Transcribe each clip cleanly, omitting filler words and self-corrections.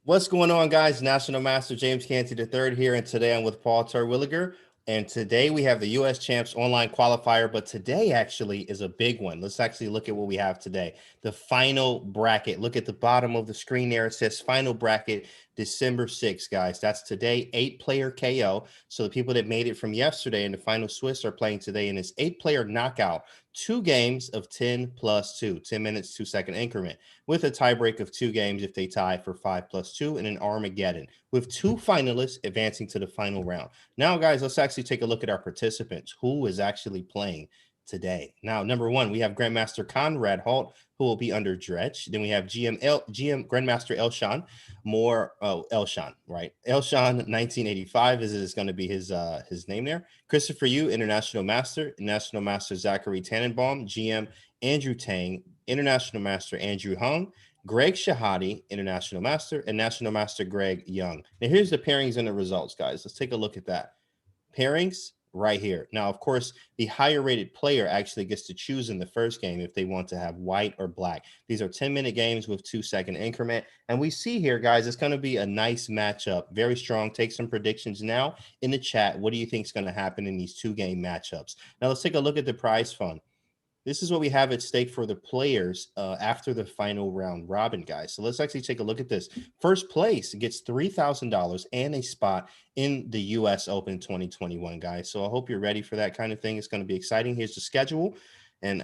What's going on, guys? National Master James Canty III here, and today I'm with Paul Terwilliger. And today we have the U.S. Champs Online Qualifier, but today actually is a big one. Let's actually look at what we have today. The final bracket. Look at the bottom of the screen there. It says final bracket December 6th, guys. That's today, 8-player KO. So the people that made it from yesterday in the final Swiss are playing today in this 8-player knockout. 2 games of 10 plus 2, 10 minutes, 2-second increment, with a tiebreak of 2 games if they tie for 5 plus 2 and an Armageddon, with 2 finalists advancing to the final round. Now, guys, let's actually take a look at our participants. Who is actually playing today? Now, number 1, we have Grandmaster Conrad Halt, who will be under Dredge. Then we have GM Grandmaster Elshan, Elshan, right? Elshan 1985 is going to be his name there. Christopher Yu, International Master. National Master Zachary Tannenbaum. GM Andrew Tang. International Master Andrew Hung. Greg Shahadi, International Master, and National Master Greg Young. Now, here's the pairings and the results, guys. Let's take a look at that. Pairings right here. Now, of course, the higher rated player actually gets to choose in the first game if they want to have white or black. These are 10-minute games with 2-second increment. And we see here, guys, it's going to be a nice matchup. Very strong. Take some predictions now in the chat. What do you think is going to happen in these 2-game matchups? Now, let's take a look at the prize fund. This is what we have at stake for the players after the final round robin, guys. So let's actually take a look at this. First place gets $3,000 and a spot in the U.S. Open 2021, guys. So I hope you're ready for that kind of thing. It's going to be exciting. Here's the schedule. And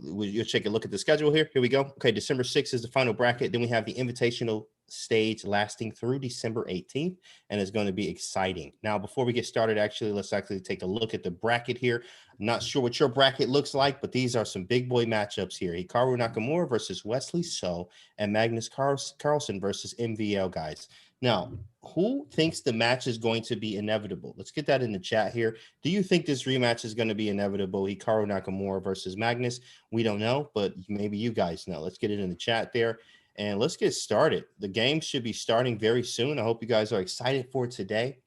you'll take a look at the schedule here. Here we go. Okay, December 6th is the final bracket. Then we have the invitational stage lasting through December 18th, and it's going to be exciting. Now, before we get started, actually, let's actually take a look at the bracket here. I'm not sure what your bracket looks like, but these are some big boy matchups here. Hikaru Nakamura versus Wesley So, and Magnus Carlsen versus MVL, guys. Now, who thinks the match is going to be inevitable? Let's get that in the chat here. Do you think this rematch is going to be inevitable? Hikaru Nakamura versus Magnus? We don't know, but maybe you guys know. Let's get it in the chat there. And let's get started. The game should be starting very soon. I hope you guys are excited for today.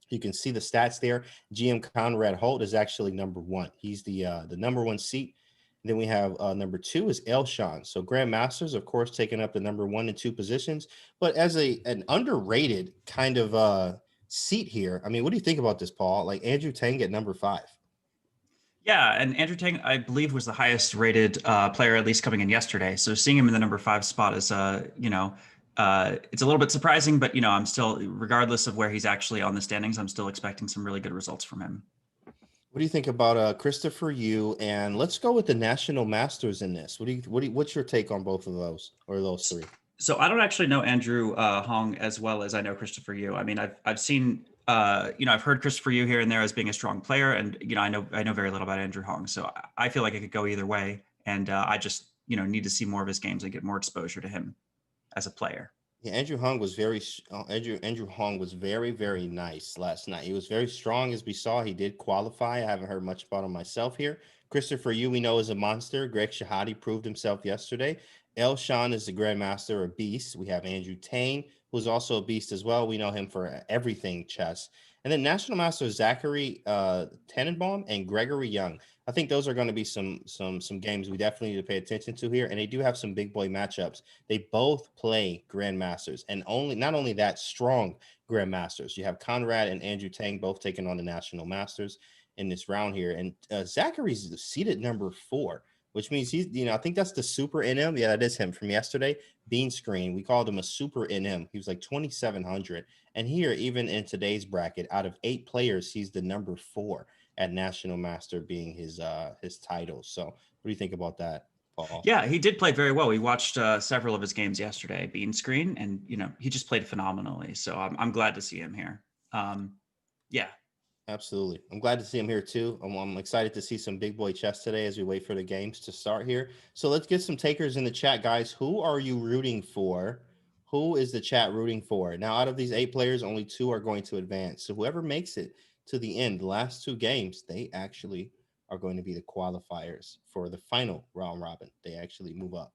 You can see the stats there. GM Conrad Holt is actually number 1. He's the number 1 seat. Then we have number 2 is Elshan. So Grandmasters, of course, taking up the number 1 and 2 positions. But as an underrated kind of seat here, I mean, what do you think about this, Paul? Like Andrew Tang at number 5. Yeah, and Andrew Tang, I believe, was the highest rated player, at least coming in yesterday. So seeing him in the number 5 spot is, it's a little bit surprising, but, I'm still, regardless of where he's actually on the standings, I'm still expecting some really good results from him. What do you think about Christopher Yu? And let's go with the National Masters in this. What's your take on both of those, or those 3? So I don't actually know Andrew Hong as well as I know Christopher Yu. I mean, I've seen, I've heard Christopher Yu here and there as being a strong player, and I know very little about Andrew Hong. So I feel like it could go either way, and I just need to see more of his games and get more exposure to him as a player. Yeah, Andrew Hung was very very nice last night. He was very strong, as we saw. He did qualify. I haven't heard much about him myself here. Christopher Yu, we know, is a monster. Greg Shahadi proved himself yesterday. Elshan is the Grandmaster, a beast. We have Andrew Tang, who's also a beast as well. We know him for everything chess. And then National Master Zachary Tannenbaum and Gregory Young. I think those are going to be some games we definitely need to pay attention to here. And they do have some big boy matchups. They both play Grandmasters, and not only that, strong Grandmasters. You have Conrad and Andrew Tang both taking on the National Masters in this round here. And Zachary's seated number 4, which means he's, I think that's the super NM. Yeah, that is him from yesterday. Bean Screen. We called him a super NM. He was like 2,700. And here, even in today's bracket, out of 8 players, he's the number 4 at National Master, being his title. So what do you think about that, Paul? Yeah, he did play very well. We watched several of his games yesterday, Bean Screen, and he just played phenomenally. So I'm glad to see him here. Yeah. Absolutely. I'm glad to see him here too. I'm excited to see some big boy chess today as we wait for the games to start here. So let's get some takers in the chat, guys. Who are you rooting for? Who is the chat rooting for? Now, out of these 8 players, only 2 are going to advance. So whoever makes it to the end, the last 2 games, they actually are going to be the qualifiers for the final round robin. They actually move up.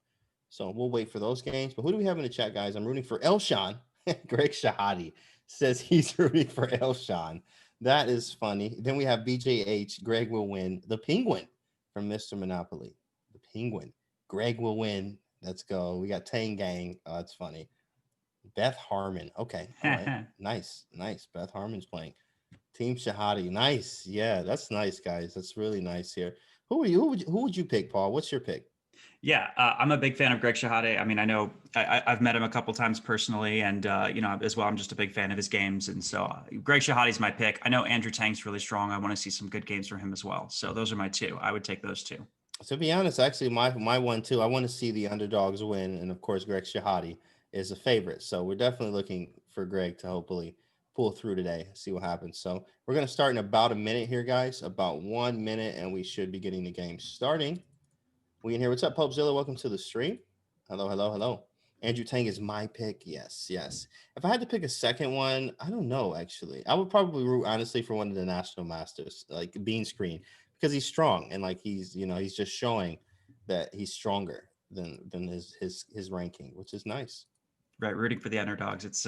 So we'll wait for those games. But who do we have in the chat, guys? I'm rooting for Elshan. Greg Shahadi says he's rooting for Elshan. That is funny. Then we have BJH. Greg will win. The Penguin from Mr. Monopoly. The Penguin. Greg will win. Let's go. We got Tang Gang. Oh, that's funny. Beth Harmon. Okay. All right. Nice. Nice. Beth Harmon's playing. Team Shahadi. Nice. Yeah, that's nice, guys. That's really nice here. Who are you? Who would you pick, Paul? What's your pick? Yeah, I'm a big fan of Greg Shahade. I mean, I know I've met him a couple times personally, and as well, I'm just a big fan of his games. And so, Greg Shahade's my pick. I know Andrew Tang's really strong. I want to see some good games from him as well. So those are my two. I would take those two. To be honest, actually, my one too. I want to see the underdogs win, and of course, Greg Shahadi is a favorite. So we're definitely looking for Greg to hopefully pull through today. See what happens. So we're gonna start in about a minute here, guys. About 1 minute, and we should be getting the game starting. We in here. What's up, Popezilla? Welcome to the stream. Hello, hello, hello. Andrew Tang is my pick. Yes, yes. If I had to pick a second one, I don't know. Actually, I would probably root honestly for one of the national masters, like Bean Screen, because he's strong and like he's just showing that he's stronger than his ranking, which is nice. Right, rooting for the underdogs. It's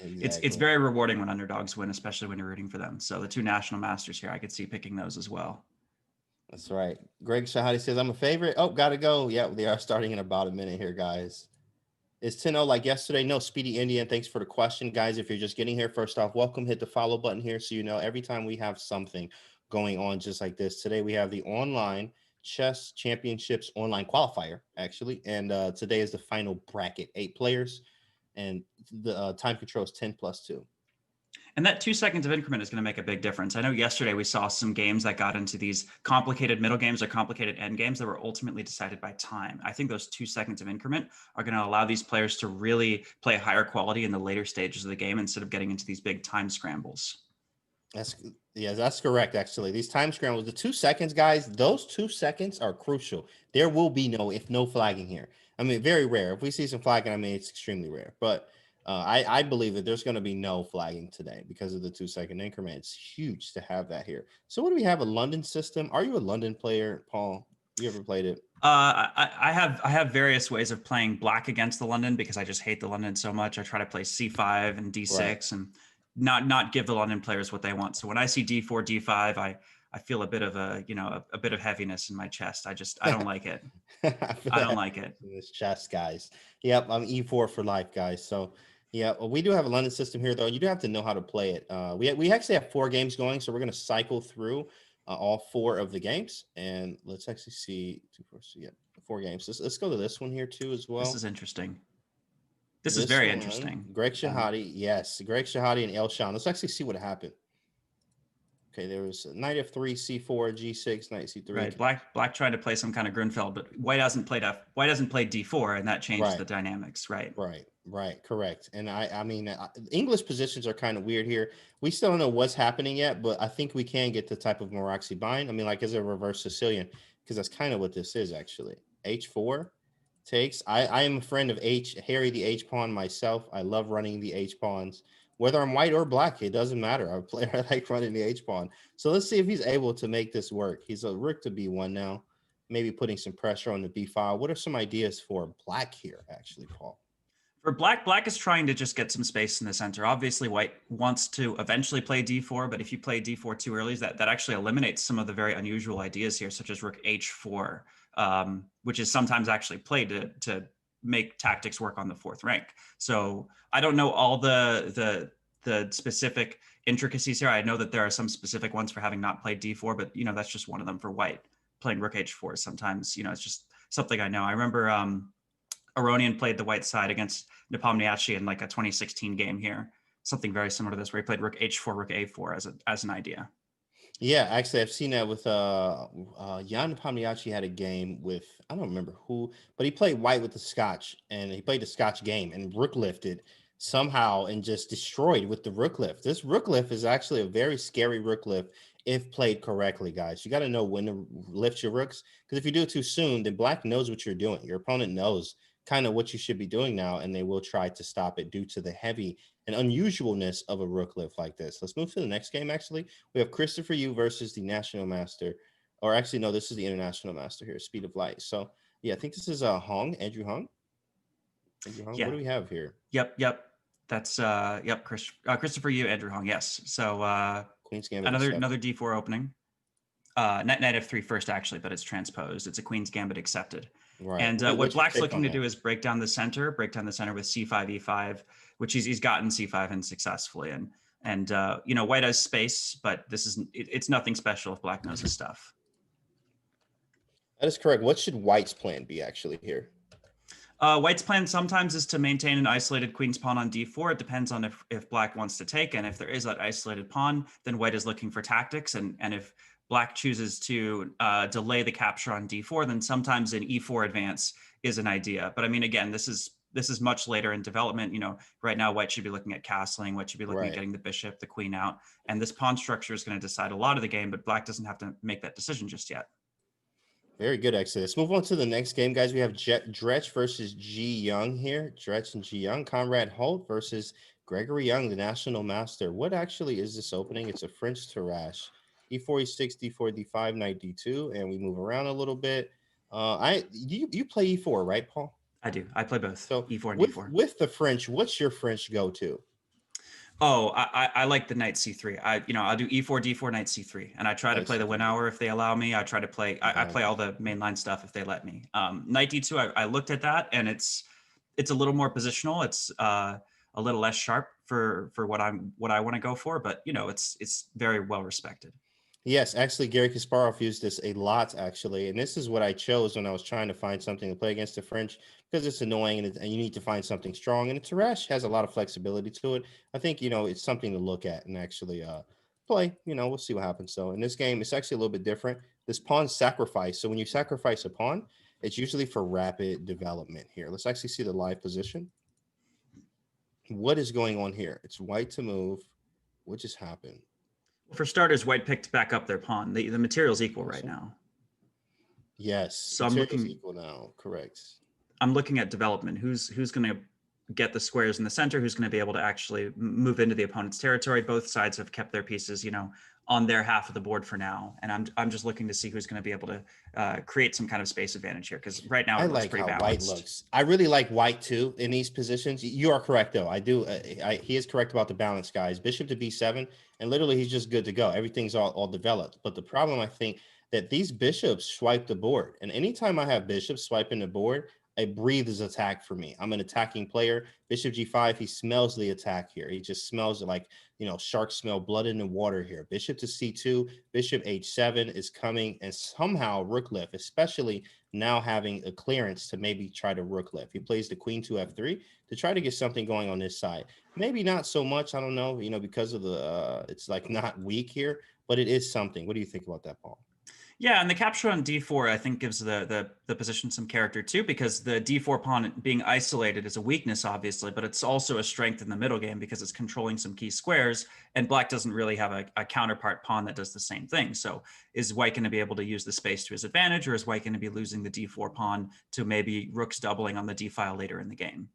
Exactly. very rewarding when underdogs win, especially when you're rooting for them. So the two national masters here, I could see picking those as well. That's right. Greg Shahadi says I'm a favorite. Oh, gotta go. Yeah, they are starting in about a minute here, guys. Is 10-0 like yesterday? No, Speedy Indian. Thanks for the question, guys. If you're just getting here, first off, welcome. Hit the follow button here so you know every time we have something going on just like this. Today we have the online chess championships online qualifier, actually. And today is the final bracket, 8 players. And the time control is 10 plus 2. And that 2 seconds of increment is going to make a big difference. I know yesterday we saw some games that got into these complicated middle games or complicated end games that were ultimately decided by time. I think those 2 seconds of increment are going to allow these players to really play higher quality in the later stages of the game instead of getting into these big time scrambles. That's Yeah, that's correct. Actually, these time scrambles, the 2 seconds, guys, those 2 seconds are crucial. There will be no flagging here. I mean, very rare. If we see some flagging, I mean, it's extremely rare. But I believe that there's going to be no flagging today because of the 2 second increment. It's huge to have that here. So, what do we have? A London system? Are you a London player, Paul? You ever played it? I have various ways of playing black against the London because I just hate the London so much. I try to play c5 and Right. d6 and not give the London players what they want. So when I see d4 d5, I feel a bit of a bit of heaviness in my chest. I don't like it. I feel I don't that like it. in this chess, guys. Yep, I'm E4 for life, guys. So yeah, well, we do have a London system here, though. You do have to know how to play it. We actually have 4 games going, so we're going to cycle through all 4 of the games, and let's actually see two, four, so yeah, 4 games. Let's go to this one here too as This well. is interesting. This is This very one, interesting. Greg Shahadi, yes, Greg Shahadi and El Shan. Let's actually see what happened. Okay, there was knight f3, c4, g6, knight c3. Right. Black trying to play some kind of Grunfeld, but white hasn't played d4, and that changes Right. the dynamics. Right. Right, correct. And I mean, English positions are kind of weird here. We still don't know what's happening yet, but I think we can get the type of Maraxi bind. I mean, like as a reverse Sicilian, because that's kind of what this is actually. H4 takes. I am a friend of Harry the H pawn myself. I love running the H pawns, whether I'm white or black. It doesn't matter. I like running the H pawn. So let's see if he's able to make this work. He's a rook to B1 now, maybe putting some pressure on the B file. What are some ideas for black here, actually, Paul? For black is trying to just get some space in the center. Obviously, white wants to eventually play d4, but if you play d4 too early, that actually eliminates some of the very unusual ideas here, such as rook h4, which is sometimes actually played to make tactics work on the fourth rank. So I don't know all the specific intricacies here. I know that there are some specific ones for having not played d4, but that's just one of them for white. Playing rook h4 sometimes, it's just something I know. I remember Aronian played the white side against Nepomniachtchi in like a 2016 game here. Something very similar to this, where he played rook h4, rook a4 as an idea. Yeah, actually, I've seen that with Jan Pomniachtchi had a game with I don't remember who, but he played white with the Scotch, and he played the Scotch game and rook lifted somehow and just destroyed with the rook lift. This rook lift is actually a very scary rook lift if played correctly, guys. You got to know when to lift your rooks because if you do it too soon, then black knows what you're doing. Your opponent knows kind of what you should be doing now, and they will try to stop it due to the heavy and unusualness of a rook lift like this. Let's move to the next game, actually. We have Christopher Yu versus the national master, or actually, no, this is the international master here, Speed of Light. So, yeah, I think this is Andrew Hong. Andrew Hong, what Yeah. do we have here? Yep. That's Christopher Yu, Andrew Hong. Yes. So Queen's Gambit another accepted. d4 opening. Knight f3 first, actually, but it's transposed. It's a Queen's Gambit accepted. Right. And what What's your black's take looking on to that? do is break down the center with c5, e5, which he's gotten c5 and successfully. And white has space, but it's nothing special if black knows his stuff. That is correct. What should white's plan be actually here? White's plan sometimes is to maintain an isolated queen's pawn on d4. It depends on if black wants to take, and if there is that isolated pawn, then white is looking for tactics. And if black chooses to delay the capture on d4, then sometimes an e4 advance is an idea. But I mean, again, this is much later in development. Right now, white should be looking at castling. White should be looking at getting the bishop, the queen out, and this pawn structure is going to decide a lot of the game. But black doesn't have to make that decision just yet. Very good, actually. Let's move on to the next game, guys. We have Dretch versus G Young here. Dretch and G Young. Conrad Holt versus Gregory Young, the national master. What actually is this opening? It's a French Tarrasch. E4, E6, D4, D5, Knight D2, and we move around a little bit. You play E4, right, Paul? I do. I play both. So E4 and D4. With the French, what's your French go-to? Oh, I like the knight c3. I'll do e4, d4, knight c3, and I try to play the win hour if they allow me. I try to play. I play all the mainline stuff if they let me. Knight d2. I looked at that, and it's a little more positional. It's a little less sharp for what I want to go for, but it's very well respected. Yes, actually, Gary Kasparov used this a lot, actually. And this is what I chose when I was trying to find something to play against the French, because it's annoying and you need to find something strong. And the Tarrasch has a lot of flexibility to it. I think, it's something to look at and actually play. We'll see what happens. So in this game, it's actually a little bit different. This pawn sacrifice. So when you sacrifice a pawn, it's usually for rapid development here. Let's actually see the live position. What is going on here? It's white to move. What just happened? For starters, white picked back up their pawn. The material's equal right now. Yes, so I'm looking equal now. Correct. I'm looking at development. Who's going to get the squares in the center? Who's going to be able to actually move into the opponent's territory? Both sides have kept their pieces, on their half of the board for now, and I'm just looking to see who's going to be able to create some kind of space advantage here, because right now it looks pretty balanced. White looks. I really like white too in these positions. You are correct though. I do. He is correct about the balance, guys. Bishop to b7, and literally he's just good to go. Everything's all developed. But the problem, I think, that these bishops swipe the board, and anytime I have bishops swiping the board, it breathes attack for me. I'm an attacking player. Bishop g5, he smells the attack here. He just smells it like, sharks smell blood in the water here. Bishop to c2, bishop h7 is coming, and somehow rook lift, especially now having a clearance to maybe try to rook lift. He plays the queen to f3 to try to get something going on this side. Maybe not so much, I don't know, because of the, it's like not weak here, but it is something. What do you think about that, Paul? Yeah, and the capture on d4, I think, gives the position some character too, because the d4 pawn being isolated is a weakness, obviously, but it's also a strength in the middle game because it's controlling some key squares, and black doesn't really have a counterpart pawn that does the same thing. So is white going to be able to use the space to his advantage, or is white going to be losing the d4 pawn to maybe rooks doubling on the d file later in the game?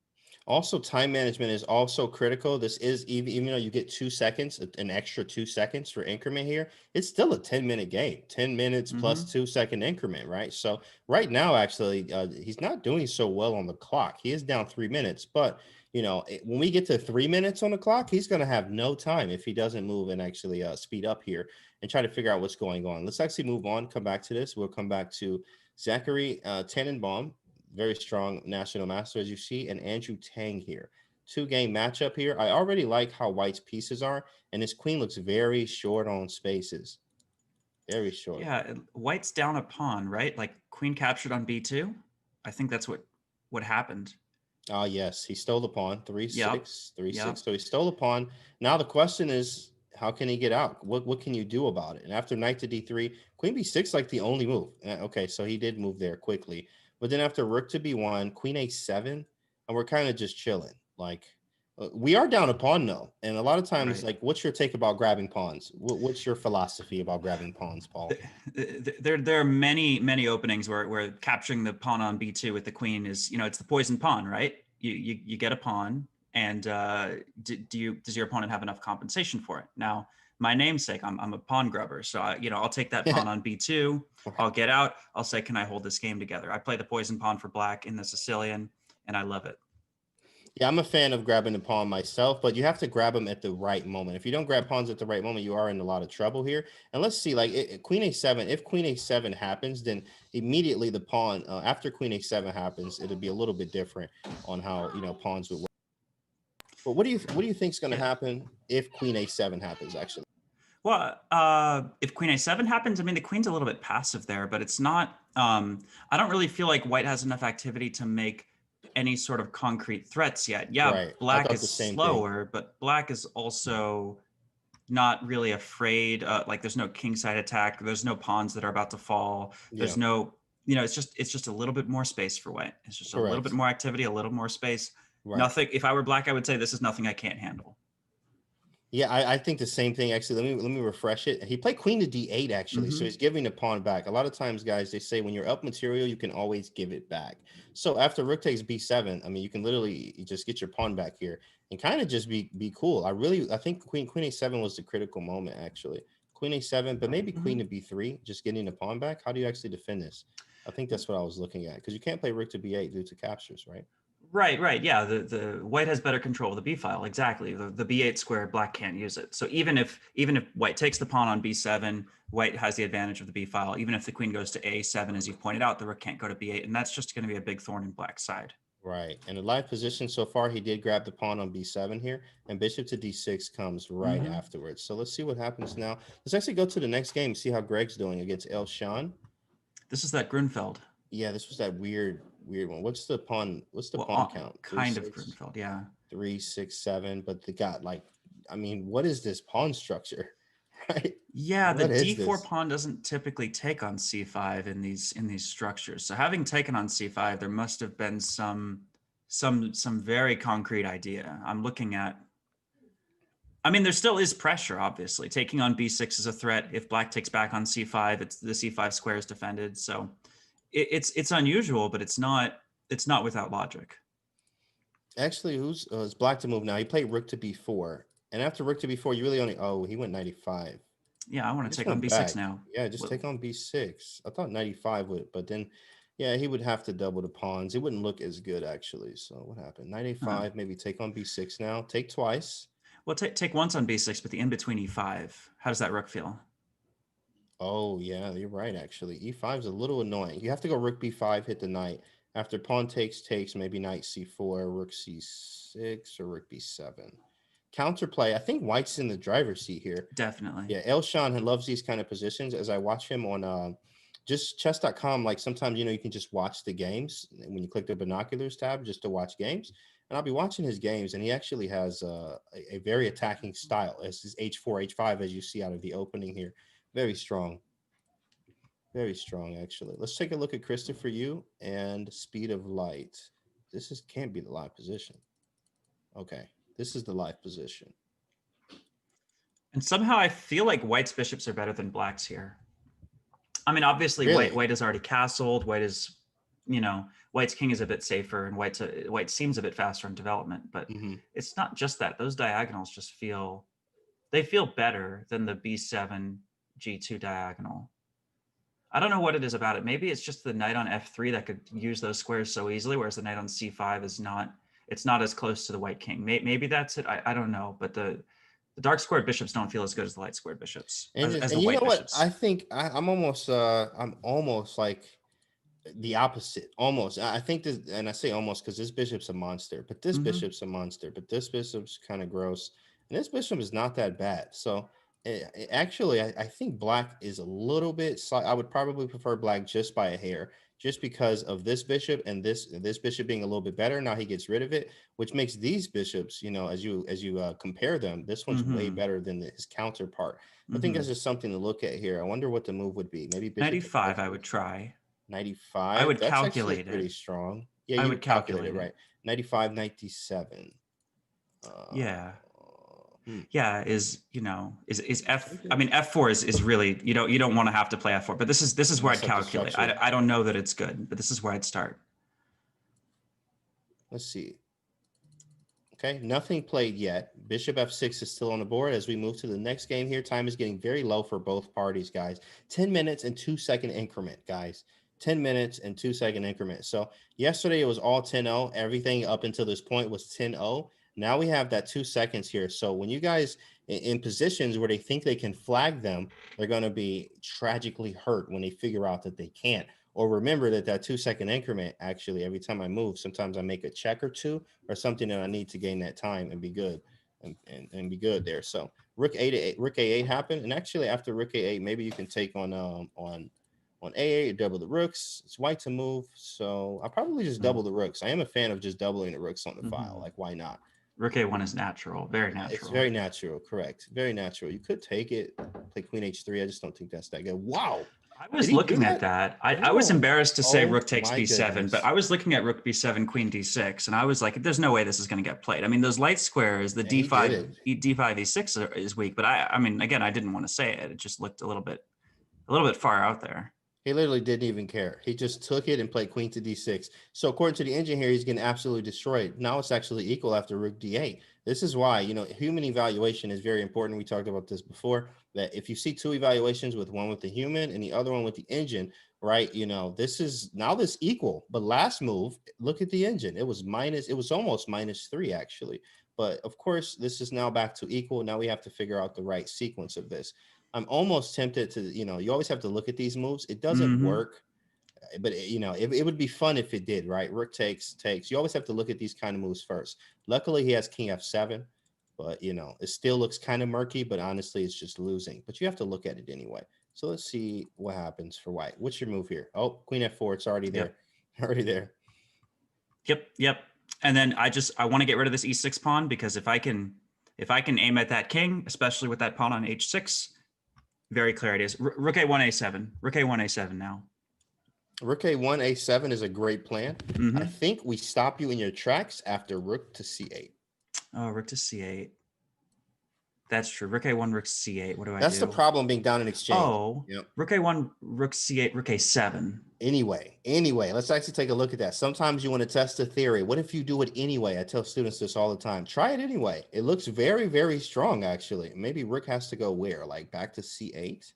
Also, time management is also critical. This is, even though you get 2 seconds, an extra 2 seconds for increment here, it's still a 10-minute game, 10 minutes plus 2-second increment, right? So right now, actually, he's not doing so well on the clock. He is down 3 minutes, but when we get to 3 minutes on the clock, he's going to have no time if he doesn't move and actually speed up here and try to figure out what's going on. Let's actually move on, come back to this. We'll come back to Zachary Tannenbaum, very strong national master, as you see, and Andrew Tang here. 2-game matchup here. I already like how white's pieces are, and his queen looks very short on spaces. Very short. Yeah, white's down a pawn, right? Like queen captured on b2. I think that's what happened. Yes, he stole the pawn. 3-6, Yep. 3-6. So he stole the pawn. Now the question is, how can he get out? What can you do about it? And after knight to d3, queen b6 like the only move. Okay, so he did move there quickly. But then after rook to b1, queen a7, and we're kind of just chilling. Like, we are down a pawn, though. And a lot of times, like, what's your take about grabbing pawns? What's your philosophy about grabbing pawns, Paul? There are many openings where capturing the pawn on b2 with the queen is, it's the poison pawn, right? You get a pawn, and does your opponent have enough compensation for it? Now, my namesake, I'm a pawn grubber, so I'll take that pawn on b2. I'll get out. I'll say, can I hold this game together? I play the poison pawn for black in the Sicilian, and I love it. Yeah, I'm a fan of grabbing the pawn myself, but you have to grab them at the right moment. If you don't grab pawns at the right moment, you are in a lot of trouble here. And let's see, like queen a7, if queen a7 happens, then immediately the pawn, after queen a7 happens, it'll be a little bit different on how, pawns would work. But what do you think is going to Yeah. happen if Queen A7 happens? Actually, Well, if Queen A7 happens, I mean, the queen's a little bit passive there, but it's not. I don't really feel like White has enough activity to make any sort of concrete threats yet. Yeah, right? I Black thought is the same thing. slower, but Black is also not really afraid. Like, there's no kingside attack. There's no pawns that are about to fall. Yeah, There's no, it's just a little bit more space for White. It's just a little bit correct. more activity, a little more space. Right. Nothing. If I were Black, I would say this is nothing I can't handle. Yeah, I think the same thing. Actually, let me refresh it. He played queen to d8 actually, so Hmm. he's giving the pawn back. A lot of times, guys, they say when you're up material, you can always give it back. So after rook takes b7, I mean, you can literally just get your pawn back here and kind of just be cool. I think queen a7 was the critical moment actually. Queen a7, but maybe queen to Hmm. b3, just getting the pawn back. How do you actually defend this? I think that's what I was looking at because you can't play rook to b8 due to captures, right? Right, right. Yeah, the White has better control of the B file. Exactly. The B8 square, Black can't use it. So even if White takes the pawn on B7, White has the advantage of the B file. Even if the queen goes to A7, as you pointed out, the rook can't go to B8, and that's just going to be a big thorn in Black's side. Right. And the live position so far, he did grab the pawn on b7 here, and bishop to d6 comes right Hmm. afterwards. So let's see what happens now. Let's actually go to the next game, see how Greg's doing against El Shan. This is that Grunfeld. Yeah, this was that weird one. What's the Well, pawn count? Three, kind of six, Grunfeld. Yeah. 3, 6, 7. But they got like, I mean, what is this pawn structure? Right? Yeah, the What is D4 this? pawn doesn't typically take on C5 in these structures. So having taken on C5, there must have been some very concrete idea. I'm looking at. I mean, there still is pressure, obviously. Taking on b6 is a threat. If Black takes back on c5, it's the c5 square is defended. So it's unusual, but it's not without logic. Actually, it's black to move now. He played rook to b4. And after rook to b4, you really only, oh, he went 95. Yeah, I He want to just take on went b6 back. now. Yeah, just take on b6. I thought 95 would, but then, yeah, he would have to double the pawns. It wouldn't look as good, actually. So what happened? Knight Huh. a5, maybe take on b6 now. Take twice. Well, take once on b6, but the in between e5. How does that rook feel? Oh, yeah, you're right, actually. e5 is a little annoying. You have to go rook b5, hit the knight. After pawn takes, maybe knight c4, rook c6, or rook b7. Counterplay. I think white's in the driver's seat here. Definitely. Yeah, Elshan loves these kind of positions. As I watch him on just chess.com, like sometimes, you can just watch the games when you click the binoculars tab just to watch games. And I'll be watching his games, and he actually has a very attacking style as his h4, h5, as you see out of the opening here. Very strong. Very strong, actually. Let's take a look at Christopher Yu and Speed of Light. Can't be the live position. Okay, this is the live position. And somehow I feel like White's bishops are better than Black's here. I mean, obviously, White Really? White is already castled. White's king is a bit safer, and White seems a bit faster in development. But Hmm. it's not just that; those diagonals just feel better than the B7 G2 diagonal. I don't know what it is about it. Maybe it's just the knight on F3 that could use those squares so easily, whereas the knight on C5 is not. It's not as close to the White king. Maybe that's it. I don't know, but the dark squared bishops don't feel as good as the light squared bishops, as the And you know white what? I bishops. think I'm almost like the opposite. Almost. I think this, and I say almost because this bishop's a monster, but this Hmm. bishop's a monster, but this bishop's kind of gross, and this bishop is not that bad. So actually, I think black is a little bit. I would probably prefer black just by a hair, just because of this bishop and this bishop being a little bit better. Now he gets rid of it, which makes these bishops, as you compare them, this one's way Hmm. better than his counterpart. I think that's Hmm. just something to look at here. I wonder what the move would be. Maybe bishop to 95, I f3. would try. I 95. would That's actually calculate pretty it. strong. Yeah, I you would would calculate calculate it, it. right? 95, 97. Uh, Yeah. hmm. Yeah, is F Maybe I mean F4 is really you don't want to have to play F4, but this is where mess I'd up the calculate. structure. I don't know that it's good, but this is where I'd start. Let's see. Okay, nothing played yet. Bishop f6 is still on the board as we move to the next game here. Time is getting very low for both parties, guys. 10 minutes and 2 second increment, guys. 10 minutes and 2 second increment. So yesterday it was all 10-0. Everything up until this point was 10-0. Now we have that 2 seconds here. So when you guys in positions where they think they can flag them, they're going to be tragically hurt when they figure out that they can't. Or remember that that 2 second increment, actually, every time I move, sometimes I make a check or two or something that I need to gain that time and be good and be good there. So rook a8 happened. And actually after rook a8, maybe you can take on a8, double the rooks. It's white to move. So I'll probably just double the rooks. I am a fan of just doubling the rooks on the file. Like, why not? Rook A1 is natural, very It's natural. very natural, correct. Very natural. You could take it, play queen h3. I just don't think that's that good. Wow. I Did was he do looking at that? that. I was Oh, embarrassed to say oh rook takes my b7, but goodness. I was looking at rook b7, queen d6, and I was like, there's no way this is going to get played. I mean, those light squares, the And he did d5, it. d5, e6 is weak, but I mean, again, I didn't want to say it. It just looked a little bit far out there. He literally didn't even care. He just took it and played queen to d6. So according to the engine here, he's getting absolutely destroyed. Now it's actually equal after rook d8. This is why, human evaluation is very important. We talked about this before, that if you see two evaluations with one with the human and the other one with the engine, right? This is now this equal. But last move, look at the engine. It was almost -3 actually. But of course, this is now back to equal. Now we have to figure out the right sequence of this. I'm almost tempted to, you always have to look at these moves. It doesn't work, but it would be fun if it did, right? Rook takes. You always have to look at these kind of moves first. Luckily, he has king f7, but it still looks kind of murky, but honestly, it's just losing. But you have to look at it anyway. So let's see what happens for white. What's your move here? Oh, queen f4. It's already there. Yep. Already there. Yep. And then I want to get rid of this e6 pawn because if I can aim at that king, especially with that pawn on h6, very clear it is. Rook a1 a7. Rook a1 a7 now. Rook a1 a7 is a great plan. I think we stop you in your tracks after rook to c8. Oh, rook to c8. That's true. Rook a1, rook c8. What do I do? That's the problem being down in exchange. Oh, yep. Rook a1, rook c8, rook a7. Anyway, let's actually take a look at that. Sometimes you want to test a theory. What if you do it anyway? I tell students this all the time. Try it anyway. It looks very, very strong, actually. Maybe rook has to go where? Like back to c8?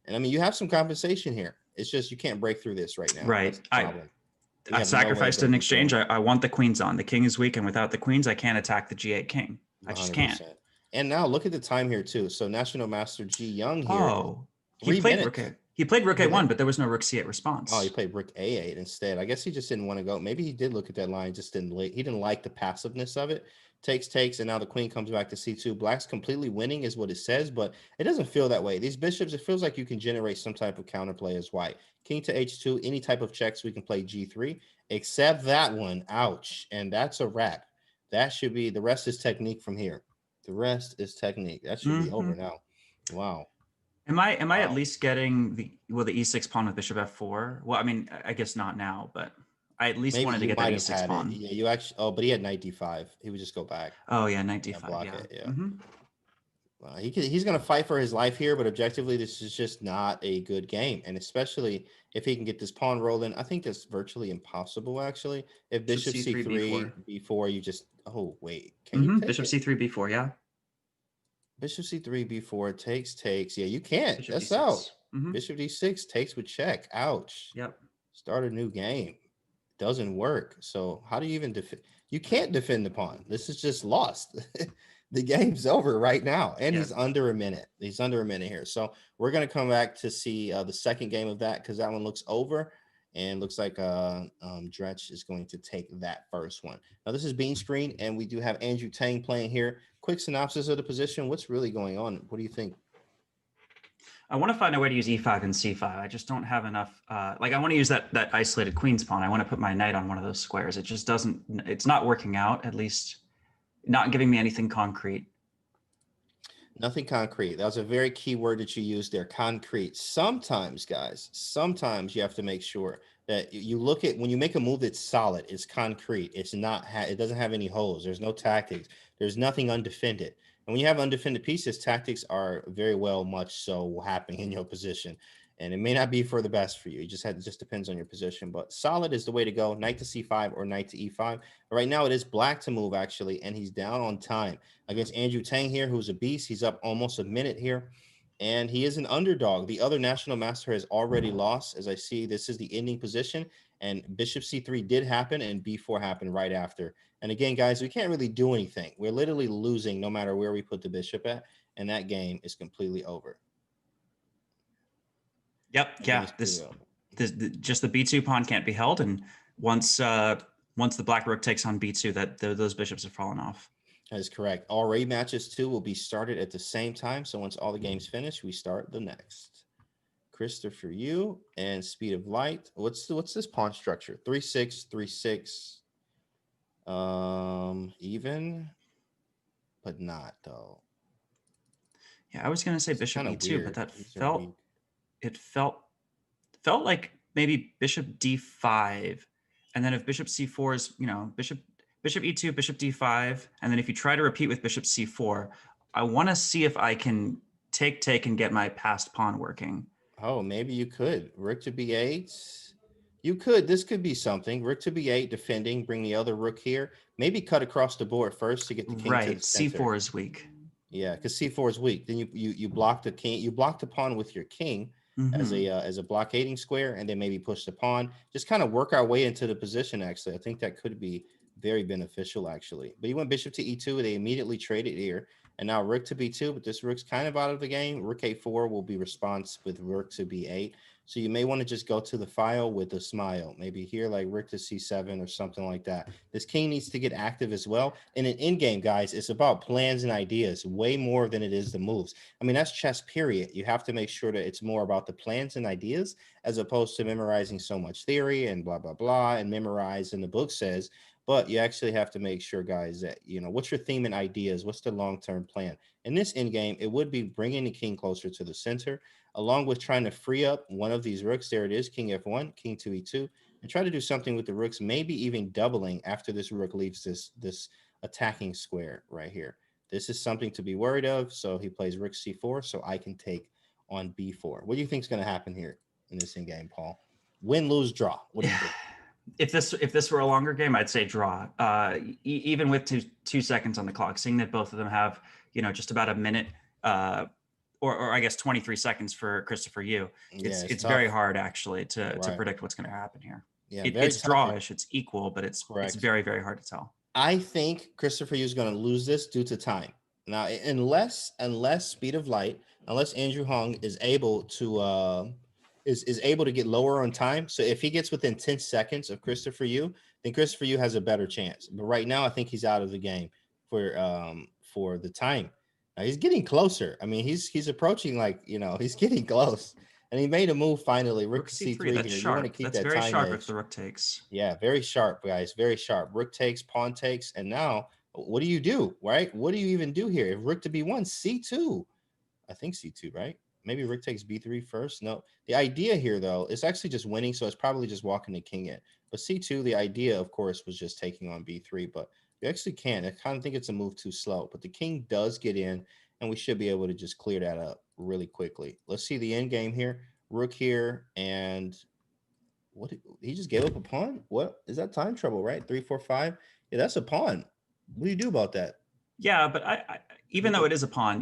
And I mean, you have some compensation here. It's just you can't break through this right now. Right. I sacrificed no in exchange. I want the queens on. The king is weak, and without the queens, I can't attack the g8 king. I just can't. And now look at the time here too. So National Master G Young here. Oh, he played rook a1, but there was no rook c8 response. Oh, he played rook a8 instead. I guess he just didn't want to go. Maybe he did look at that line, just didn't. He didn't like the passiveness of it. Takes, and now the queen comes back to c2. Black's completely winning is what it says, but it doesn't feel that way. These bishops, it feels like you can generate some type of counterplay as white. King to h2, any type of checks, we can play g3, except that one. Ouch. And that's a wrap. That should be, the rest is technique from here. The rest is technique. That should be over now. Wow. Am I at least getting the e6 pawn with bishop f4? Well, I mean, I guess not now, but I at least wanted to get that e6 pawn. Yeah, you actually. Oh, but he had knight d5. He would just go back. Oh yeah, knight d5. Block it. Yeah. He's going to fight for his life here, but objectively, this is just not a good game. And especially if he can get this pawn rolling, I think that's virtually impossible. Actually, if bishop c3 b4, you just. Oh wait, can you take bishop c3 b4? Yeah. Bishop c3 b4 takes. Yeah, you can't. Bishop that's d6. Out. Bishop d6 takes with check. Ouch. Yep. Start a new game. Doesn't work. So how do you even defend? You can't defend the pawn. This is just lost. The game's over right now. And he's under a minute. He's under a minute here. So we're going to come back to see the second game of that because that one looks over. And looks like Dretch is going to take that first one. Now, this is Bean Screen, and we do have Andrew Tang playing here. Quick synopsis of the position. What's really going on? What do you think? I want to find a way to use e5 and c5. I just don't have enough. I want to use that isolated queen's pawn. I want to put my knight on one of those squares. It just doesn't. It's not working out. At least, not giving me anything concrete. Nothing concrete. That was a very key word that you used there. Concrete. Sometimes, guys. Sometimes you have to make sure that you look at when you make a move that's solid. It's concrete. It's not. It doesn't have any holes. There's no tactics. There's nothing undefended. And when you have undefended pieces, tactics are very well much so happening in your position. And it may not be for the best for you. It just depends on your position. But solid is the way to go. Knight to c5 or knight to e5. But right now it is black to move, actually. And he's down on time against Andrew Tang here, who's a beast. He's up almost a minute here. And he is an underdog. The other national master has already lost. As I see, this is the ending position. And bishop c3 did happen, and b4 happened right after. And again, guys, we can't really do anything. We're literally losing no matter where we put the bishop at. And that game is completely over. Yep. Yeah. just the b2 pawn can't be held, and once once the black rook takes on b2, those bishops have fallen off. That is correct. All rematches too will be started at the same time. So once all the games finish, we start the next. Christopher Yu and Speed of Light. What's this pawn structure? 3-6, 3-6. Even, but not though. Yeah, I was gonna say It's bishop kind of e2, but weird. that These are weak. it felt like maybe bishop d5, and then if bishop c4 is, bishop e2, bishop d5, and then if you try to repeat with bishop c4, I want to see if I can take and get my passed pawn working. Oh, maybe you could. Rook to b8. You could. This could be something. Rook to b8, defending. Bring the other rook here. Maybe cut across the board first to get the king to the Right, center. c4 is weak. Yeah, because c4 is weak. Then you block the king. You block the pawn with your king as a blockading square, and then maybe push the pawn. Just kind of work our way into the position. Actually, I think that could be very beneficial. Actually, but you went bishop to e2. They immediately traded here, and now rook to b2. But this rook's kind of out of the game. Rook a4 will be response with rook to b8. So you may want to just go to the file with a smile. Maybe here, like rook to c7 or something like that. This king needs to get active as well. And in endgame, guys, it's about plans and ideas way more than it is the moves. I mean, that's chess, period. You have to make sure that it's more about the plans and ideas as opposed to memorizing so much theory and blah, blah, blah, and memorize, and the book says. But you actually have to make sure, guys, that, what's your theme and ideas? What's the long-term plan? In this endgame, it would be bringing the king closer to the center, along with trying to free up one of these rooks. There it is, king f1, king to e2, and try to do something with the rooks, maybe even doubling after this rook leaves this attacking square right here. This is something to be worried of. So he plays rook c4, so I can take on b4. What do you think is going to happen here in this endgame, Paul? Win, lose, draw. What do you think? If this were a longer game, I'd say draw. Even with 2 seconds on the clock, seeing that both of them have just about a minute, or I guess 23 seconds for Christopher Yu. Yeah, it's very tough. hard actually to Right. predict what's going to happen here. Yeah, very It's tough. drawish, it's equal, but it's Correct. very, very hard to tell. I think Christopher Yu is going to lose this due to time. Now, unless Speed of Light, unless Andrew Hung is able to is able to get lower on time. So if he gets within 10 seconds of Christopher Yu, then Christopher Yu has a better chance. But right now, I think he's out of the game for the time. Now, he's getting closer. I mean, he's approaching, like, he's getting close. And he made a move finally. Rook c3 that's here. sharp. You want to keep That's that very time sharp edge. if the rook takes. Yeah, very sharp, guys. Very sharp. Rook takes, pawn takes, and now what do you do, right? What do you even do here? If rook to b1, c2. I think c2, right? Maybe rook takes b3 first. No, the idea here, though, is actually just winning, so it's probably just walking the king in. But c2, the idea, of course, was just taking on b3, but you actually can't. I kind of think it's a move too slow, but the king does get in, and we should be able to just clear that up really quickly. Let's see the end game here. Rook here, and what, he just gave up a pawn? What is that? Time trouble, right? 3, 4, 5. Yeah, that's a pawn. What do you do about that? Yeah, but I even though it is a pawn,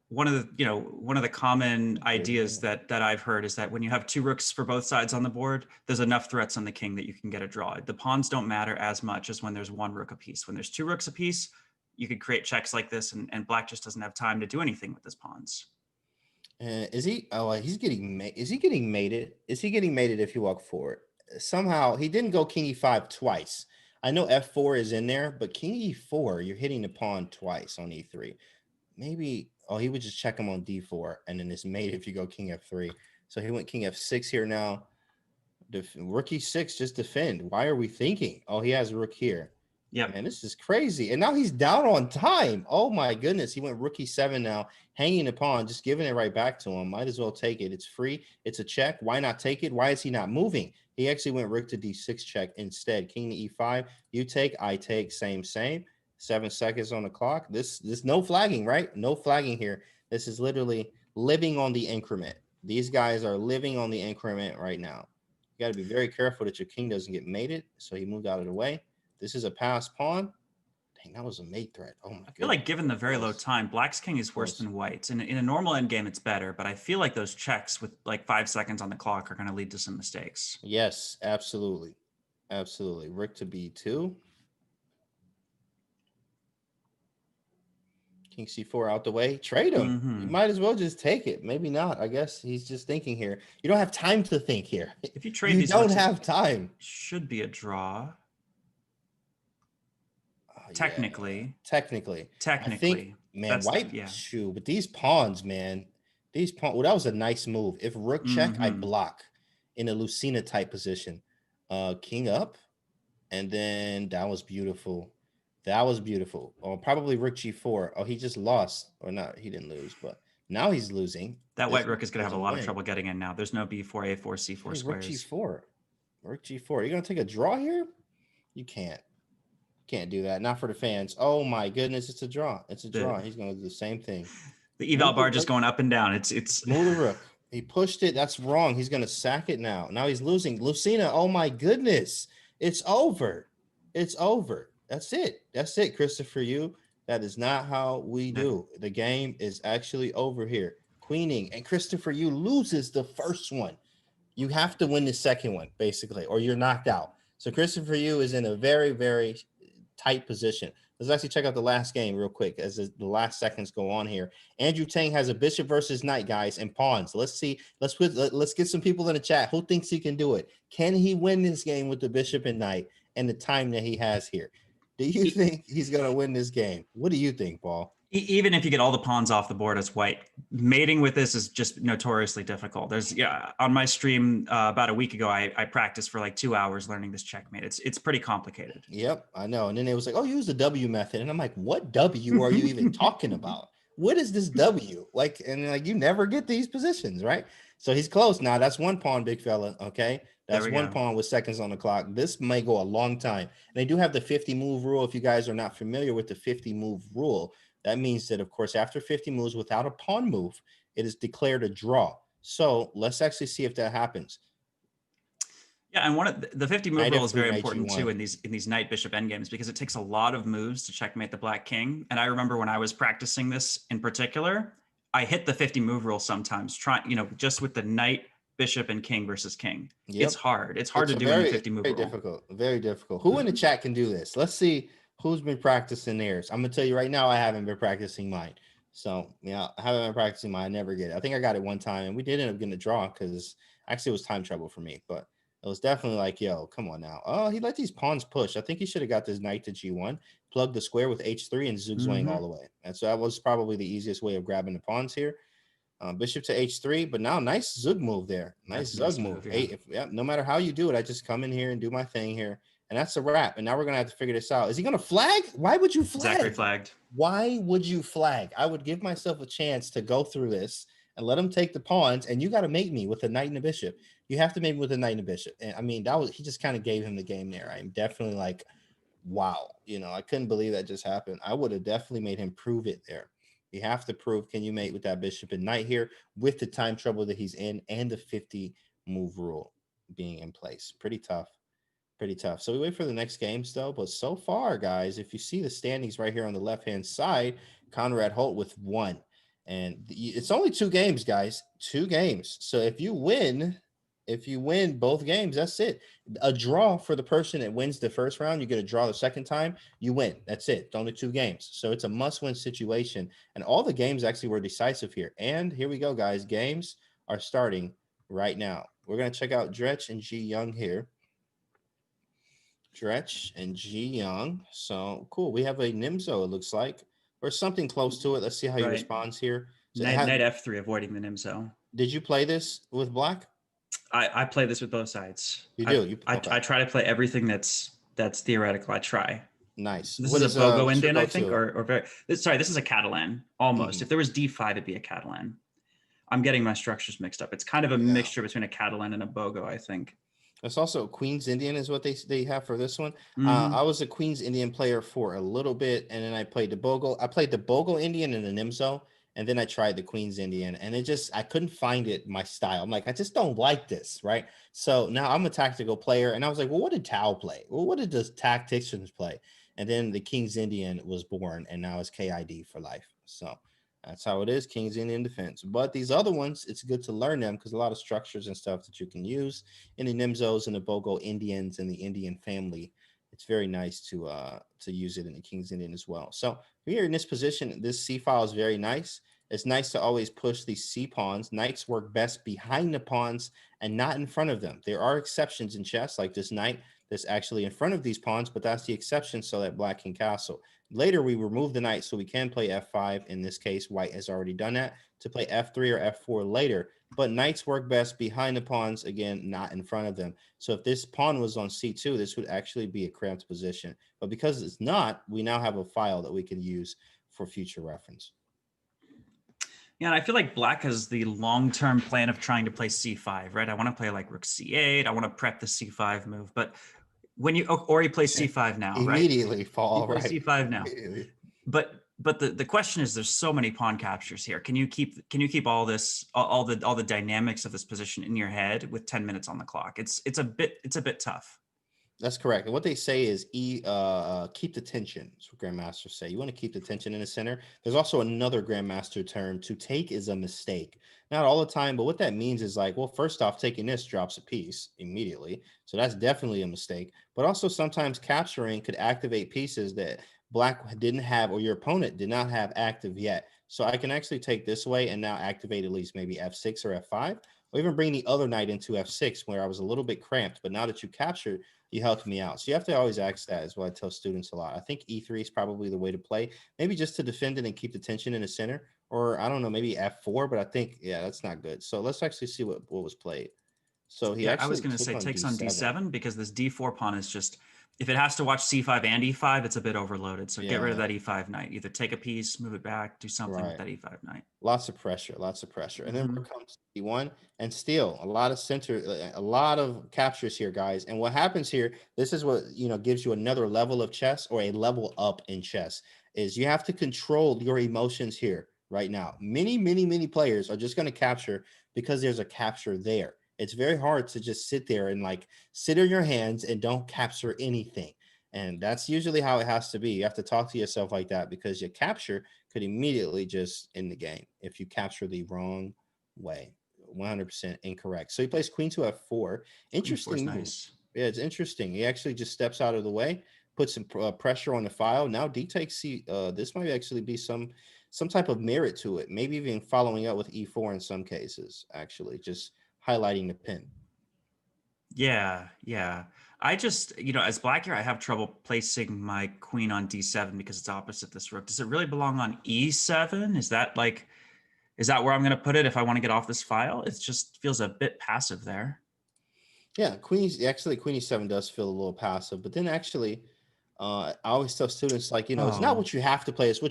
one of the common ideas that I've heard is that when you have two rooks for both sides on the board, there's enough threats on the king that you can get a draw. The pawns don't matter as much as when there's one rook apiece. When there's two rooks apiece, you could create checks like this, and black just doesn't have time to do anything with his pawns. Is he? Oh, he's getting. Is he getting mated? Is he getting mated if you walk forward? Somehow he didn't go king e5 twice. I know f4 is in there, but king e4, you're hitting the pawn twice on e3. Maybe. Oh, he would just check him on d4, and then it's mate if you go king f3. So he went king f6 here now. Rook e6, just defend. Why are we thinking? Oh, he has rook here. Yeah, Man, this is crazy. And now he's down on time. Oh my goodness. He went rook e7 now, hanging the pawn, just giving it right back to him. Might as well take it. It's free. It's a check. Why not take it? Why is he not moving? He actually went rook to d6 check instead. King to e5. You take, I take, same. 7 seconds on the clock. This no flagging, right? No flagging here. This is literally living on the increment. These guys are living on the increment right now. You got to be very careful that your king doesn't get mated. So he moved out of the way. This is a passed pawn. Dang, that was a mate threat. Oh my I feel like goodness. given the very low time, black's king is worse than white's. In a normal endgame, it's better, but I feel like those checks with like 5 seconds on the clock are going to lead to some mistakes. Yes, absolutely. Absolutely. Rook to b2. King c4 out the way. Trade him. You Hmm. might as well just take it. Maybe not. I guess he's just thinking here. You don't have time to think here. If you trade You these don't rooks, it have time. should be a draw. Oh, yeah, Technically, technically. I think, technically, man, that's white yeah. shoe, but these pawns, man, these pawns. Well, that was a nice move. If rook check, I Hmm. block in a Lucina type position. King up, and then that was beautiful. That was beautiful. Oh, probably rook g4. Oh, he just lost, or not? He didn't lose, but now he's losing. That This white rook is going to have a doesn't lot of win. trouble getting in now. There's no b4, a4, c4 Hey, rook squares. g4. Rook g4. You gonna take a draw here? You can't. Can't do that. Not for the fans. Oh my goodness, it's a draw. It's a The draw. He's gonna do the same thing. the eval Move the bar just rook. going up and down. It's Move the rook. He pushed it. That's wrong. He's gonna sack it now. Now he's losing. Lucina, oh my goodness. It's over. It's over. That's it. That's it, Christopher. You. That is not how we no, do. The game is actually over here. Queening. And Christopher, you loses the first one. You have to win the second one, basically, or you're knocked out. So Christopher Yu is in a very, very tight position. Let's actually check out the last game real quick as the last seconds go on here. Andrew Tang has a bishop versus knight, guys, and pawns. Let's see. Let's get some people in the chat. Who thinks he can do it? Can he win this game with the bishop and knight and the time that he has here? Do you think he's gonna win this game? What do you think, Paul? even if you get all the pawns off the board as white, mating with this is just notoriously difficult. There's on my stream about a week ago, I practiced for like 2 hours learning this checkmate. It's pretty complicated. Yep, I know. And then it was like, oh, use the W method. And I'm like, what W are you even talking about? What is this W? Like, and like, you never get these positions, right? So he's close now. That's one pawn, big fella. Okay. There That's we one go. pawn with seconds on the clock. This may go a long time. And they do have the 50 move rule. If you guys are not familiar with the 50 move rule, that means that, of course, after 50 moves without a pawn move, it is declared a draw. So let's actually see if that happens. Yeah, and one of the 50 move Knight rule is F3, very Knight important too G1. in these knight bishop endgames because it takes a lot of moves to checkmate the black king. And I remember when I was practicing this in particular, I hit the 50 move rule sometimes, trying just with the knight, bishop, and king versus king. It's Yep. hard. It's hard It's to a do in the very, 50 move very rule. difficult. Very difficult. Who in the chat can do this? Let's see who's been practicing theirs. I'm gonna tell you right now, I haven't been practicing mine. So yeah, I haven't been practicing mine. I never get it. I think I got it one time, and we did end up getting a draw because actually it was time trouble for me. But it was definitely like, yo, come on now. Oh, he let these pawns push. I think he should have got this knight to G1, plugged the square with H3, and zugzwang Mm-hmm. all the way. And so that was probably the easiest way of grabbing the pawns here. Bishop to h3, but now nice zug move there. That's Nice a zug nice move. move. Yeah. Hey, no matter how you do it, I just come in here and do my thing here, and that's a wrap. And now we're gonna have to figure this out. Is he gonna flag? Why would you Zachary flag? flagged. Why would you flag? I would give myself a chance to go through this and let him take the pawns, and you got to make me with a knight and a bishop. You have to make me with a knight and a bishop. And I mean, that was he just kind of gave him the game there. I'm definitely like, wow, I couldn't believe that just happened. I would have definitely made him prove it there. You have to prove, can you mate with that bishop and knight here with the time trouble that he's in and the 50 move rule being in place? Pretty tough. Pretty tough. So we wait for the next games though. But so far, guys, if you see the standings right here on the left-hand side, Conrad Holt with 1. And it's only 2 games, guys. 2 games. So if you win both games, that's it. A draw for the person that wins the first round, you get a draw the second time, you win. That's it. It's only 2 games. So it's a must-win situation. And all the games actually were decisive here. And here we go, guys. Games are starting right now. We're going to check out Dretch and G Young here. Dretch and G Young. So cool. We have a Nimzo, it looks like, or something close to it. Let's see how he Right. responds here. So Knight f3, avoiding the Nimzo. did you play this with Black? I play this with both sides. You do. Okay. I try to play everything that's theoretical. I try. Nice. This What is a is Bogo what's your Indian, I think, go-to? or very. Sorry, this is a Catalan. Almost. Mhm. If there was d5, it'd be a Catalan. I'm getting my structures mixed up. It's kind of a Yeah. mixture between a Catalan and a Bogo, I think. It's also Queen's Indian is what they have for this one. Mm-hmm. I was a Queen's Indian player for a little bit, and then I played the Bogle. I played the Bogle Indian and the Nimzo, and then I tried the Queen's Indian, and I couldn't find it my style. I'm like, I just don't like this, right? So now I'm a tactical player, and I was like, well, what did Tao play? Well, what did the tacticians play? And then the King's Indian was born, and now it's KID for life. So that's how it is, King's Indian defense. But these other ones, it's good to learn them because a lot of structures and stuff that you can use in the Nimzos and the Bogo Indians and the Indian family it's very nice to use it in the King's Indian as well. So here in this position, this C file is very nice. It's nice to always push these C pawns. Knights work best behind the pawns and not in front of them. There are exceptions in chess, like this knight that's actually in front of these pawns, but that's the exception so that black can castle. Later, we remove the knight so we can play f5. In this case, white has already done that to play f3 or f4 later. But knights work best behind the pawns, again, not in front of them. So if this pawn was on c2, this would actually be a cramped position. But because it's not, we now have a file that we can use for future reference. Yeah, and I feel like black has the long-term plan of trying to play c5, right? I want to play like rook c8. I want to prep the c5 move. But when you, or he plays c5 now, right? Immediately He fall, plays right? c5 now. Immediately. But the question is, there's so many pawn captures here. Can you keep all this, all the dynamics of this position in your head with 10 minutes on the clock? It's a bit tough. That's correct. And what they say is keep the tension. That's what grandmasters say. You want to keep the tension in the center. There's also another grandmaster term. To take is a mistake. Not all the time, but what that means is like, well, first off, taking this drops a piece immediately. So that's definitely a mistake. But also sometimes capturing could activate pieces that black didn't have or your opponent did not have active yet. So I can actually take this way and now activate at least maybe f6 or f5, or even bring the other knight into f6 where I was a little bit cramped. But now that you captured, you helped me out. So you have to always ask that, is what I tell students a lot. I think E3 is probably the way to play, maybe just to defend it and keep the tension in the center, or I don't know, maybe F4, but I think, yeah, that's not good. So let's actually see what was played. So he Yeah, I was actually going to took say on takes on D7. d7 because this d4 pawn is just, if it has to watch c5 and e5, it's a bit overloaded. So get rid of Yeah, that e5 knight. Either take a piece, move it back, do something with right. that e5 knight. Lots of pressure, lots of pressure. And then Hmm. rook comes to D1, and still a lot of center, a lot of captures here, guys. And what happens here, this is what, gives you another level of chess, or a level up in chess, is you have to control your emotions here right now. Many, many, many players are just going to capture because there's a capture there. It's very hard to just sit there and like sit in your hands and don't capture anything. And that's usually how it has to be. You have to talk to yourself like that, because your capture could immediately just end the game if you capture the wrong way. 100% incorrect. So he plays queen to f4. Queen e4 is Interesting move. nice. Yeah, it's interesting. He actually just steps out of the way, puts some pressure on the file. Now d takes c. This might actually be some type of merit to it. Maybe even following up with e4 in some cases. Actually, just highlighting the pin. Yeah, yeah. I just, as black here, I have trouble placing my queen on d7 because it's opposite this rook. Does it really belong on e7? Is that where I'm going to put it if I want to get off this file? It just feels a bit passive there. Yeah, queen e7 does feel a little passive, but then actually, I always tell students, like, it's not Oh, what you have to play, it's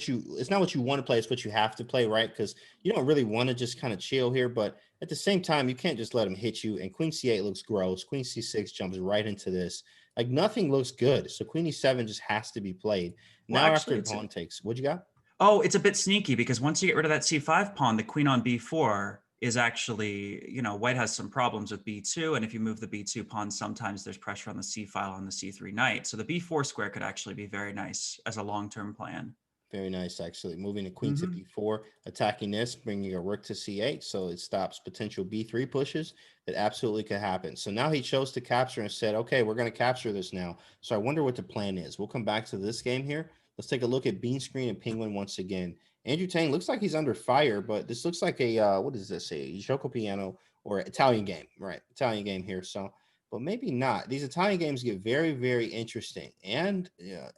not what you want to play, it's what you have to play, right? Because you don't really want to just kind of chill here, but at the same time, you can't just let them hit you. And queen c8 looks gross. Queen c6 jumps right into this. Like nothing looks good. So queen e7 just has to be played. well, Now after actually, the pawn takes, what you got? it's a bit sneaky because once you get rid of that c5 pawn, the queen on b4 is actually, white has some problems with b2. And if you move the b2 pawn, sometimes there's pressure on the c file on the c3 knight. So the b4 square could actually be very nice as a long-term plan. Very nice, actually. Moving the queen to Hmm. b4, attacking this, bringing a rook to c8, so it stops potential b3 pushes that absolutely could happen. So now he chose to capture and said, okay, we're going to capture this now. So I wonder what the plan is. We'll come back to this game here. Let's take a look at Bean Screen and Penguin once again. Andrew Tang looks like he's under fire, but this looks like a, what does this say? Gioco Piano or Italian game, right? Italian game here. So but maybe not. These Italian games get very, very interesting. And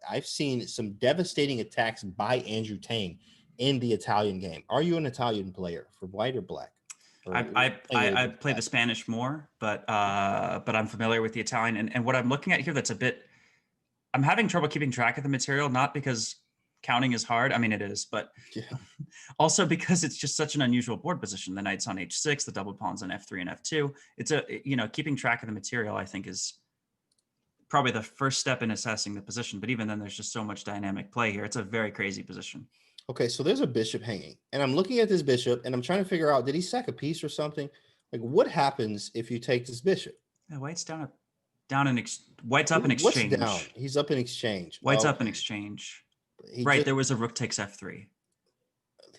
I've seen some devastating attacks by Andrew Tang in the Italian game. Are you an Italian player for white or black? Or I you're I playing a little I, I bit play the black? Spanish more, but I'm familiar with the Italian. And what I'm looking at here that's a bit, I'm having trouble keeping track of the material, not because counting is hard. I mean, it is, but Yeah. also because it's just such an unusual board position. The knight's on h6, the double pawns on f3 and f2. It's keeping track of the material, I think, is probably the first step in assessing the position. But even then, there's just so much dynamic play here. It's a very crazy position. Okay, so there's a bishop hanging. And I'm looking at this bishop and I'm trying to figure out, did he sack a piece or something? Like, what happens if you take this bishop? Yeah, white's up in What's down? exchange. He's up in exchange. White's up in Okay. exchange. He Right, just there was a rook takes f3.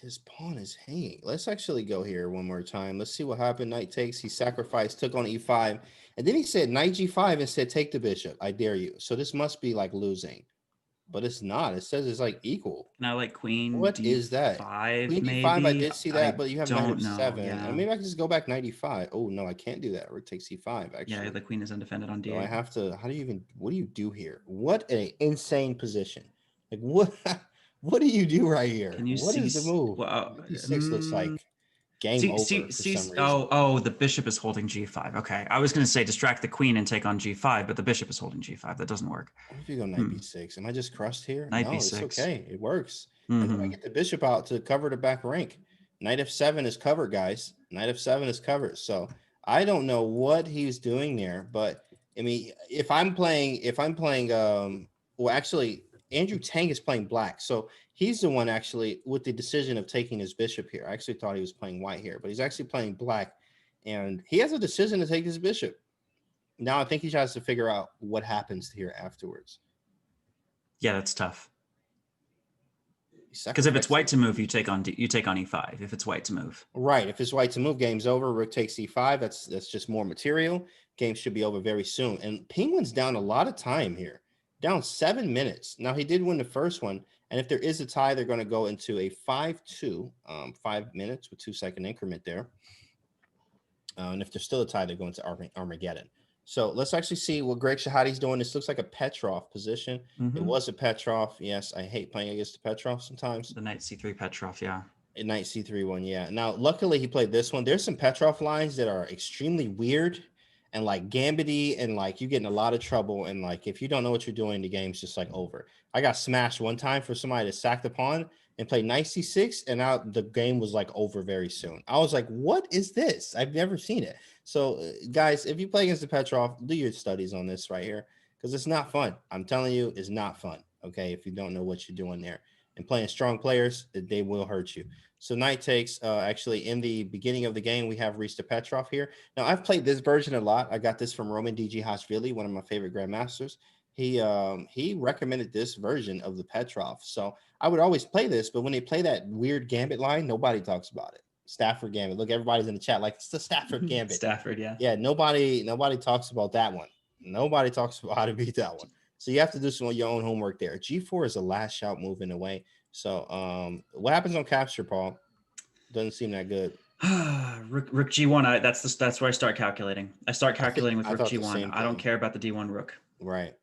His pawn is hanging. Let's actually go here one more time. Let's see what happened. Knight takes. He sacrificed, took on e5. And then he said knight g5 and said, take the bishop. I dare you. So this must be like losing. But it's not. It says it's like equal. Now like queen What is that? d5 Queen d5, I maybe. did see that, I but you have knight don't know. f7. Yeah. Maybe I can just go back knight e5. Oh, no, I can't do that. Rook takes c5, Yeah, actually. the queen is undefended on So I d8. have to, how do you even, what do you do here? What an insane position. Like, what, what do you do right here? Can you What see? is the move? Well, Rook d6 looks like game over for see. some reason. Oh, the bishop is holding g5. Okay, I was going to say distract the queen and take on g5, but the bishop is holding g5. That doesn't work. What if you go knight Hmm. b6? Am I just crushed here? Knight No, it's b6. okay. It works. And then I Mm-hmm. get the bishop out to cover the back rank. Knight f7 is covered, guys. Knight f7 is covered. So I don't know what he's doing there, but I mean, well, actually, Andrew Tang is playing black. So he's the one actually with the decision of taking his bishop here. I actually thought he was playing white here, but he's actually playing black. And he has a decision to take his bishop. Now I think he tries to figure out what happens here afterwards. Yeah, that's tough. He Because if it's white sacrifices. to move, you take on e5. If it's white to move, Right. If it's white to move, game's over. Rook takes c5. That's just more material. Game should be over very soon. And Penguin's down a lot of time here. Down 7 minutes. Now he did win the first one. And if there is a tie, they're going to go into a 5-2, 5 minutes with 2-second increment there. And if there's still a tie, they go into Armageddon. So let's actually see what Greg Shahadi's doing. This looks like a Petrov position. It was a Petrov. Yes, I hate playing against the Petrov sometimes. the knight c3 Petrov. Yeah. A knight c3 one, yeah. Now, luckily he played this one. There's some Petrov lines that are extremely weird and like gambity, and like you get in a lot of trouble. And like if you don't know what you're doing, the game's just like over. I got smashed one time for somebody to sack the pawn and play knight c6, and now the game was like over very soon. I was like, what is this? I've never seen it. So, guys, if you play against the Petrov, do your studies on this right here because it's not fun. I'm telling you, it's not fun. Okay, if you don't know what you're doing there and playing strong players, they will hurt you. So knight takes, actually in the beginning of the game, we have Rista Petrov here. Now I've played this version a lot. I got this from Roman DG Hashvili, one of my favorite grandmasters. He recommended this version of the Petrov. So I would always play this, but when they play that weird gambit line, nobody talks about it. Stafford gambit. Look, everybody's in the chat like it's the Stafford gambit. Stafford, yeah. Yeah, nobody talks about that one. Nobody talks about how to beat that one. So you have to do some of your own homework there. G4 is a last shout move in a way. So what happens on capture, Paul? Doesn't seem that good. Rook g1. That's where I start calculating. I start calculating with I Rook thought the g1. same I don't thing. care about the d1 rook. Right.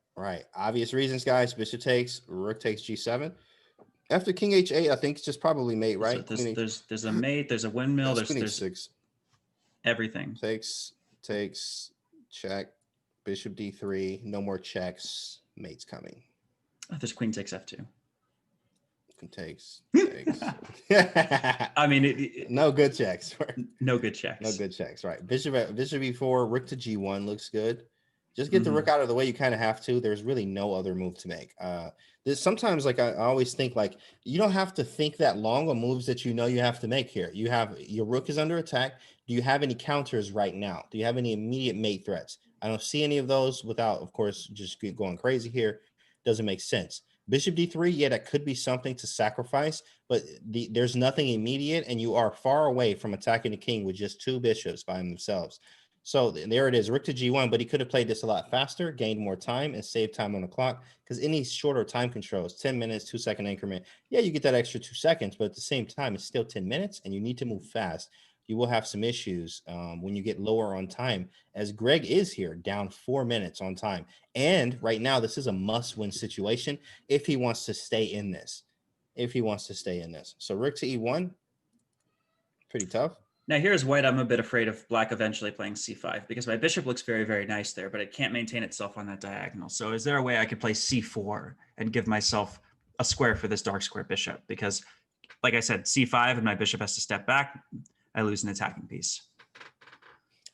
Obvious reasons, guys. Bishop takes, rook takes g7. After king h8, I think it's just probably mate, right? There's a mate. There's a windmill. That's queen There's h6. everything. Takes, check. Bishop d3. No more checks. Mate's coming. There's queen takes f2. Takes. I mean, no good checks. No good checks. No good checks. Right. Bishop e4, rook to g1 looks good. Just get the rook out of the way. You kind of have to. There's really no other move to make. There's sometimes like I always think like you don't have to think that long on moves that you know you have to make here. You have your rook is under attack. Do you have any counters right now? Do you have any immediate mate threats? I don't see any of those without, of course, just going crazy here. Doesn't make sense. Bishop d3, yeah, that could be something to sacrifice, but there's nothing immediate, and you are far away from attacking the king with just two bishops by themselves. So there it is, rook to g1, but he could have played this a lot faster, gained more time, and saved time on the clock, because any shorter time controls, 10 minutes, 2-second increment, yeah, you get that extra 2 seconds, but at the same time, it's still 10 minutes, and you need to move fast. You will have some issues when you get lower on time, as Greg is here, down 4 minutes on time. And right now, this is a must-win situation if he wants to stay in this. So rook to e1, pretty tough. Now here's white. I'm a bit afraid of black eventually playing c5 because my bishop looks very, very nice there, but it can't maintain itself on that diagonal. So is there a way I could play c4 and give myself a square for this dark square bishop? Because like I said, c5 and my bishop has to step back. I lose an attacking piece.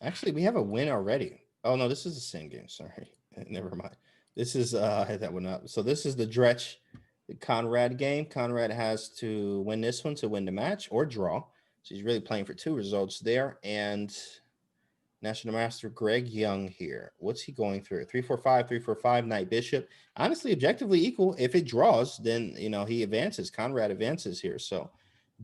Actually, we have a win already. Oh, no, this is the same game. Sorry. Never mind. This is, I had that one up. So this is the Dretch, the Conrad game. Conrad has to win this one to win the match or draw. So he's really playing for 2 results there. And National Master Greg Young here. What's he going through? 3-4-5, 3-4-5, knight bishop. Honestly, objectively equal. If it draws, then, he advances. Conrad advances here. So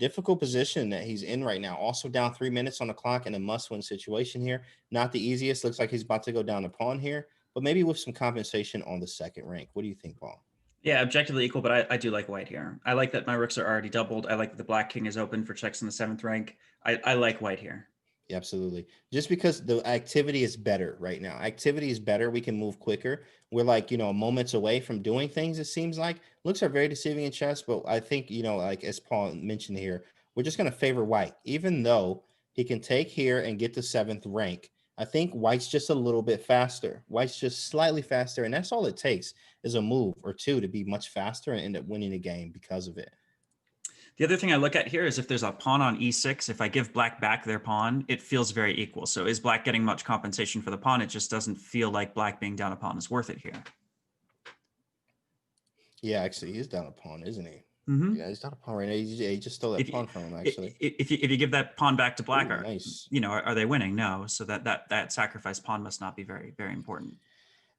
difficult position that he's in right now. Also down 3 minutes on the clock in a must-win situation here. Not the easiest. Looks like he's about to go down a pawn here, but maybe with some compensation on the second rank. What do you think, Paul? Yeah, objectively equal, but I do like white here. I like that my rooks are already doubled. I like that the black king is open for checks in the seventh rank. I like white here. Yeah, absolutely. Just because the activity is better right now. Activity is better. We can move quicker. We're like, moments away from doing things, it seems like. Looks are very deceiving in chess, but I think, like as Paul mentioned here, we're just going to favor white, even though he can take here and get the seventh rank. I think white's just a little bit faster. White's just slightly faster. And that's all it takes is a move or two to be much faster and end up winning the game because of it. The other thing I look at here is if there's a pawn on e6, if I give black back their pawn, it feels very equal. So is black getting much compensation for the pawn? It just doesn't feel like black being down a pawn is worth it here. Yeah, actually, he's down a pawn, isn't he? Mm-hmm. Yeah, he's down a pawn right now. He just stole that If you, pawn from him, actually. if you give that pawn back to black, Ooh, nice. are they winning? No. So that sacrificed pawn must not be very, very important.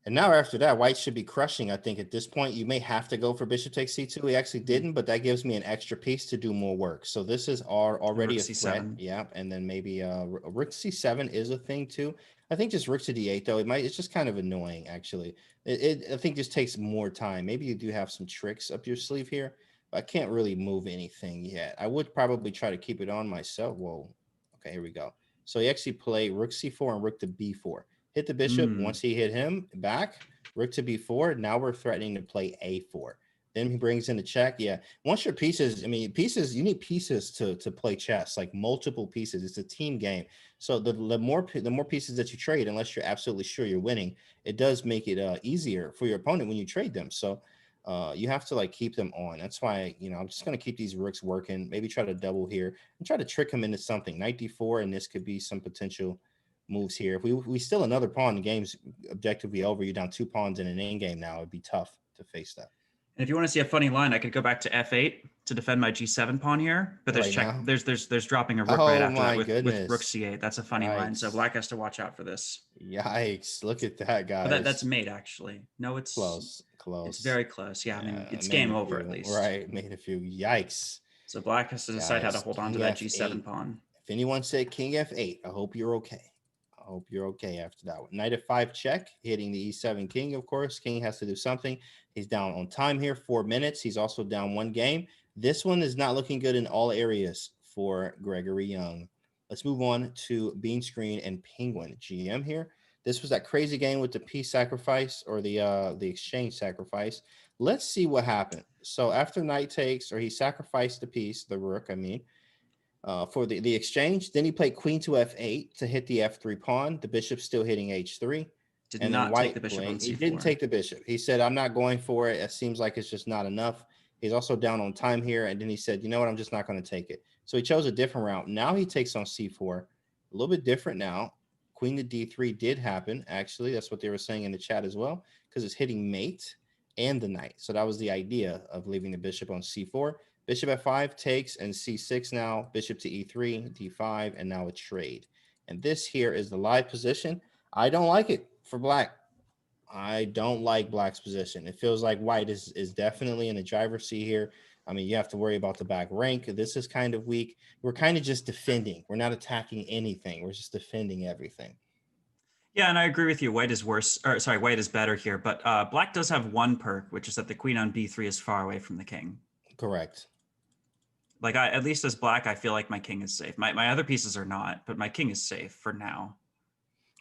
And now after that, white should be crushing. I think at this point, you may have to go for bishop takes c2. He actually didn't, but that gives me an extra piece to do more work. So this is already Rook a threat. c7. Yeah, and then maybe rook c7 is a thing too. I think just rook to d8 though. It's just kind of annoying actually. I think just takes more time. Maybe you do have some tricks up your sleeve here. But I can't really move anything yet. I would probably try to keep it on myself. Whoa. Okay, here we go. So he actually played rook c4 and rook to b4. Hit the bishop. Mm. Once he hit him back, rook to b4. Now we're threatening to play a4. Then he brings in the check. Yeah. Once your pieces, pieces, you need pieces to play chess, like multiple pieces. It's a team game. So the more pieces that you trade, unless you're absolutely sure you're winning, it does make it easier for your opponent when you trade them. So you have to like keep them on. That's why, I'm just going to keep these rooks working, maybe try to double here and try to trick him into something. Knight d4, and this could be some potential moves here. If we steal another pawn, the game's objectively over. You're down 2 pawns in an endgame now. It'd be tough to face that. And if you want to see a funny line, I could go back to f8 to defend my g7 pawn here, but there's Right check. now. There's dropping a rook right Oh after that my with rook goodness. c8. That's a funny line. So Yikes. black has to watch out for this. Yikes. Look at that, But that's guys. mate actually. No, Close. it's Close. very close. Yeah, I mean it's Made game a over at few. least. Right. Made a few. Yikes. So black has to decide how to Guys, hold on to King that F8. g7 pawn. If anyone said King F8, I hope you're okay. I hope you're okay after that one. Knight F5 check, hitting the E7 king, of course. King has to do something. He's down on time here, 4 minutes. He's also down 1 game. This one is not looking good in all areas for Gregory Young. Let's move on to Bean Screen and Penguin GM here. This was that crazy game with the piece sacrifice or the exchange sacrifice. Let's see what happened. So after knight takes, or he sacrificed the piece, the rook, for the exchange. Then he played queen to f8 to hit the f3 pawn. The bishop's still hitting h3. Did And then not take the white bishop on played. He c4. didn't take the bishop. He said, I'm not going for it. It seems like it's just not enough. He's also down on time here. And then he said, you know what? I'm just not going to take it. So he chose a different route. Now he takes on c4. A little bit different now. Queen to d3 did happen. Actually, that's what they were saying in the chat as well, because it's hitting mate and the knight. So that was the idea of leaving the bishop on c4. Bishop f5 takes, and c6 now, bishop to e3, d5, and now a trade. And this here is the live position. I don't like it for black. I don't like black's position. It feels like white is definitely in the driver's seat here. You have to worry about the back rank. This is kind of weak. We're kind of just defending. We're not attacking anything. We're just defending everything. Yeah, and I agree with you. White is worse, or sorry, white is better here. But black does have one perk, which is that the queen on b3 is far away from the king. Correct. Like at least as black, I feel like my king is safe. My other pieces are not, but my king is safe for now.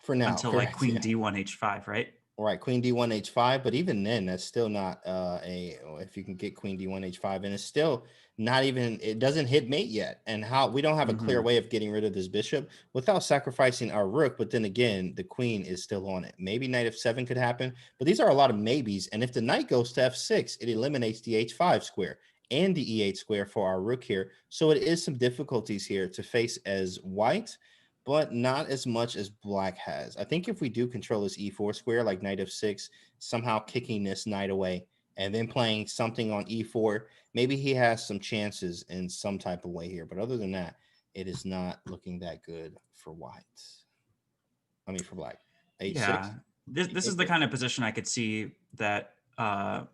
For now, until correct, like queen yeah. d1 h5, right? Right, queen d1 h5, but even then, that's still not if you can get queen d1 h5, and it's still not even, it doesn't hit mate yet. And how we don't have a clear way of getting rid of this bishop without sacrificing our rook. But then again, the queen is still on it. Maybe knight f7 could happen, but these are a lot of maybes. And if the knight goes to f6, it eliminates the h5 square and the e8 square for our rook here. So it is some difficulties here to face as white, but not as much as black has. I think if we do control this e4 square, like knight f6, somehow kicking this knight away and then playing something on e4, maybe he has some chances in some type of way here. But other than that, it is not looking that good for white. For black. H6. Yeah, this is the kind of position I could see that, I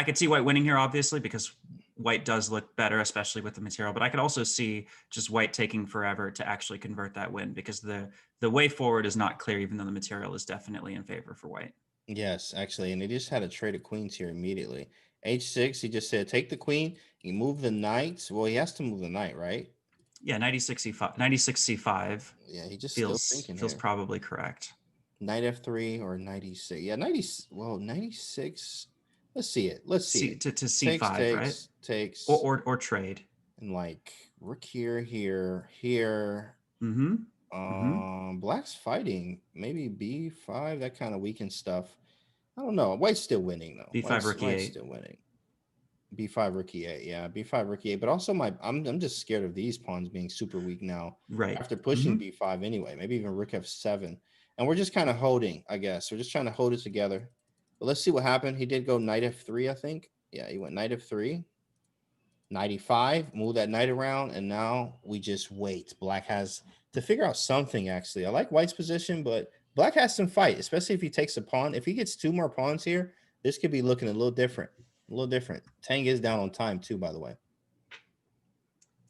could see white winning here, obviously, because white does look better, especially with the material. But I could also see just white taking forever to actually convert that win because the way forward is not clear, even though the material is definitely in favor for white. Yes, actually, and they just had a trade of queens here immediately. H6, he just said, take the queen. He moved the knight. Well, he has to move the knight, right? Yeah, 96 c5 Yeah, he just still feels thinking feels here. probably correct. Knight F3 or 96. Yeah, 90. Well, 96. Let's see it. Let's see C it. to Takes, c5, right? takes, takes, Or trade. and like rook here, here, here. Mm-hmm. Mm-hmm. Black's fighting. Maybe B5. That kind of weakens stuff. I don't know. White's still winning though. B5 White's rook White's e8. still winning. B5 rook e8. Yeah, B5 rook e8. But also I'm just scared of these pawns being super weak now. Right. After pushing B5 anyway. Maybe even rook F7. And we're just kind of holding, I guess. We're just trying to hold it together. But let's see what happened. He did go knight F3, I think. Yeah, he went knight F3. 95, move that knight around, and now we just wait. Black has to figure out something, actually. I like White's position, but Black has some fight, especially if he takes a pawn. If he gets two more pawns here, this could be looking a little different. A little different. Tang is down on time, too, by the way.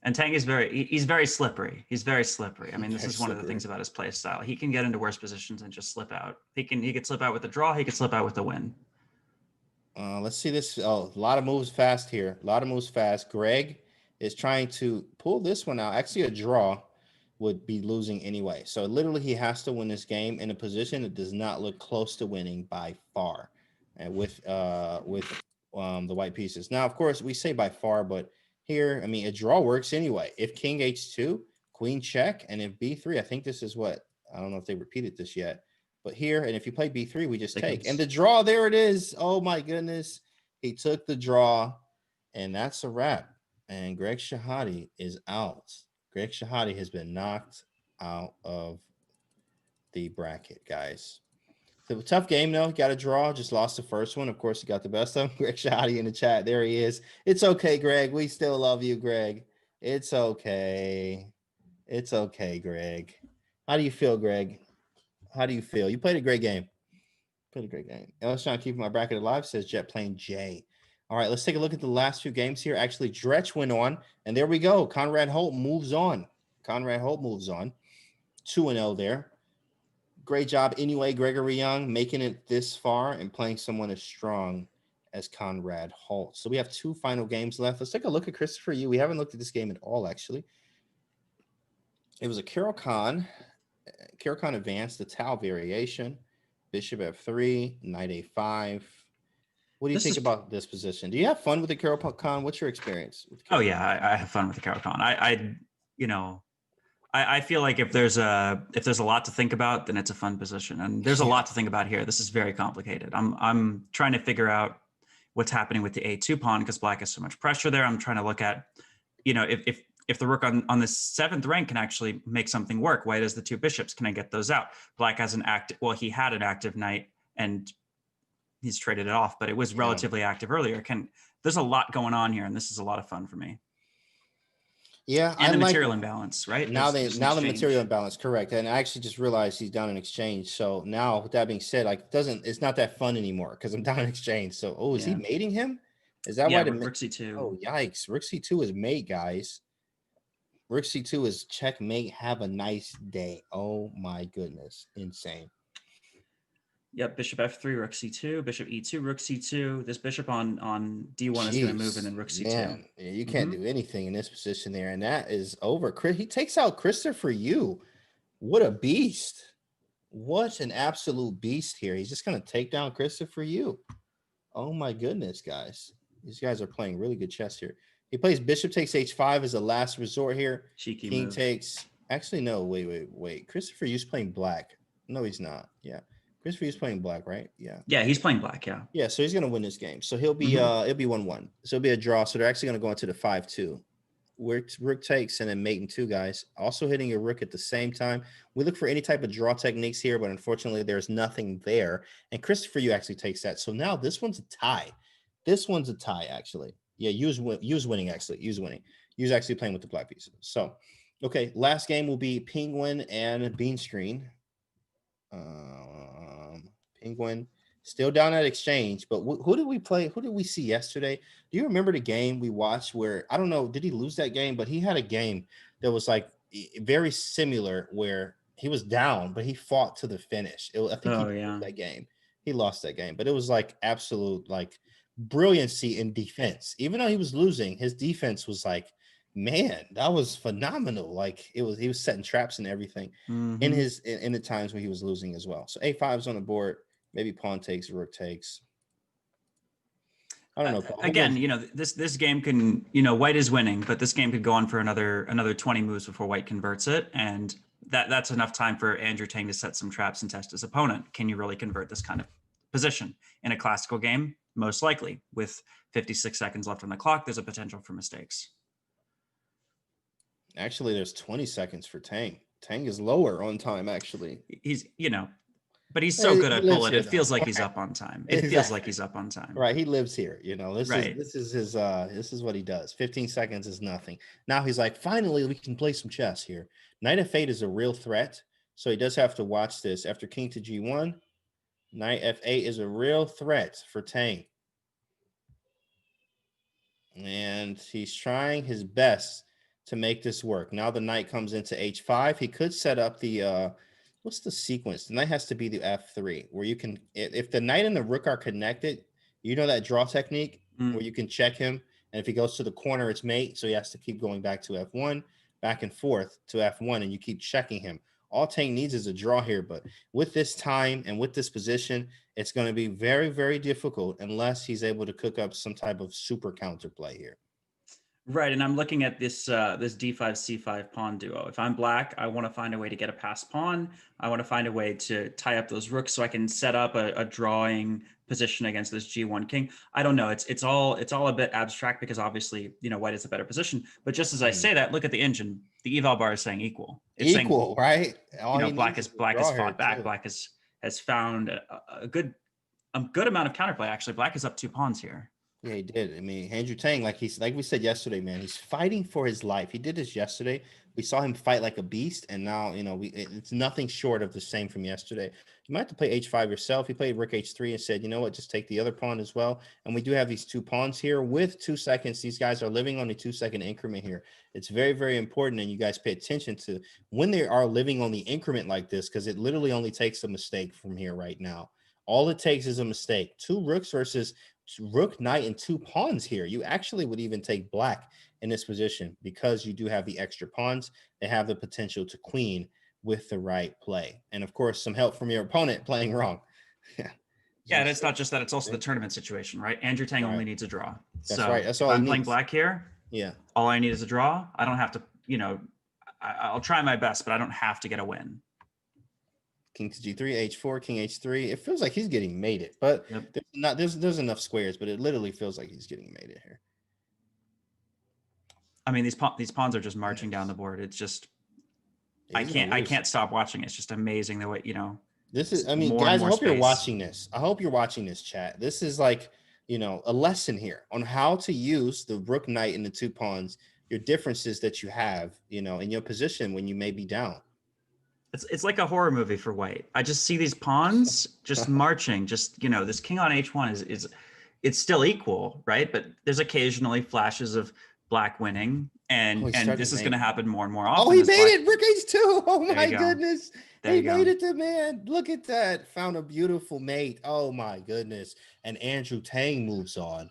And Tang is he's very slippery. He's very slippery. I mean, this Very is one of the slippery. things about his play style. He can get into worse positions and just slip out. He could slip out with a draw. He could slip out with a win. Let's see this. Oh, a lot of moves fast here. A lot of moves fast. Greg is trying to pull this one out. Actually, a draw would be losing anyway. So literally, he has to win this game in a position that does not look close to winning by far, and with the white pieces. Now, of course, we say by far, but here, I mean, a draw works anyway. If King H2, Queen check, and if B3, I think this is what I don't know if they repeated this yet. But here, and if you play B3, we just take. And the draw, there it is. Oh my goodness. He took the draw, and that's a wrap. And Greg Shahade is out. Greg Shahade has been knocked out of the bracket, guys. So tough game, though. Got a draw. Just lost the first one. Of course, he got the best of him. Greg Shahade in the chat. There he is. It's okay, Greg. We still love you, Greg. It's okay. It's okay, Greg. How do you feel, Greg? How do you feel? You played a great game. Played a great game. Ellis trying to keep my bracket alive, says Jet Plane J. All right, let's take a look at the last few games here. Actually, Dretch went on, and there we go. Conrad Holt moves on. Conrad Holt moves on. 2-0 there. Great job anyway, Gregory Young, making it this far and playing someone as strong as Conrad Holt. So we have two final games left. Let's take a look at Christopher Yu. We haven't looked at this game at all, actually. It was a Carol Khan advanced, the Tau variation, Bishop F3, Knight A5. What do you think about this position? Do you have fun with the Carol Khan? What's your experience with Carol? Oh yeah, I have fun with the Carol Khan. I feel like if there's a lot to think about, then it's a fun position. And there's a lot to think about here. This is very complicated. I'm trying to figure out what's happening with the A2 pawn because Black has so much pressure there. I'm trying to look at, if the rook on the seventh rank can actually make something work. White has the two bishops. Can I get those out? Black has he had an active knight and he's traded it off, but it was relatively active earlier. There's a lot going on here, and this is a lot of fun for me. Yeah, and the material imbalance, right? Now the material imbalance, correct. And I actually just realized he's down in exchange. So now, with that being said, it's not that fun anymore because I'm down in exchange. So, is he mating him? Is that why the rook c2? Oh, yikes! Rook c2 is mate, guys. Rook c2 is checkmate. Have a nice day. Oh my goodness, insane. Yep, bishop f3, rook c2, bishop e2, rook c2. This bishop on d1 is going to move, and then rook c2. Man, you can't do anything in this position there, and that is over. He takes out Christopher Yu. What a beast! What an absolute beast here. He's just going to take down Christopher Yu. Oh my goodness, guys! These guys are playing really good chess here. He plays bishop takes h5 as a last resort here. Cheeky King move. takes. Actually, no. Wait. Christopher Yu's playing black. No, he's not. Yeah. Christopher Yu's playing black, right? Yeah. Yeah, he's playing black, yeah. Yeah, so he's gonna win this game. So it'll be 1-1. So it'll be a draw. So they're actually gonna go into the 5-2. Rook takes and then mate in two, guys. Also hitting a rook at the same time. We look for any type of draw techniques here, but unfortunately there's nothing there. And Christopher Yu actually takes that. So now this one's a tie. This one's a tie, actually. Yeah, Yu's winning, actually. Yu's winning. Yu's actually playing with the black pieces. So, okay, last game will be Penguin and Bean Screen. Penguin Still down at exchange, but who did we play? Who did we see yesterday? Do you remember the game we watched where I don't know, did he lose that game? But he had a game that was like very similar where he was down, but he fought to the finish. I think he Oh did lose yeah. that game. He lost that game, but it was like absolute like brilliancy in defense. Even though he was losing, his defense was like, man, that was phenomenal. Like he was setting traps and everything in Hmm. in the times when he was losing as well. So A5 is on the board. Maybe pawn takes, rook takes. I don't know, Paul. Who Again, goes? this game can, white is winning, but this game could go on for another 20 moves before white converts it, and that's enough time for Andrew Tang to set some traps and test his opponent. Can you really convert this kind of position in a classical game? Most likely. With 56 seconds left on the clock, there's a potential for mistakes. Actually, there's 20 seconds for Tang. Tang is lower on time, actually. He's, but he's so good He at lives bullet. here It though. feels like he's up on time. It feels like Exactly. he's up on time. Right. He lives here. Right. This is his this is what he does. 15 seconds is nothing. Now he's like, finally, we can play some chess here. Knight of Fate is a real threat. So he does have to watch this. After King to G1, Knight F8 is a real threat for Tang. And he's trying his best to make this work. Now the knight comes into H5. He could set up the what's the sequence? The knight has to be the F3, where you can, if the knight and the rook are connected, you know that draw technique where you can check him. And if he goes to the corner, it's mate. So he has to keep going back to F1, back and forth to F1, and you keep checking him. All Tang needs is a draw here. But with this time and with this position, it's going to be very, very difficult unless he's able to cook up some type of super counterplay here. Right, and I'm looking at this this d5 c5 pawn duo. If I'm black, I want to find a way to get a passed pawn. I want to find a way to tie up those rooks so I can set up a drawing position against this g1 king. I don't know. It's all a bit abstract because obviously white is a better position. But just as I say that, look at the engine. The eval bar is saying equal. It's Equal, right? All he black needs is is a draw here fought back. too. Black has found a good amount of counterplay. Actually, black is up 2 pawns here. Yeah, he did. I mean, Andrew Tang, like we said yesterday, man, he's fighting for his life. He did this yesterday. We saw him fight like a beast, and now it's nothing short of the same from yesterday. You might have to play H5 yourself. He played Rook H3 and said, you know what, just take the other pawn as well. And we do have these 2 pawns here with 2 seconds. These guys are living on the 2-second increment here. It's very, very important, and you guys pay attention to when they are living on the increment like this, because it literally only takes a mistake from here right now. All it takes is a mistake. 2 rooks versus rook, knight, and 2 pawns here. You actually would even take black in this position because you do have the extra pawns. They have the potential to queen with the right play. And of course, some help from your opponent playing wrong. Yeah, and it's not just that, it's also the tournament situation, right? Andrew Tang only needs a draw. That's so right. That's if all he I'm playing needs. black here, all I need is a draw. I don't have to, I'll try my best, but I don't have to get a win. King to G3, H4, King H3. It feels like he's getting mated, but there's enough squares, but it literally feels like he's getting mated here. I mean, these pawns are just marching down the board. It's just I can't stop watching. It's just amazing the way This is, I mean, guys, I hope you're watching this. I hope you're watching this, chat. This is like, a lesson here on how to use the rook, knight, and the 2 pawns, your differences that you have, in your position when you may be down. It's like a horror movie for white. I just see these pawns just marching. Just this king on h1 is it's still equal, right? But there's occasionally flashes of black winning, and this is going to happen more and more often. Oh, he made it, rook h2. Oh my goodness, he made it to man. Look at that, found a beautiful mate. Oh my goodness, and Andrew Tang moves on,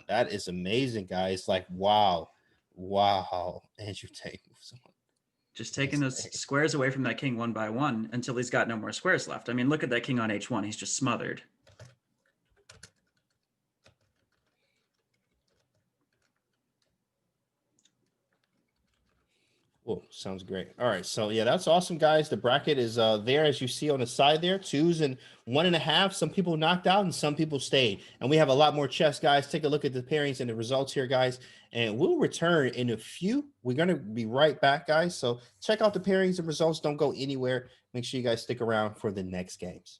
That is amazing, guys. Like wow, Andrew Tang moves on. Just taking those squares away from that king one by one until he's got no more squares left. I mean, look at that king on h1. He's just smothered. Oh, sounds great. All right. So, yeah, that's awesome, guys. The bracket is there, as you see on the side there, 2s and 1.5. Some people knocked out and some people stayed. And we have a lot more chess, guys. Take a look at the pairings and the results here, guys. And we'll return in a few. We're going to be right back, guys. So check out the pairings and results. Don't go anywhere. Make sure you guys stick around for the next games.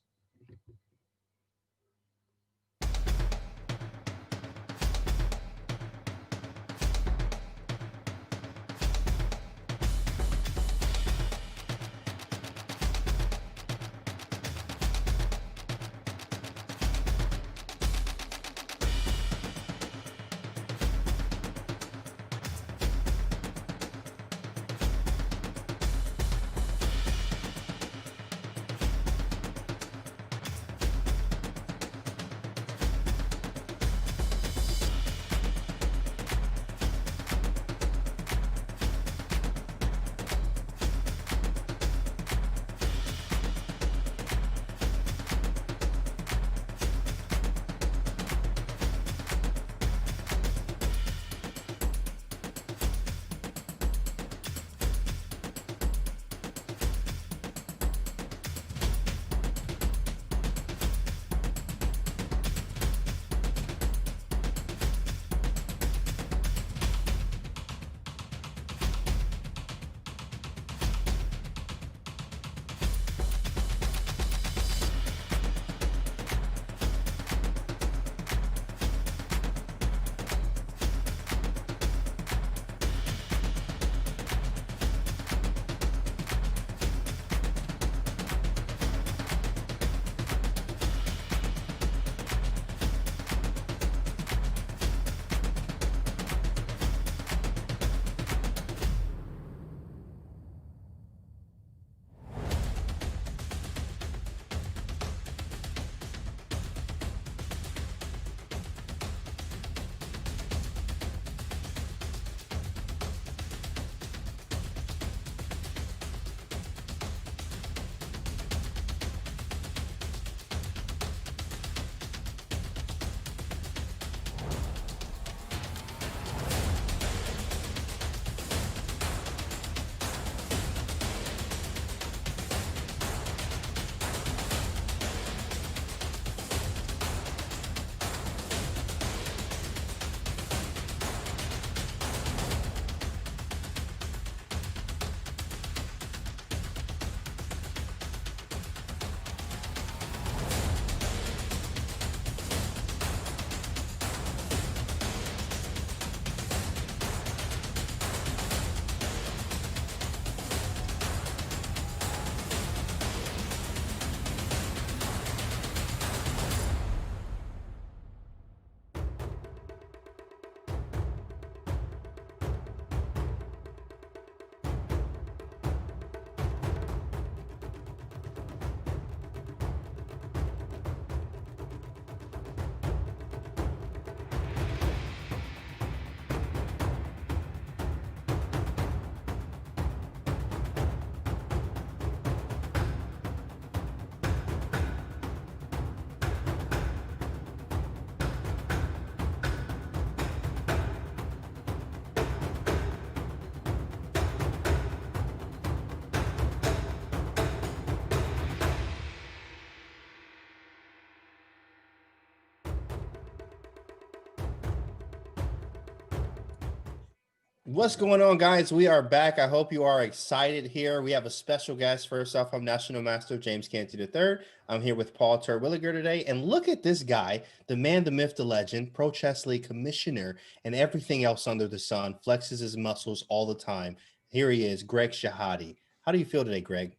What's going on, guys? We are back. I hope you are excited here. We have a special guest. First off, I'm National Master James Canty III. I'm here with Paul Terwilliger today. And look at this guy, the man, the myth, the legend, Pro Chess League commissioner, and everything else under the sun, flexes his muscles all the time. Here he is, Greg Shahade. How do you feel today, Greg?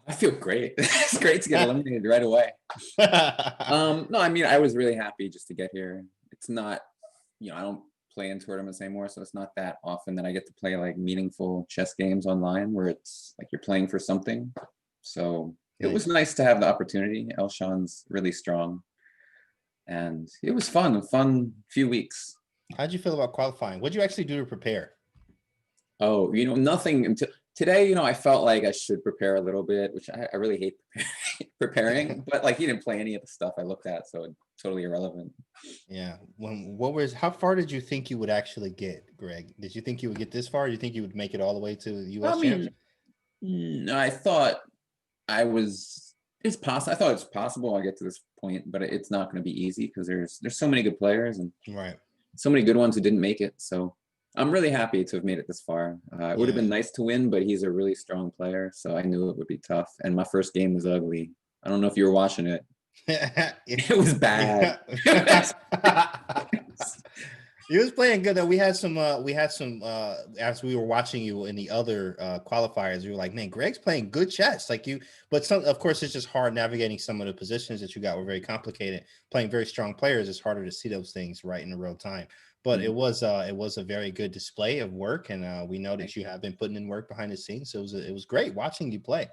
I feel great. It's great to get eliminated right away. No, I mean, I was really happy just to get here. It's not, I don't play in tournaments anymore, so it's not that often that I get to play like meaningful chess games online where it's like you're playing for something. So it was nice to have the opportunity. Elshan's really strong. And it was fun, a fun few weeks. How'd you feel about qualifying? What'd you actually do to prepare? Oh, nothing until today, I felt like I should prepare a little bit, which I really hate preparing, but like he didn't play any of the stuff I looked at, so it's totally irrelevant. Yeah. How far did you think you would actually get, Greg? Did you think you would get this far? Do you think you would make it all the way to the US champs? No, I thought it's possible. I thought it's possible I'll get to this point, but it's not going to be easy because there's so many good players and so many good ones who didn't make it. So I'm really happy to have made it this far. It would have been nice to win, but he's a really strong player, so I knew it would be tough. And my first game was ugly. I don't know if you were watching it. It was bad. He was playing good though. We had some as we were watching you in the other qualifiers, we were like, man, Greg's playing good chess. But of course it's just hard navigating some of the positions that you got were very complicated. Playing very strong players, it's harder to see those things right in real time. But it was a very good display of work, and we know that you have been putting in work behind the scenes. So it was great watching you play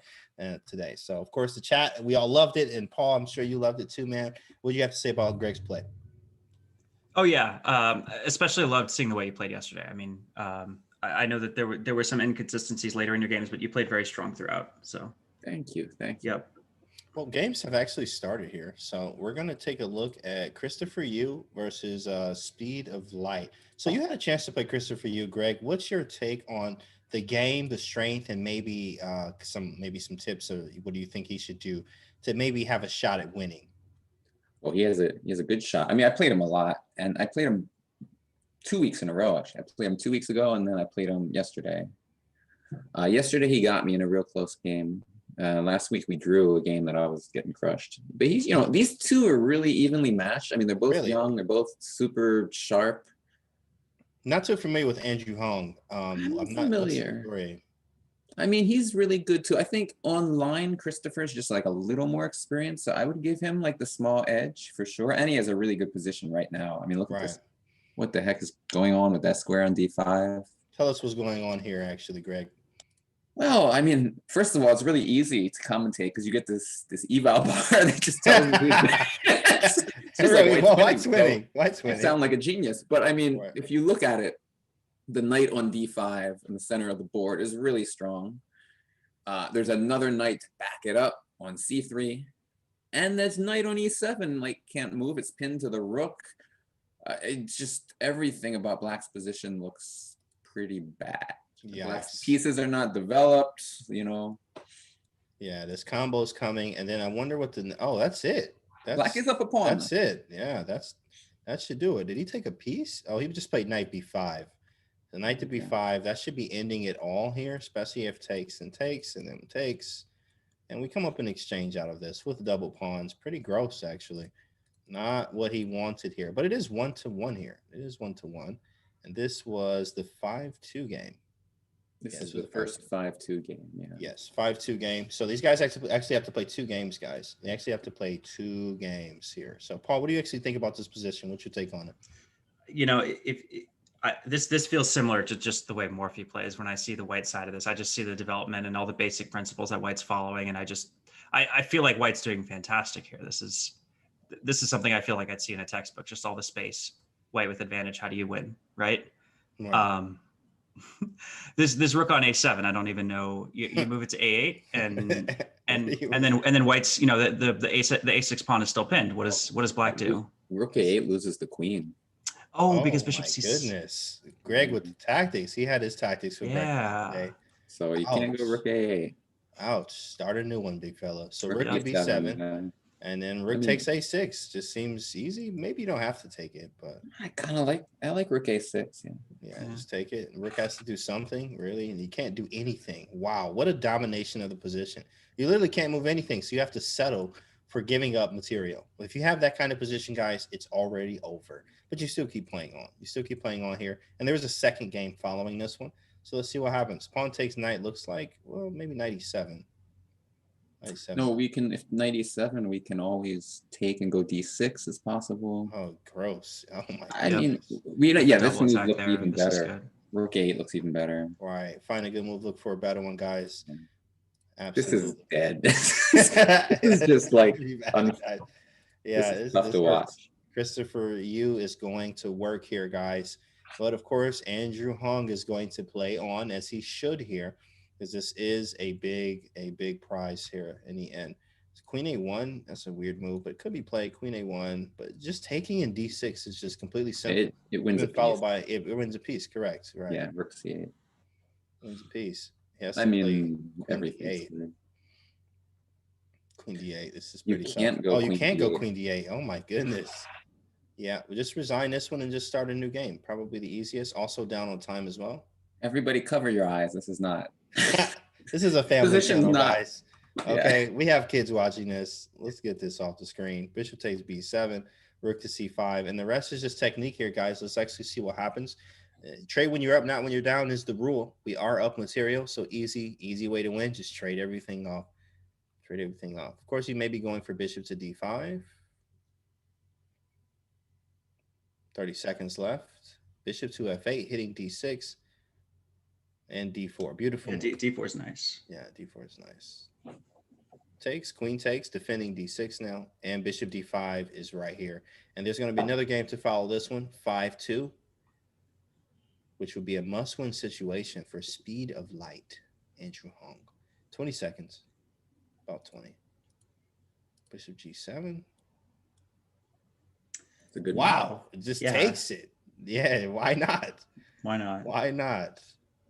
today. So of course the chat, we all loved it, and Paul, I'm sure you loved it too, man. What do you have to say about Greg's play? Oh yeah, especially loved seeing the way you played yesterday. I mean, I know that there were some inconsistencies later in your games, but you played very strong throughout. So thank you. Yep. Well, games have actually started here, so we're going to take a look at Christopher Yu versus Speed of Light. So you had a chance to play Christopher Yu, Greg. What's your take on the game, the strength, and maybe some tips of what do you think he should do to maybe have a shot at winning? Well, he has a good shot. I mean, I played him a lot, and I played him 2 weeks in a row. Actually, I played him 2 weeks ago, and then I played him yesterday. Yesterday he got me in a real close game. Last week we drew a game that I was getting crushed. But he's, these two are really evenly matched. I mean, they're both young. They're both super sharp. Not too familiar with Andrew Hong. I'm not familiar. I mean, he's really good too. I think online Christopher's just like a little more experienced, so I would give him like the small edge for sure. And he has a really good position right now. I mean, look at this. What the heck is going on with that square on d5? Tell us what's going on here, actually, Greg. Well, I mean, first of all, it's really easy to commentate because you get this eval bar that just tells you White's winning. White's winning. I sound like a genius, but I mean, if you look at it, the knight on d5 in the center of the board is really strong. There's another knight to back it up on c3, and there's knight on e7. Like can't move; it's pinned to the rook. It's just everything about Black's position looks pretty bad. Black's pieces are not developed, Yeah, this combo is coming, and then I wonder what that's it. Black is up a pawn. That's it. Yeah, that should do it. Did he take a piece? Oh, he just played knight b5. The knight to b5, that should be ending it all here, especially if takes and takes and then takes. And we come up in exchange out of this with double pawns. Pretty gross, actually. Not what he wanted here, but it is 1-1 here. It is 1-1. And this was the 5-2 game. This is the first 5-2 game. Yeah. Yes, 5-2 game. So these guys actually have to play 2 games, guys. They actually have to play 2 games here. So Paul, what do you actually think about this position? What's your take on it? This feels similar to just the way Morphy plays. When I see the white side of this, I just see the development and all the basic principles that White's following, and I feel like White's doing fantastic here. This is something I feel like I'd see in a textbook. Just all the space, White with advantage. How do you win, right? This rook on a7, I don't even know. You move it to a8, and then White's, the a6 pawn is still pinned. What does Black do? Rook a8 loses the queen. Oh, because bishop c6. Goodness, Greg with the tactics. He had his tactics for breakfast today. So you can't go rook a8. Ouch! Start a new one, big fella. So rook b7, And then rook takes a6. Just seems easy. Maybe you don't have to take it, but I like rook a6. yeah, just take it. Rook has to do something, really, and you can't do anything. Wow, what a domination of the position. You literally can't move anything, so you have to settle for giving up material. If you have that kind of position, guys, it's already over. But you still keep playing on. You still keep playing on here. And there's a second game following this one. So let's see what happens. Pawn takes knight. Looks like, well, maybe knight e7. No, we can, if knight e7, we can always take and go d6 is possible. Oh, gross. Oh, my I goodness. mean, yeah, this Double move attack looks there, even this is better. good. Rook 8 looks even better. Right. Find a good move. Look for a better one, guys. This is Absolutely. dead. This is just like, yeah, this is tough to watch. Christopher Yu is going to work here, guys. But of course, Andrew Hung is going to play on, as he should here, because this is a big prize here in the end. Queen a1, that's a weird move, but it could be played. Queen a1, but just taking in d6 is just completely simple. It wins a piece. Followed by it wins a piece, correct? Right. Yeah, rook c8 wins a piece. I mean, everything. Queen d8. This is You pretty can't tough. go. You can't go D8. queen d8. Oh my goodness. Yeah, we just resign this one and just start a new game. Probably the easiest. Also down on time as well. Everybody, cover your eyes. This is not. This is a family Position's channel, not- guys. Okay, we have kids watching this. Let's get this off the screen. Bishop takes b7, rook to c5, and the rest is just technique here, guys. Let's actually see what happens. Trade when you're up, not when you're down is the rule. We are up material, so easy way to win. Just trade everything off. Trade everything off. Of course, you may be going for bishop to d5. 30 seconds left. Bishop to f8, hitting d6 and d4. Beautiful. Yeah, d4 is nice. Yeah, d4 is nice. Takes, queen takes, defending d6 now, and bishop d5 is right here. And there's going to be another game to follow this one, 5-2, which would be a must-win situation for speed of light, Andrew Hung. 20 seconds, about 20. Bishop g7. It's a good Wow, it just Yeah. takes it. Yeah, why not? Why not? Why not?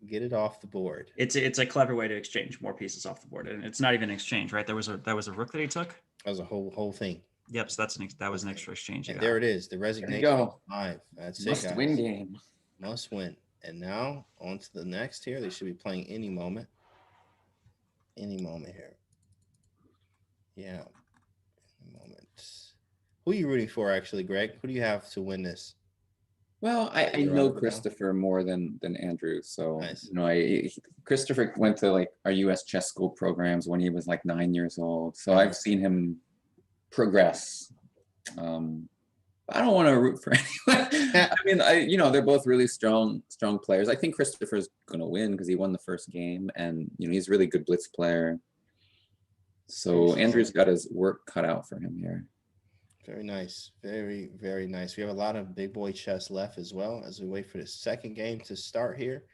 Get it off the board. It's a clever way to exchange more pieces off the board, and it's not even an exchange, right? There was a rook that he took. That was a whole thing. Yep. So that was an extra exchange. And there it is. The resignation. go. 5. That's it, Must guys. win game. Must win. And now on to the next here. They should be playing any moment. Any moment here. Yeah. Any moment. Who are you rooting for, actually, Greg? Who do you have to win this? Well, I You're know right now. Christopher more than Andrew, so Nice. Christopher went to like our U.S. chess school programs when he was like 9 years old, so I've seen him progress. I don't want to root for anyone. I mean, they're both really strong players. I think Christopher's gonna win because he won the first game, and he's a really good blitz player. So Andrew's got his work cut out for him here. Very nice. Very, very nice. We have a lot of big boy chess left as well as we wait for the second game to start here.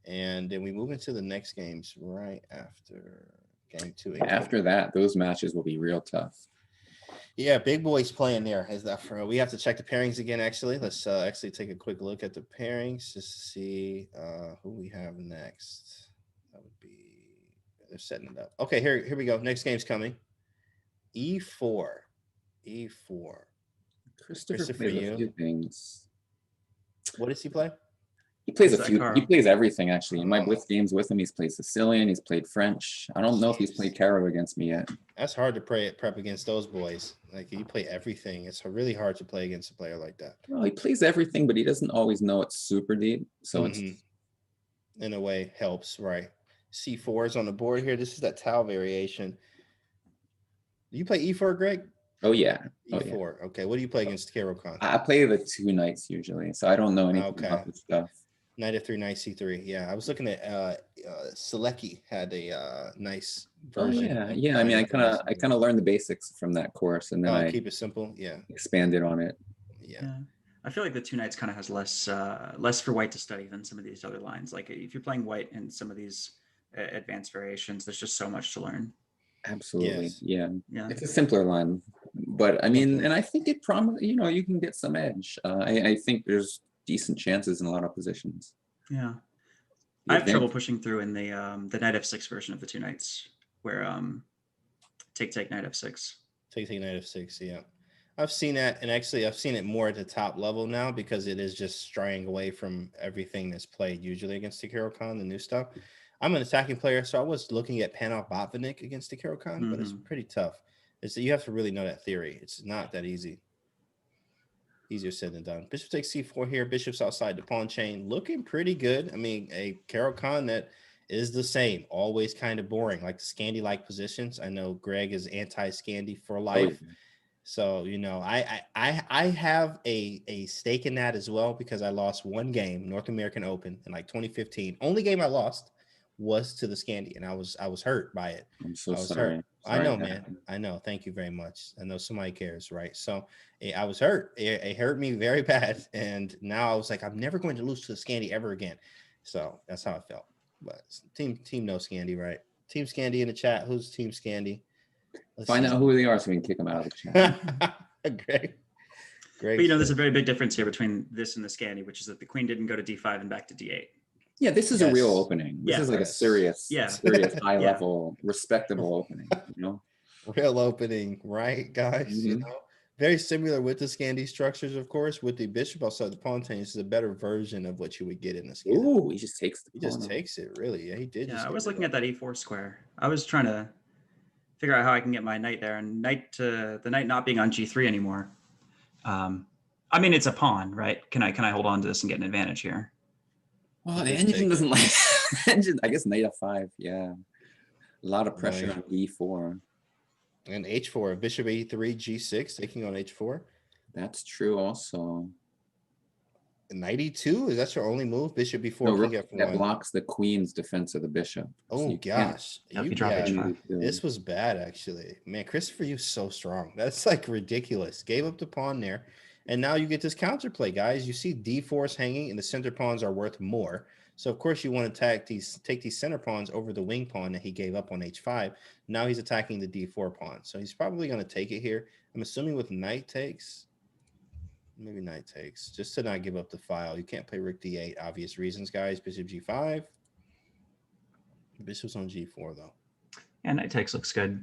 And then we move into the next games right after game 2. After that, those matches will be real tough. Yeah, big boys playing there. We have to check the pairings again, actually. Let's actually take a quick look at the pairings just to see who we have next. That would be, they're setting it up. Okay, here we go. Next game's coming. E4. E4. Christopher plays a few things. What does he play? He plays Who's a that, few. Carl? He plays everything actually. In my blitz games with him, he's played Sicilian. He's played French. I don't know if he's played Caro against me yet. That's hard to prep against those boys. Like, you play everything. It's really hard to play against a player like that. Well, he plays everything, but he doesn't always know it's super deep. So it's in a way helps, right? C4 is on the board here. This is that Tau variation. Do you play E4, Greg? oh yeah. E4. Okay. What do you play against Caro Khan? I play the 2 knights usually, so I don't know anything Okay. about this stuff. Knight F3, Knight C3. Yeah, I was looking at Selecki had a nice Oh version. yeah. I mean, I kind of learned the basics from that course, and then I keep it simple. Yeah. expanded on it. Yeah. I feel like the 2 knights kind of has less for white to study than some of these other lines. Like if you're playing white in some of these advanced variations, there's just so much to learn. Absolutely. Yes. Yeah. Yeah. It's a simpler line, but I mean, and I think it you can get some edge. I think there's decent chances in a lot of positions. Yeah. The I have trouble advantage- pushing through in the knight f6 version of the 2 knights where take knight f6. Take knight f6. Yeah, I've seen that, and actually, I've seen it more at the top level now because it is just straying away from everything that's played usually against the Khan, the new stuff. I'm an attacking player, so I was looking at Panov Botvinnik against the Khan, but it's pretty tough. It's you have to really know that theory. It's not that easy. Easier said than done. Bishop takes c4 here. Bishop's outside the pawn chain, looking pretty good. I mean, a Khan that is the same, always kind of boring, like the Scandi-like positions. I know Greg is anti-Scandi for life. Oh, yeah. So, you know, I have a stake in that as well because I lost one game, North American Open in like 2015. Only game I lost was to the Scandi, and I was hurt by it. I'm so I was sorry. hurt. I know, that man. happened. I know. Thank you very much. I know somebody cares, right? So I was hurt. It hurt me very bad, and now I was like, I'm never going to lose to the Scandi ever again. So that's how I felt. But team no Scandi, right? Team Scandi in the chat. Who's Team Scandi? Let's Find see. out who they are so we can kick them out of the chat. Great. But you know, there's a very big difference here between this and the Scandi, which is that the queen didn't go to d5 and back to d8. Yeah, this is a real opening. This is like a serious, serious, high level, respectable opening. You know, real opening, right, guys? You know, very similar with the Scandi structures, of course. With the bishop outside the pawn chain, this is a better version of what you would get in the Scandi. Ooh, he just takes the pawn. He just takes it, really. Yeah, he did. Yeah, I was looking at that e4 square. I was trying to figure out how I can get my knight there, and the knight not being on g3 anymore. I mean, it's a pawn, right? Can I hold on to this and get an advantage here? Well, the engine doesn't like engine. I guess knight f5. Yeah, a lot of pressure on d4 and h4. Bishop e3, g6, taking on h4. That's true. Also, knight e2. Is that your only move? Bishop b4. No, rook that blocks the queen's defense of the bishop. Oh so gosh, this was bad actually. Man, Christopher, you're so strong. That's like ridiculous. Gave up the pawn there. And now you get this counterplay, guys. You see d4s hanging, and the center pawns are worth more. So of course you want to take these center pawns over the wing pawn that he gave up on h5. Now he's attacking the d4 pawn. So he's probably going to take it here. I'm assuming with knight takes. Maybe knight takes, just to not give up the file. You can't play rook d8, obvious reasons, guys. Bishop g5. Bishop's on g4 though. Yeah, knight takes looks good.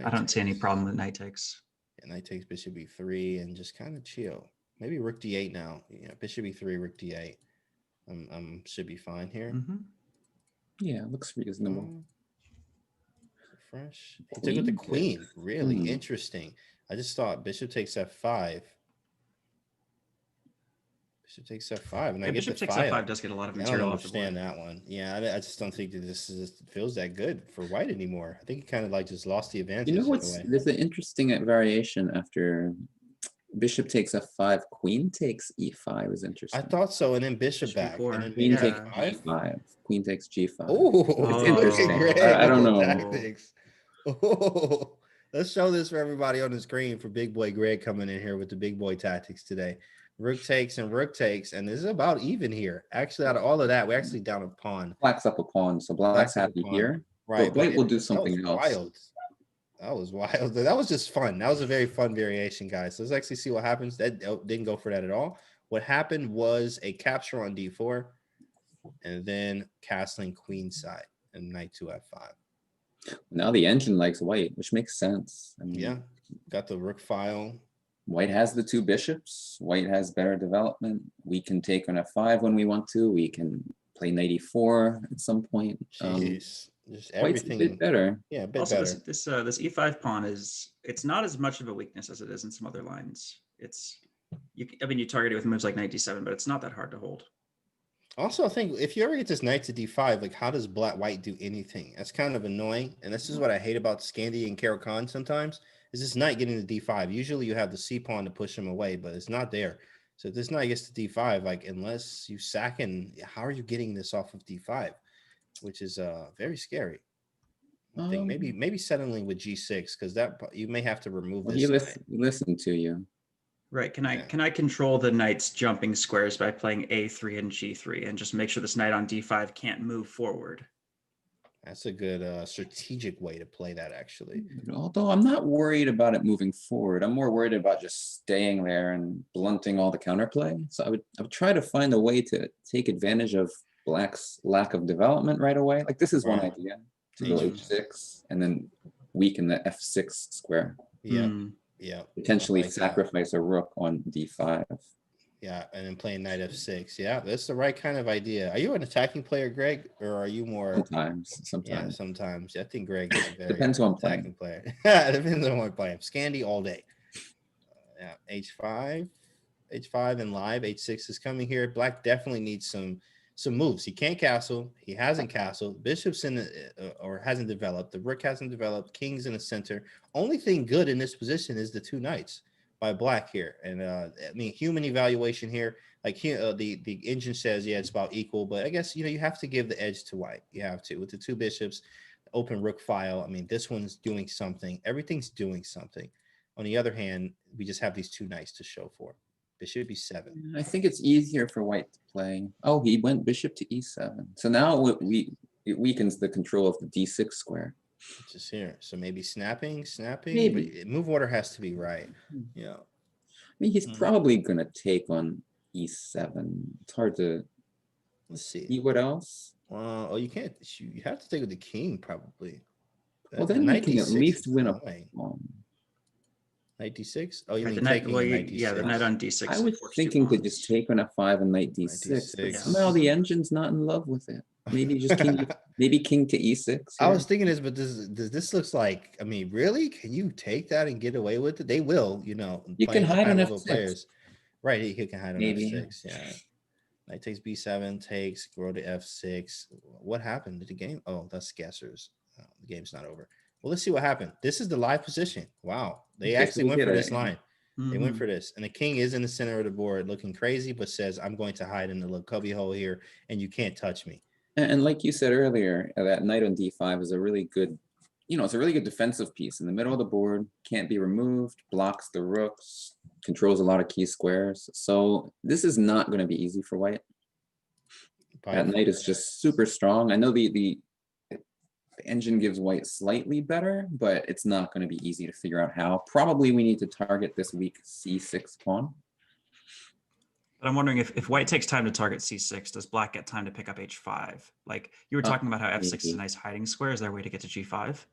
I don't see any problem with knight takes. Yeah, knight takes bishop e3 and just kind of chill. Maybe rook d8 now. Yeah, bishop e3, rook d8. Should be fine here. Yeah, looks reasonable. Fresh. He took with the queen. Really interesting. I just thought bishop takes f5. Bishop takes f5, and I get bishop the takes file. f5 does get a lot of I material. don't understand that one. Yeah, I just don't think that this feels that good for white anymore. I think he kind of like just lost the advantage. You know what's there's an interesting variation after bishop takes f5, queen takes e5 is interesting. I thought so, and then bishop back, and then queen takes g5, queen takes g5. Oh, it's interesting. I don't know. Tactics. Oh, let's show this for everybody on the screen for Big Boy Greg coming in here with the big boy tactics today. Rook takes and rook takes, and this is about even here. Actually, out of all of that, we're actually down a pawn. Black's up a pawn, so black's happy here. Right, but white will do something else. Wild. That was wild. That was just fun. That was a very fun variation, guys. So let's actually see what happens. That didn't go for that at all. What happened was a capture on d4, and then castling queenside and knight to f5. Now the engine likes white, which makes sense. I mean, yeah, got the rook file. White has the two bishops. White has better development. We can take on f5 when we want to. We can play knight e4 at some point. Jeez, just everything. White's a bit better. Yeah, a bit also, better. This e5 pawn it's not as much of a weakness as it is in some other lines. I mean, you target it with moves like knight d7, but it's not that hard to hold. Also, I think if you ever get this knight to d5, like how does white do anything? That's kind of annoying, and this is what I hate about Scandi and Khan sometimes. Is this knight getting to d5? Usually you have the c pawn to push him away, but it's not there. So if this knight gets to d5, like unless you sack in, how are you getting this off of d5? Which is very scary. I think maybe settling with g6 because that you may have to remove this. He listened to you. Right. Can I control the knight's jumping squares by playing a3 and g3 and just make sure this knight on d5 can't move forward? That's a good strategic way to play that, actually. Although I'm not worried about it moving forward. I'm more worried about just staying there and blunting all the counterplay. So I would try to find a way to take advantage of black's lack of development right away. Like this is one idea, to go h6 and then weaken the f6 square. Yeah, Mm. yeah. Potentially like that. sacrifice a rook on d5. Yeah, and then playing knight f6. Yeah, that's the right kind of idea. Are you an attacking player, Greg, or are you more? Sometimes. Yeah, sometimes. I think Greg is a very Depends who I'm attacking playing. player. Depends on what I'm playing. Scandy all day. Yeah, h5, h5 and live. h6 is coming here. Black definitely needs some moves. He can't castle. He hasn't castled. Bishop's in or hasn't developed. The rook hasn't developed. King's in the center. Only thing good in this position is the 2 knights by Black here. And I mean, human evaluation here. Like here, the engine says, yeah, it's about equal. But I guess you have to give the edge to White. You have to with the 2 bishops, open rook file. I mean, this one's doing something. Everything's doing something. On the other hand, we just have these 2 knights to show for. Bishop b7. I think it's easier for white to play. Oh, he went bishop to e7. So now it weakens the control of the d6 square. Which is here. So maybe snapping, Maybe. but move order has to be right. Yeah. I mean, he's probably going to take on e7. It's hard to Let's see. see what else. Oh, you can't. You have to take with the king, probably. Well, The then you knight can at d6 least is win a annoying. pawn. Knight d6? Oh, you Right, mean the knight, taking well, knight d6? yeah, the knight on d6. I was forced two thinking to pawns. just take on f5 and knight Knight d6, but d6. somehow the engine's not in love with it. Maybe just maybe king to e6. I here. was thinking this, but this looks like, I mean, really? Can you take that and get away with it? They will, You can playing hide on high-level f6. players. Right, he can hide on Maybe. f6, yeah. Knight takes b7, takes, grow to f6. What happened to the game? Oh, that's guessers. The game's not over. Well, let's see what happened. This is the live position. Wow. They Okay, actually so we went did for it. this line. They went Mhm. for this. And the king is in the center of the board looking crazy, but says, I'm going to hide in the little cubby hole here, and you can't touch me. And like you said earlier, that knight on d5 is a really good, it's a really good defensive piece in the middle of the board, can't be removed, blocks the rooks, controls a lot of key squares. So this is not going to be easy for white. That knight is just super strong. I know the engine gives white slightly better, but it's not going to be easy to figure out how. Probably we need to target this weak c6 pawn. But I'm wondering if white takes time to target c6, does black get time to pick up h5? Like you were talking about how f6 is a maybe. nice hiding square. Is there a way to get to g5?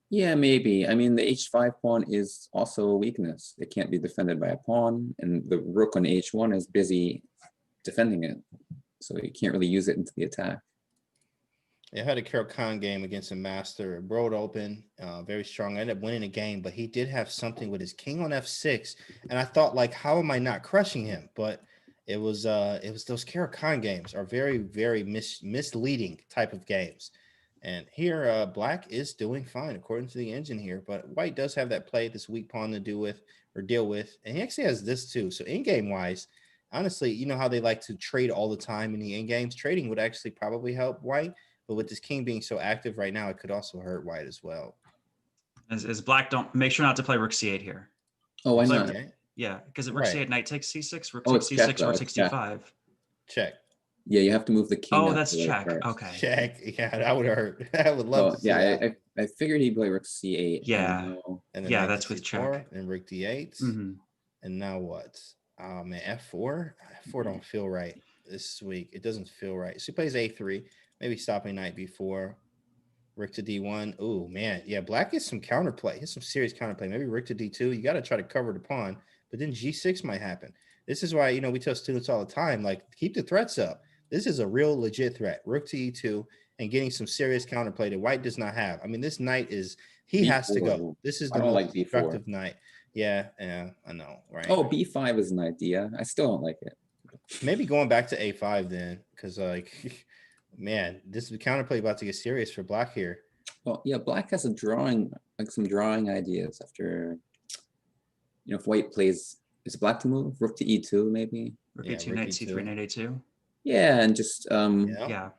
Yeah, maybe. I mean, the h5 pawn is also a weakness. It can't be defended by a pawn, and the rook on h1 is busy defending it. So you can't really use it into the attack. I had a Carol Khan game against a master, broad open, very strong. I ended up winning the game, but he did have something with his king on f6, and I thought, like, how am I not crushing him? But it was those Carol Khan games are very, very misleading type of games. And here, black is doing fine according to the engine here, but white does have that play, this weak pawn to deal with, and he actually has this too. So in game wise, honestly, you know how they like to trade all the time in the end games. Trading would actually probably help white. But with this king being so active right now, it could also hurt white as well. As black, don't make sure not to play rook c8 here. Oh, why Play- not? Okay. Yeah, because rook Right. c8, knight takes c6, rook Oh, takes it's check, c6, though. rook It's takes check. d5. Check. Yeah, you have to move the king. Oh, out that's the way check. first. Okay. Check. Yeah, that would hurt. I would love Oh, to see yeah, that. I figured he'd play rook c8. Yeah. And then Yeah, knight that's to with c4, check. and rook d8. Mm-hmm. And now what? Oh, man, f4? F4 don't feel right this week. It doesn't feel right. So he plays a3, maybe stopping knight b4. Rook to d1. Oh, man. Yeah, black gets some counterplay. He's some serious counterplay. Maybe rook to d2. You got to try to cover the pawn, but then g6 might happen. This is why, we tell students all the time, like, keep the threats up. This is a real legit threat. Rook to e2 and getting some serious counterplay that white does not have. I mean, this knight he has to go. B4. This is I the don't most like B4. destructive knight. Yeah, I know, right? Oh, b5 is an idea. I still don't like it. Maybe going back to a5 then, because, like, man, this counterplay about to get serious for black here. Well, yeah, black has some drawing ideas after, if white plays, is it black to move? Rook to e2, maybe? Rook Yeah, a2, rook knight e2. c3, knight a2. Yeah, and just, Yeah.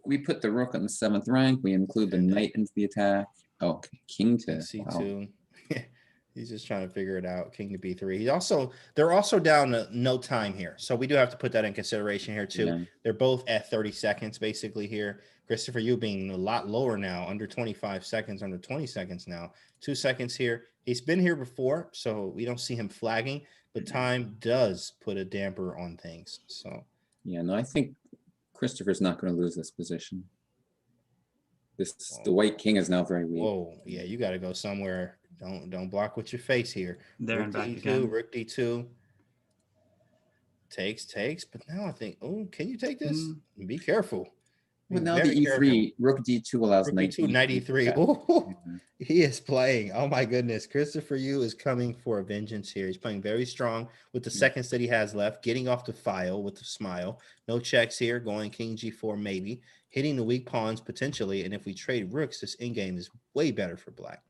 we put the rook on the 7th rank. We include the Defend it. knight into the attack. Oh, king to c2. Wow. He's just trying to figure it out. King to b3. They're also down to no time here, so we do have to put that in consideration here too. Yeah. They're both at 30 seconds basically here. Christopher, you being a lot lower now, under 25 seconds, under 20 seconds now. 2 seconds here. He's been here before, so we don't see him flagging, but time does put a damper on things. So Yeah, no, I think Christopher's not going to lose this position. The white king is now very weak. Whoa, yeah, you got to go somewhere. Don't block with your face here. There Rook and to back E2, again. Rook D2. Takes, but now I think, oh, can you take this? Be careful. Be Well, now the very careful. E3, Rook D2 allows Rook knight D2, knight E3. Yeah. Oh, Mhm. he is playing. Oh my goodness. Christopher Yu is coming for a vengeance here. He's playing very strong with the seconds that he has left, getting off the file with a smile. No checks here, going king G4 maybe, hitting the weak pawns potentially. And if we trade rooks, this endgame is way better for black.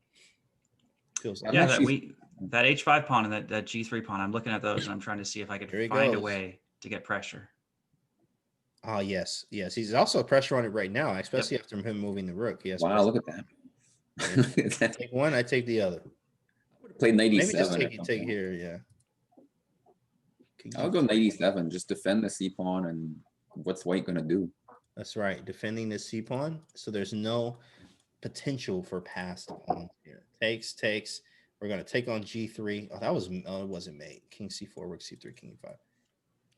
Feels like. Yeah, that H5 pawn and that G3 pawn, I'm looking at those and I'm trying to see if I could Here he find a goes. way to get pressure. Oh, yes. He's also pressure on it right now, especially after him moving the rook. Yes. Wow, look at that. Take one, I take the other. Played knight Maybe just E7. take here, yeah. I'll go knight E7, just defend the C pawn, and what's white gonna do? That's right, defending the C pawn, so there's no potential for passed pawns here. Takes. We're gonna take on G3. Oh, that was it wasn't mate. King C4, Rook C3, King E5.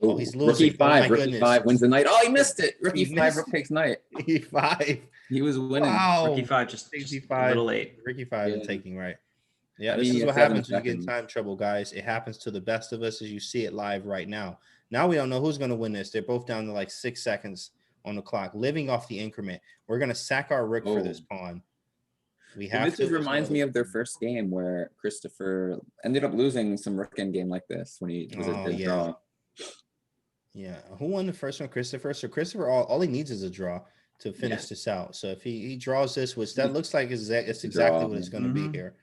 Oh, he's losing. Rook E5, oh, Rook E5 wins the knight. Oh, he missed it. Rook E5, Rook takes knight. E5. He was winning. Wow. Rook E5 just a little late. Rook E5 and taking right. Yeah, I this mean, is what 7 happens when you get in seconds. time trouble, guys. It happens to the best of us as you see it live right now. Now we don't know who's going to win this. They're both down to like 6 seconds on the clock, living off the increment. We're going to sack our rook for this pawn. We have this reminds me of their first game where Christopher ended up losing some rook endgame like this when he was a draw. Yeah, who won the first one? Christopher. So Christopher, all he needs is a draw to finish this out. So if he draws this, which that looks like it's exactly what it's going to be here.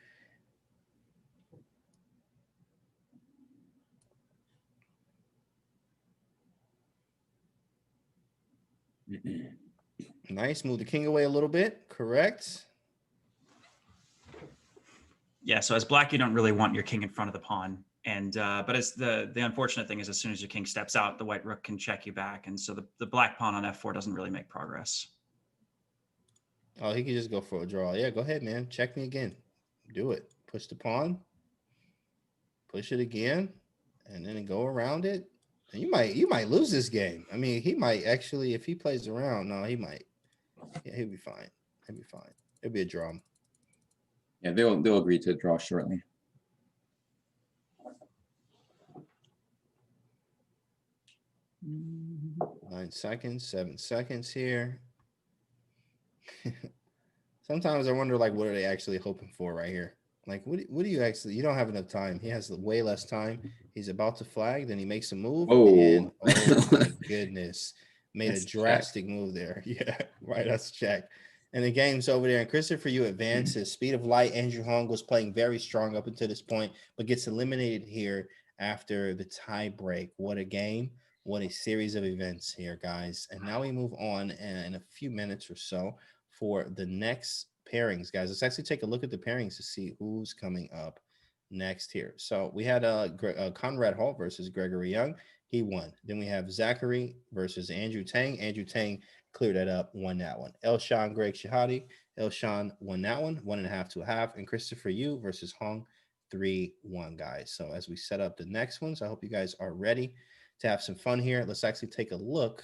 Nice. Move the king away a little bit. Correct. Yeah, so as black, you don't really want your king in front of the pawn. And but as the unfortunate thing is, as soon as your king steps out, the white rook can check you back. And so the black pawn on F4 doesn't really make progress. Oh, he can just go for a draw. Yeah, go ahead, man. Check me again. Do it. Push the pawn. Push it again. And then go around it. And you might lose this game. I mean, he might actually, if he plays around, no, he might. Yeah, he'll be fine. He'll be fine. It'll be a draw. Yeah, they'll agree to draw shortly. Nine seconds, 7 seconds here. Sometimes I wonder, like, what are they actually hoping for right here? Like, what do you actually? You don't have enough time. He has way less time. He's about to flag, then he makes a move. And, oh my goodness, made a drastic move there. Yeah, right. That's check. And the game's over there. And Christopher Yu advances. Speed of light. Andrew Hong was playing very strong up until this point, but gets eliminated here after the tie break. What a game. What a series of events here, guys. And now we move on in a few minutes or so for the next pairings, guys. Let's actually take a look at the pairings to see who's coming up next here. So we had Conrad Hall versus Gregory Young. He won. Then we have Zachary versus Andrew Tang. Andrew Tang cleared that up, won that one. Elshan Greg Shahadi. Elshan won that one, 1.5 to a half. And Christopher Yu versus Hong, 3-1, guys. So as we set up the next ones, I hope you guys are ready to have some fun here. Let's actually take a look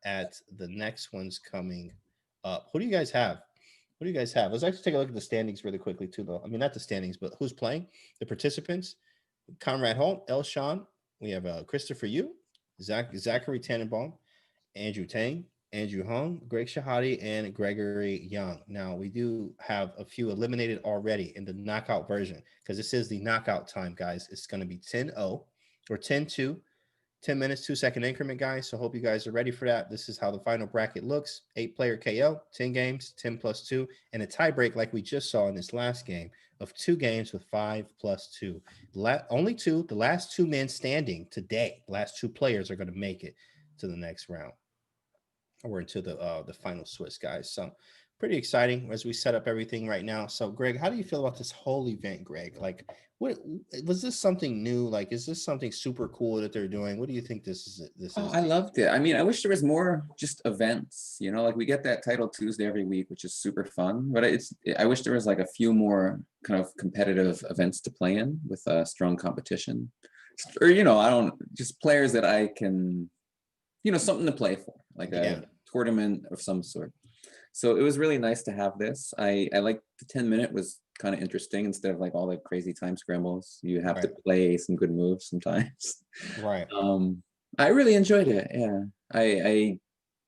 at the next ones coming up. Who do you guys have? What do you guys have? Let's actually take a look at the standings really quickly too, though. I mean, not the standings, but who's playing, the participants. Conrad Holt, Elshan. We have Christopher Yu, Zachary Tannenbaum, Andrew Tang, Andrew Hung, Greg Shahadi, and Gregory Young. Now, we do have a few eliminated already in the knockout version because this is the knockout time, guys. It's going to be 10-0 or 10-2. 10 minutes, 2-second increment, guys. So hope you guys are ready for that. This is how the final bracket looks. 8-player KO, 10 games, 10 plus 2, and a tie break like we just saw in this last game of 2 games with 5 plus 2. Only 2, the last 2 men standing today, the last 2 players are going to make it to the next round. Or into the final Swiss, guys. So pretty exciting as we set up everything right now. So Greg, how do you feel about this whole event, Greg? Like, what was this something new? Like, is this something super cool that they're doing? What do you think this is? I loved it. I mean, I wish there was more just events, you know, like we get that title Tuesday every week, which is super fun, but I wish there was like a few more kind of competitive events to play in with strong competition, or, you know, just players that I can, you know, something to play for, like a tournament of some sort. So it was really nice to have this. I like the 10-minute was kind of interesting instead of like all the crazy time scrambles. You have to Right. play some good moves sometimes. Right. I really enjoyed it. Yeah. I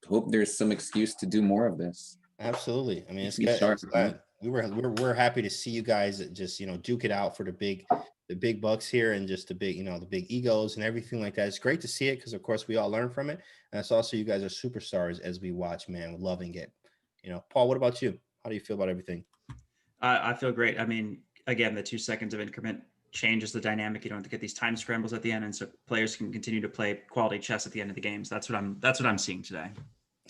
hope there's some excuse to do more of this. Absolutely. I mean, Keeps it's me good. sharp, It's right? glad we're happy to see you guys just duke it out for the big bucks here and just the big the big egos and everything like that. It's great to see it because of course we all learn from it, and it's also you guys are superstars as we watch. Man, we're loving it. Paul, what about you? How do you feel about everything? I feel great. I mean, again, the 2 seconds of increment changes the dynamic. You don't have to get these time scrambles at the end, and so players can continue to play quality chess at the end of the games. That's what I'm seeing today.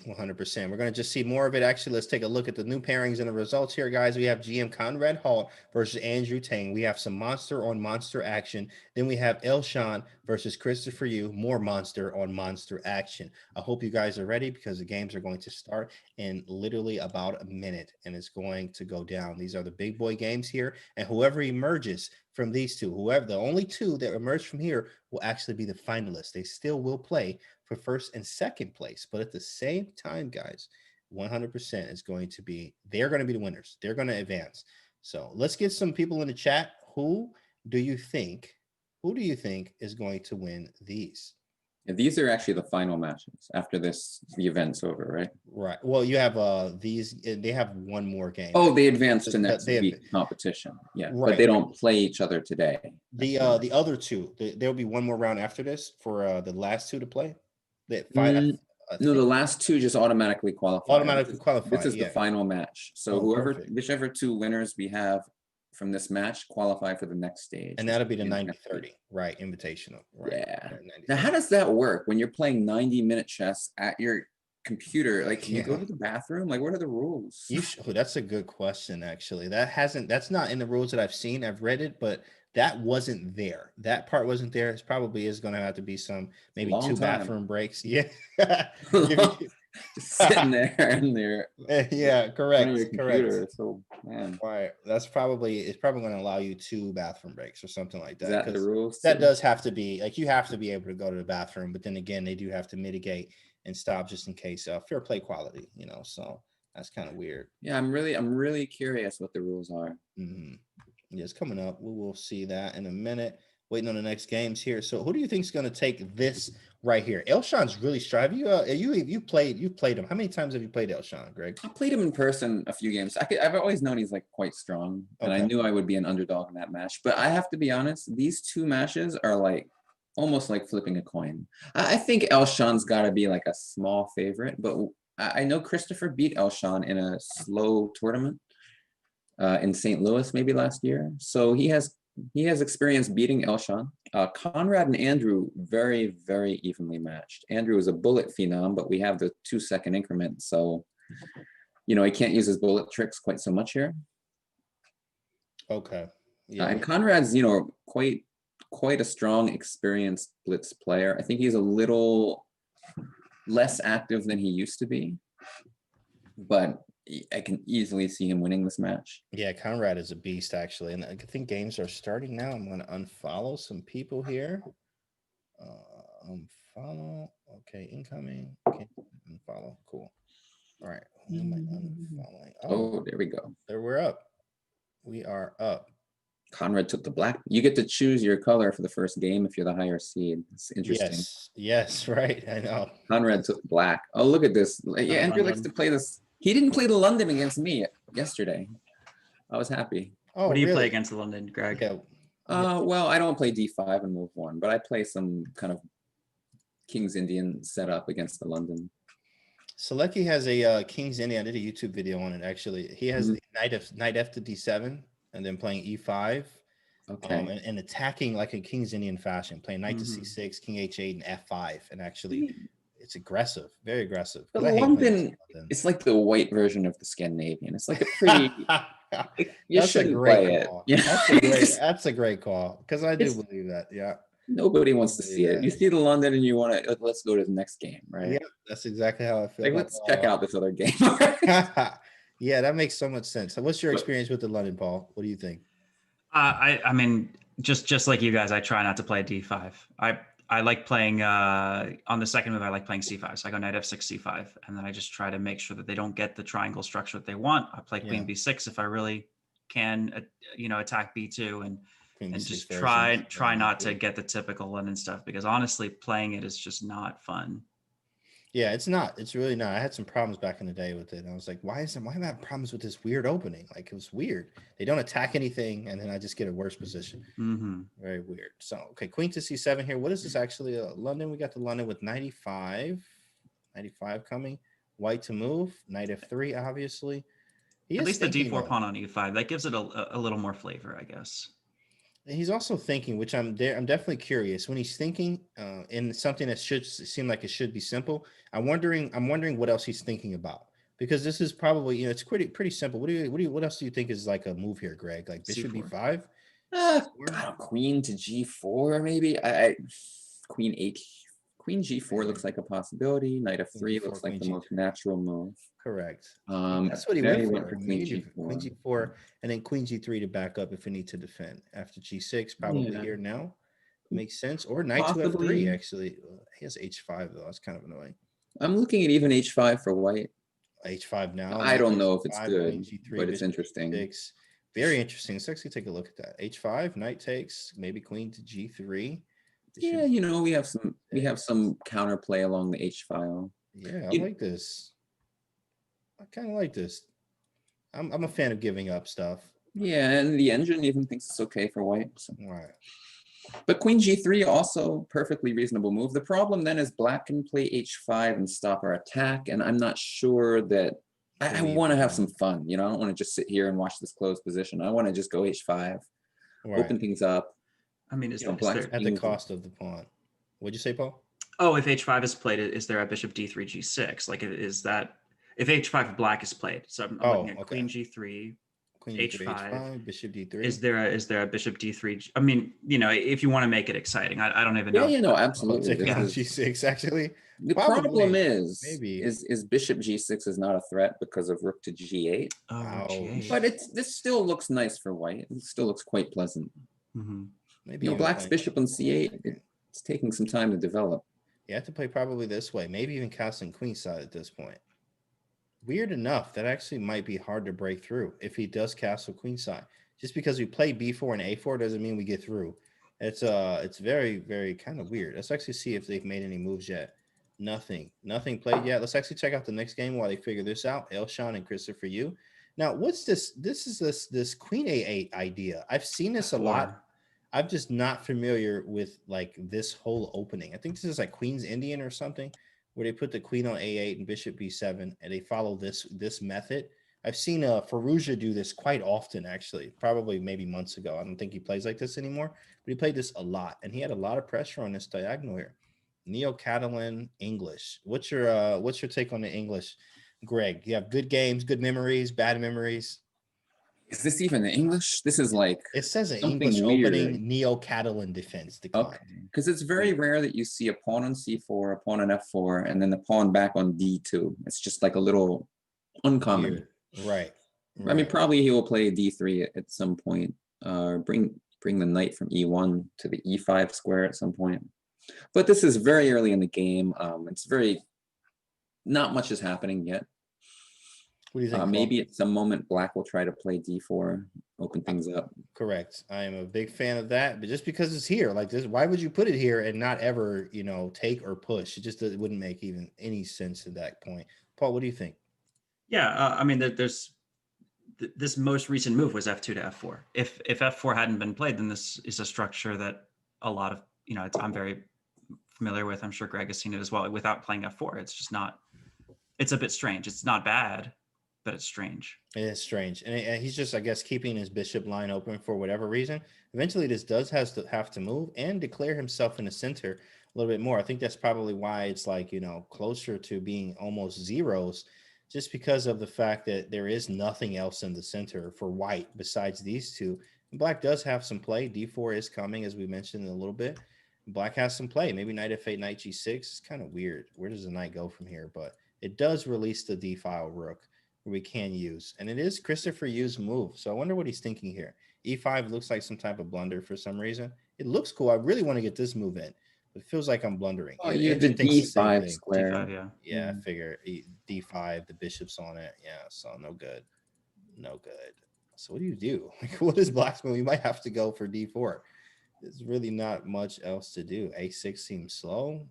100%. We're going to just see more of it. Actually, let's take a look at the new pairings and the results here, guys. We have GM Conrad Hall versus Andrew Tang. We have some monster on monster action. Then we have Elshan versus Christopher Yu. More monster on monster action. I hope you guys are ready because the games are going to start in literally about a minute and it's going to go down. These are the big boy games here. And whoever emerges from these two, the only two that emerge from here will actually be the finalists. They still will play for first and second place. But at the same time, guys, 100% is going to be, they're going to be the winners. They're going to advance. So let's get some people in the chat. Who do you think is going to win these? Yeah, these are actually the final matches after the event's over, right? Right. Well, you have these, they have one more game. Oh, they advanced to next They week competition. Yeah, right, but they don't play each other today. the other two, there'll be one more round after this for the last two to play. That No, the last two just automatically qualify. automatically qualify. This is the final match. So Oh, perfect. whichever two winners we have from this match qualify for the next stage. And that'll be the 90-30, right? Invitational, right? Yeah. 90-30. Now, how does that work when you're playing 90-minute chess at your computer? Like, can you go to the bathroom? Like, what are the rules? That's a good question, actually. That's not in the rules that I've seen. I've read it, but that wasn't there. That part wasn't there. It probably is going to have to be maybe two bathroom breaks. Yeah. Just sitting there and they're yeah, correct. Correct. So man, right. It's probably going to allow you two bathroom breaks or something like that. Is that the rules? That does have to be like you have to be able to go to the bathroom, but then again, they do have to mitigate and stop just in case fair play quality, so that's kind of weird. Yeah, I'm really curious what the rules are. Mm-hmm. Yeah, it's coming up. We will see that in a minute. Waiting on the next games here. So who do you think is going to take this right here? Elshan's really striving. You played him. How many times have you played Elshan, Greg? I played him in person a few games. I've always known he's like quite strong, and I knew I would be an underdog in that match. But I have to be honest, these two matches are like almost like flipping a coin. I think Elshan's got to be like a small favorite, but I know Christopher beat Elshan in a slow tournament in St. Louis maybe last year. So he has experience beating Elshan. Conrad and Andrew very, very evenly matched. Andrew is a bullet phenom, but we have the 2-second increment, so he can't use his bullet tricks quite so much here. Okay. Yeah. And Conrad's quite a strong, experienced blitz player. I think he's a little less active than he used to be, but I can easily see him winning this match. Yeah, Conrad is a beast, actually. And I think games are starting now. I'm going to unfollow some people here. Unfollow. Okay, incoming. Okay, unfollow. Cool. All right. Who am I unfollowing? Oh, there we go. There we're up. We are up. Conrad took the black. You get to choose your color for the first game if you're the higher seed. It's interesting. Yes, right. I know. Conrad took black. Oh, look at this. Yeah, Andrew likes to play this. He didn't play the London against me yesterday. I was happy. Oh, what do you play against the London, Greg? Yeah. Well, I don't play D5 and move 1, but I play some kind of King's Indian setup against the London. Selecki has a King's Indian. I did a YouTube video on it, actually. He has the knight F to D7 and then playing E5. Okay. And attacking like a King's Indian fashion, playing knight to C6, King H8, and F5. And actually, it's aggressive, very aggressive. The London, it's like the white version of the Scandinavian. It's like a pretty. You shouldn't play it. Yeah, that's a great call because I do believe that. Yeah. Nobody wants to see it. You see the London and you want to let's go to the next game, right? Yeah, that's exactly how I feel. Like, let's check out this other game. Yeah, that makes so much sense. So what's your experience with the London, Paul? What do you think? I mean, just like you guys, I try not to play D5. I like playing on the second move. I like playing c5. So I go knight f6, c5, and then I just try to make sure that they don't get the triangle structure that they want. I play queen Yeah. b6 if I really can, attack b2 Queen and b6 just versions. try not to get the typical London stuff, because honestly, playing it is just not fun. Yeah, it's not. It's really not. I had some problems back in the day with it. And I was like, why am I having problems with this weird opening? Like, it was weird. They don't attack anything, and then I just get a worse position. Mm-hmm. Very weird. So, okay, queen to c7 here. What is this actually? London. We got the London with 95. 95 coming. White to move. Knight f3, obviously. He At is least the thinking, d4 though. pawn on e5, that gives it a little more flavor, I guess. He's also thinking, which I'm there. I'm definitely curious when he's thinking in something that should seem like it should be simple. I'm wondering what else he's thinking about, because this is probably, it's pretty simple. What else do you think is like a move here, Greg? Like bishop C4. b5, I C4? don't know, queen to g4 maybe. I queen h queen g4 looks like a possibility. Knight Queen f3 g4, looks like queen the g3. most natural move. Correct. That's what he Then went he for. went for queen g4. Queen g4, and then queen g3 to back up if we need to defend. After g6, probably Yeah, here now. Makes sense. Or knight to f3, possibly. actually. He has h5, though. That's kind of annoying. I'm looking at even h5 for white. H5 now. I Knight don't takes know if it's f5, queen good, g3, but it's bishop interesting. g6. Very interesting. Let's actually take a look at that. H5, knight takes, maybe queen to g3. Yeah, Bishop we have g6. some counterplay along the h file. Yeah, I You- like this. I kind of like this. I'm a fan of giving up stuff. Yeah, and the engine even thinks it's okay for white. So. All right. But queen g3 also perfectly reasonable move. The problem then is black can play h5 and stop our attack, and I'm not sure that I Believe want to in have that. some fun. I don't want to just sit here and watch this closed position. I want to just go h5, open Right. things up. I mean, is Black's there? At the kings- cost of the pawn. What'd you say, Paul? Oh, if h5 is played, is there a bishop d3 g6? Like, is that if h5 black is played? So I'm looking at okay. queen g3, Queen h5. h5, bishop d3. Is there a bishop d3? I mean, if you want to make it exciting, I don't even Yeah, know. no, I'll absolutely. take This queen is- g6, actually. The Probably, problem is maybe. bishop g6 is not a threat because of rook to g8. Oh, rook Ouch. g8. But this still looks nice for white. It still looks quite pleasant. Mm-hmm. Maybe I'm Black's playing- bishop on c8, it's taking some time to develop. You have to play probably this way. Maybe even castling queenside at this point. Weird enough, that actually might be hard to break through if he does castle queenside. Just because we play b4 and a4 doesn't mean we get through. It's very, very kind of weird. Let's actually see if they've made any moves yet. Nothing played yet. Let's actually check out the next game while they figure this out. Elshawn and Christopher Yu. Now, what's this? This is this queen a8 idea. I've seen this a lot. I'm just not familiar with like this whole opening. I think this is like Queen's Indian or something, where they put the queen on a8 and bishop b7, and they follow this method. I've seen Faruja do this quite often, actually, probably maybe months ago. I don't think he plays like this anymore, but he played this a lot, and he had a lot of pressure on this diagonal here. Neo-Catalan English. What's your take on the English, Greg? You have good games, good memories, bad memories. Is this even English? This is like It says an something English weird. opening, Neo-Catalan defense decline. Okay, because it's very rare that you see a pawn on c4, a pawn on f4, and then the pawn back on d2. It's just like a little uncommon. Weird. Right. I mean, right. probably he will play d3 at some point. Bring the knight from e1 to the e5 square at some point. But this is very early in the game. It's very not much is happening yet. What do you think? Maybe at some moment black will try to play d4, open things up. Correct. I am a big fan of that, but just because it's here like this, why would you put it here and not ever, take or push? It wouldn't make even any sense at that point. Paul, what do you think? Yeah, I mean, there's this most recent move was f2 to f4. If f4 hadn't been played, then this is a structure that a lot of I'm very familiar with. I'm sure Greg has seen it as well. Without playing f4, it's just not. It's a bit strange. It's not bad, but it's strange. It is strange, and he's just, I guess, keeping his bishop line open for whatever reason. Eventually, this does have to move and declare himself in the center a little bit more. I think that's probably why it's like closer to being almost zeros, just because of the fact that there is nothing else in the center for white besides these two. And black does have some play. D4 is coming, as we mentioned in a little bit. Black has some play. Maybe knight f8, knight g6. It's kind of weird. Where does the knight go from here? But it does release the d file rook, we can use, and it is Christopher Yu's move. So I wonder what he's thinking here. E5 looks like some type of blunder for some reason. It looks cool. I really want to get this move in. It feels like I'm blundering. Oh, And you have the Andrew thinks the same D5 thing. square. D5, yeah. Yeah, I figure D5, the bishop's on it. Yeah, so no good. No good. So what do you do? Like, what is Black's move? You might have to go for D4. There's really not much else to do. A6 seems slow.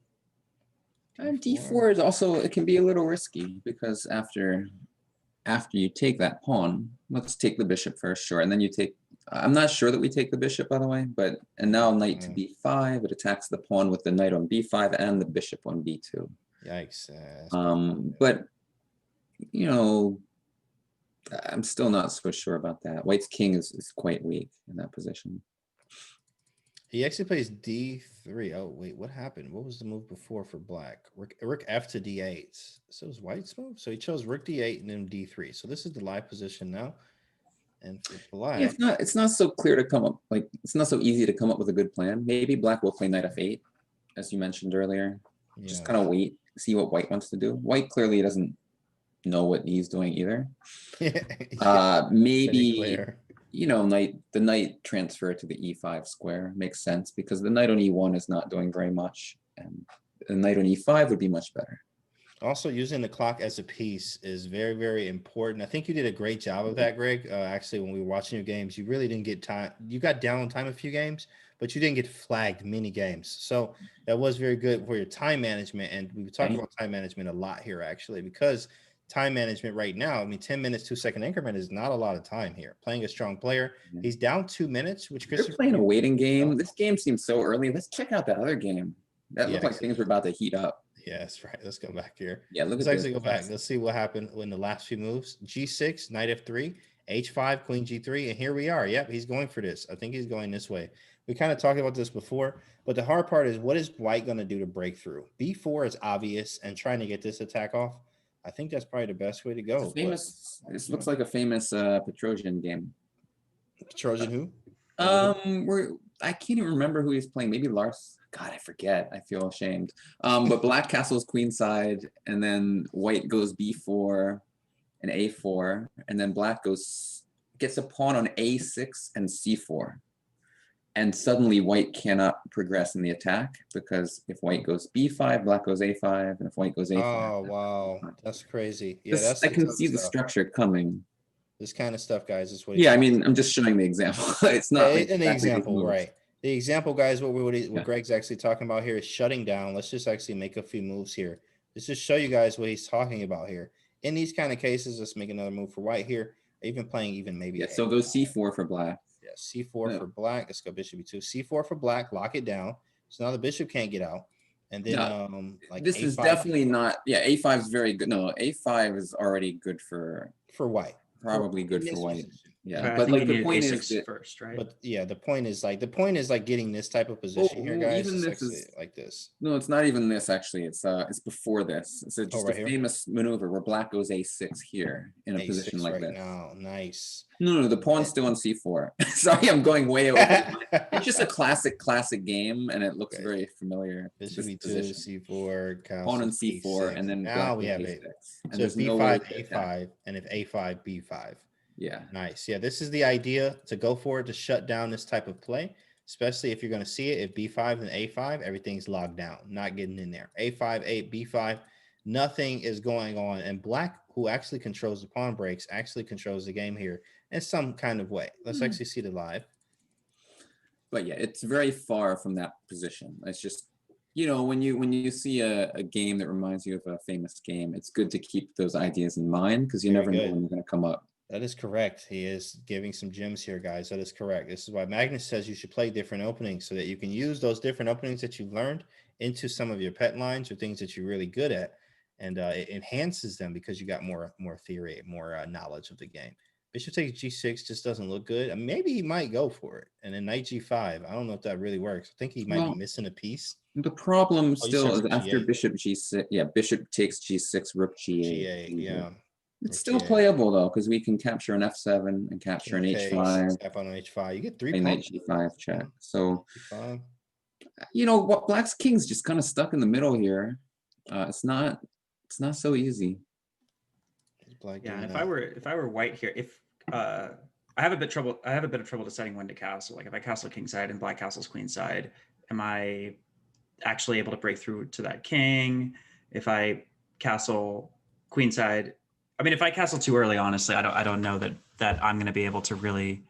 And D4 is also, it can be a little risky because after you take that pawn, let's take the bishop first, sure. And then you take, I'm not sure that we take the bishop, by the way, and now knight to B5, it attacks the pawn with the knight on B5 and the bishop on B2. Yikes. But, you know, I'm still not so sure about that. White's king is quite weak in that position. He actually plays D3. Oh, wait, what happened? What was the move before for Black? Rook F to D8. So it was White's move? So he chose Rook D8 and then D3. So this is the live position now. And for Black... Yeah, it's not so clear to come up, like, it's not so easy to come up with a good plan. Maybe Black will play Knight F8, as you mentioned earlier. Yeah. Just kind of wait, see what White wants to do. White clearly doesn't know what he's doing either. Maybe, you know, the knight transfer to the E5 square makes sense because the knight on E1 is not doing very much, and the knight on E5 would be much better. Also, using the clock as a piece is very, very important. I think you did a great job of that, Greg. Actually, when we were watching your games, you really didn't get time. You got down on time a few games, but you didn't get flagged many games. So that was very good for your time management. And we were talking about time management a lot here, actually, because time management right now, I mean, 10 minutes, 2-second increment is not a lot of time here. Playing a strong player. He's down 2 minutes, which You're playing a waiting game. This game seems so early. Let's check out that other game. That looked like things were about to heat up. Yeah, that's right. Let's go back here. Yeah, let's actually go back. Let's see what happened in the last few moves. G6, Knight F3, H5, Queen G3, and here we are. Yep, he's going for this. I think he's going this way. We kind of talked about this before, but the hard part is what is White going to do to break through? B4 is obvious, and trying to get this attack off, I think that's probably the best way to go. This looks like a famous Petrosian game. Petrosian who? I can't even remember who he's playing. Maybe Lars. God, I forget. I feel ashamed. But Black castles queenside, and then White goes B4 and A4, and then Black gets a pawn on A6 and C4. And suddenly White cannot progress in the attack because if White goes B5, Black goes A5, and if White goes A5. Oh, wow. That's crazy. Yeah, I can see the structure coming. This kind of stuff, guys, is what. Yeah, I mean, I'm just showing the example. It's not like an example, right? The example, guys, what Greg's actually talking about here is shutting down. Let's just actually make a few moves here. Let's just show you guys what he's talking about here. In these kind of cases, let's make another move for White here. Even playing even maybe. Yeah, so go C4 for Black. Yeah, C4 for Black. Let's go Bishop B2. C4 for Black. Lock it down. So now the Bishop can't get out. And then like this A5. Is definitely not. Yeah, A5 is very good. No, A5 is already good for White. Probably good for White. Yeah, but like the point is first, right? But yeah, the point is like getting this type of position here, guys. Even this is like this. No, it's not even this actually. It's before this. It's just a famous maneuver where Black goes A6 here in a position like this. Now, nice. No, the pawn's still on C4. Sorry, I'm going way over. It's just a classic game, and it looks very familiar. Bishop B2, C4, pawn on C4, and then now we have A6. So if B5, A5, and if A5, B5. Yeah. Nice. Yeah, this is the idea to go for it, to shut down this type of play, especially if you're going to see it. If B5 and A5, everything's locked down, not getting in there. A5, 8, B5, nothing is going on. And Black, who actually controls the pawn breaks, actually controls the game here in some kind of way. Let's actually see the live. But yeah, it's very far from that position. It's just, you know, when you see a game that reminds you of a famous game, it's good to keep those ideas in mind because you never know when they're going to come up. That is correct. He is giving some gems here, guys. That is correct. This is why Magnus says you should play different openings so that you can use those different openings that you've learned into some of your pet lines or things that you're really good at. And it enhances them because you got more theory, more knowledge of the game. Bishop takes G6 just doesn't look good. I mean, maybe he might go for it. And then Knight G5. I don't know if that really works. I think he might be missing a piece. The problem still is after Bishop G6. Yeah, Bishop takes G6, Rook G8. G8, yeah. It's still playable though, because we can capture an F7 and capture an H5. Step on an H5. You get 3 points. Knight G5 check. So, you know what? Black's king's just kind of stuck in the middle here. It's not so easy. Yeah, if I were White here, I have a bit of trouble deciding when to castle. Like if I castle kingside and Black castles queenside, am I actually able to break through to that king. If I castle queenside, I mean, if I castle too early, honestly, I don't know that I'm going to be able to really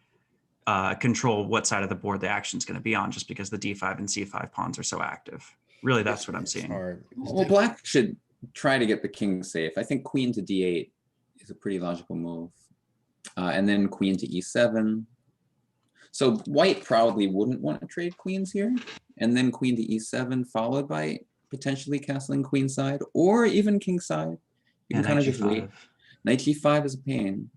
control what side of the board the action is going to be on, just because the d5 and c5 pawns are so active. Really, that's what I'm It's seeing. hard. Well, black should try to get the king safe. I think queen to d8 is a pretty logical move. And then queen to e7. So white probably wouldn't want to trade queens here. And then queen to e7, followed by potentially castling queenside or even kingside. You can kind of just wait. Knight g5 is a pain.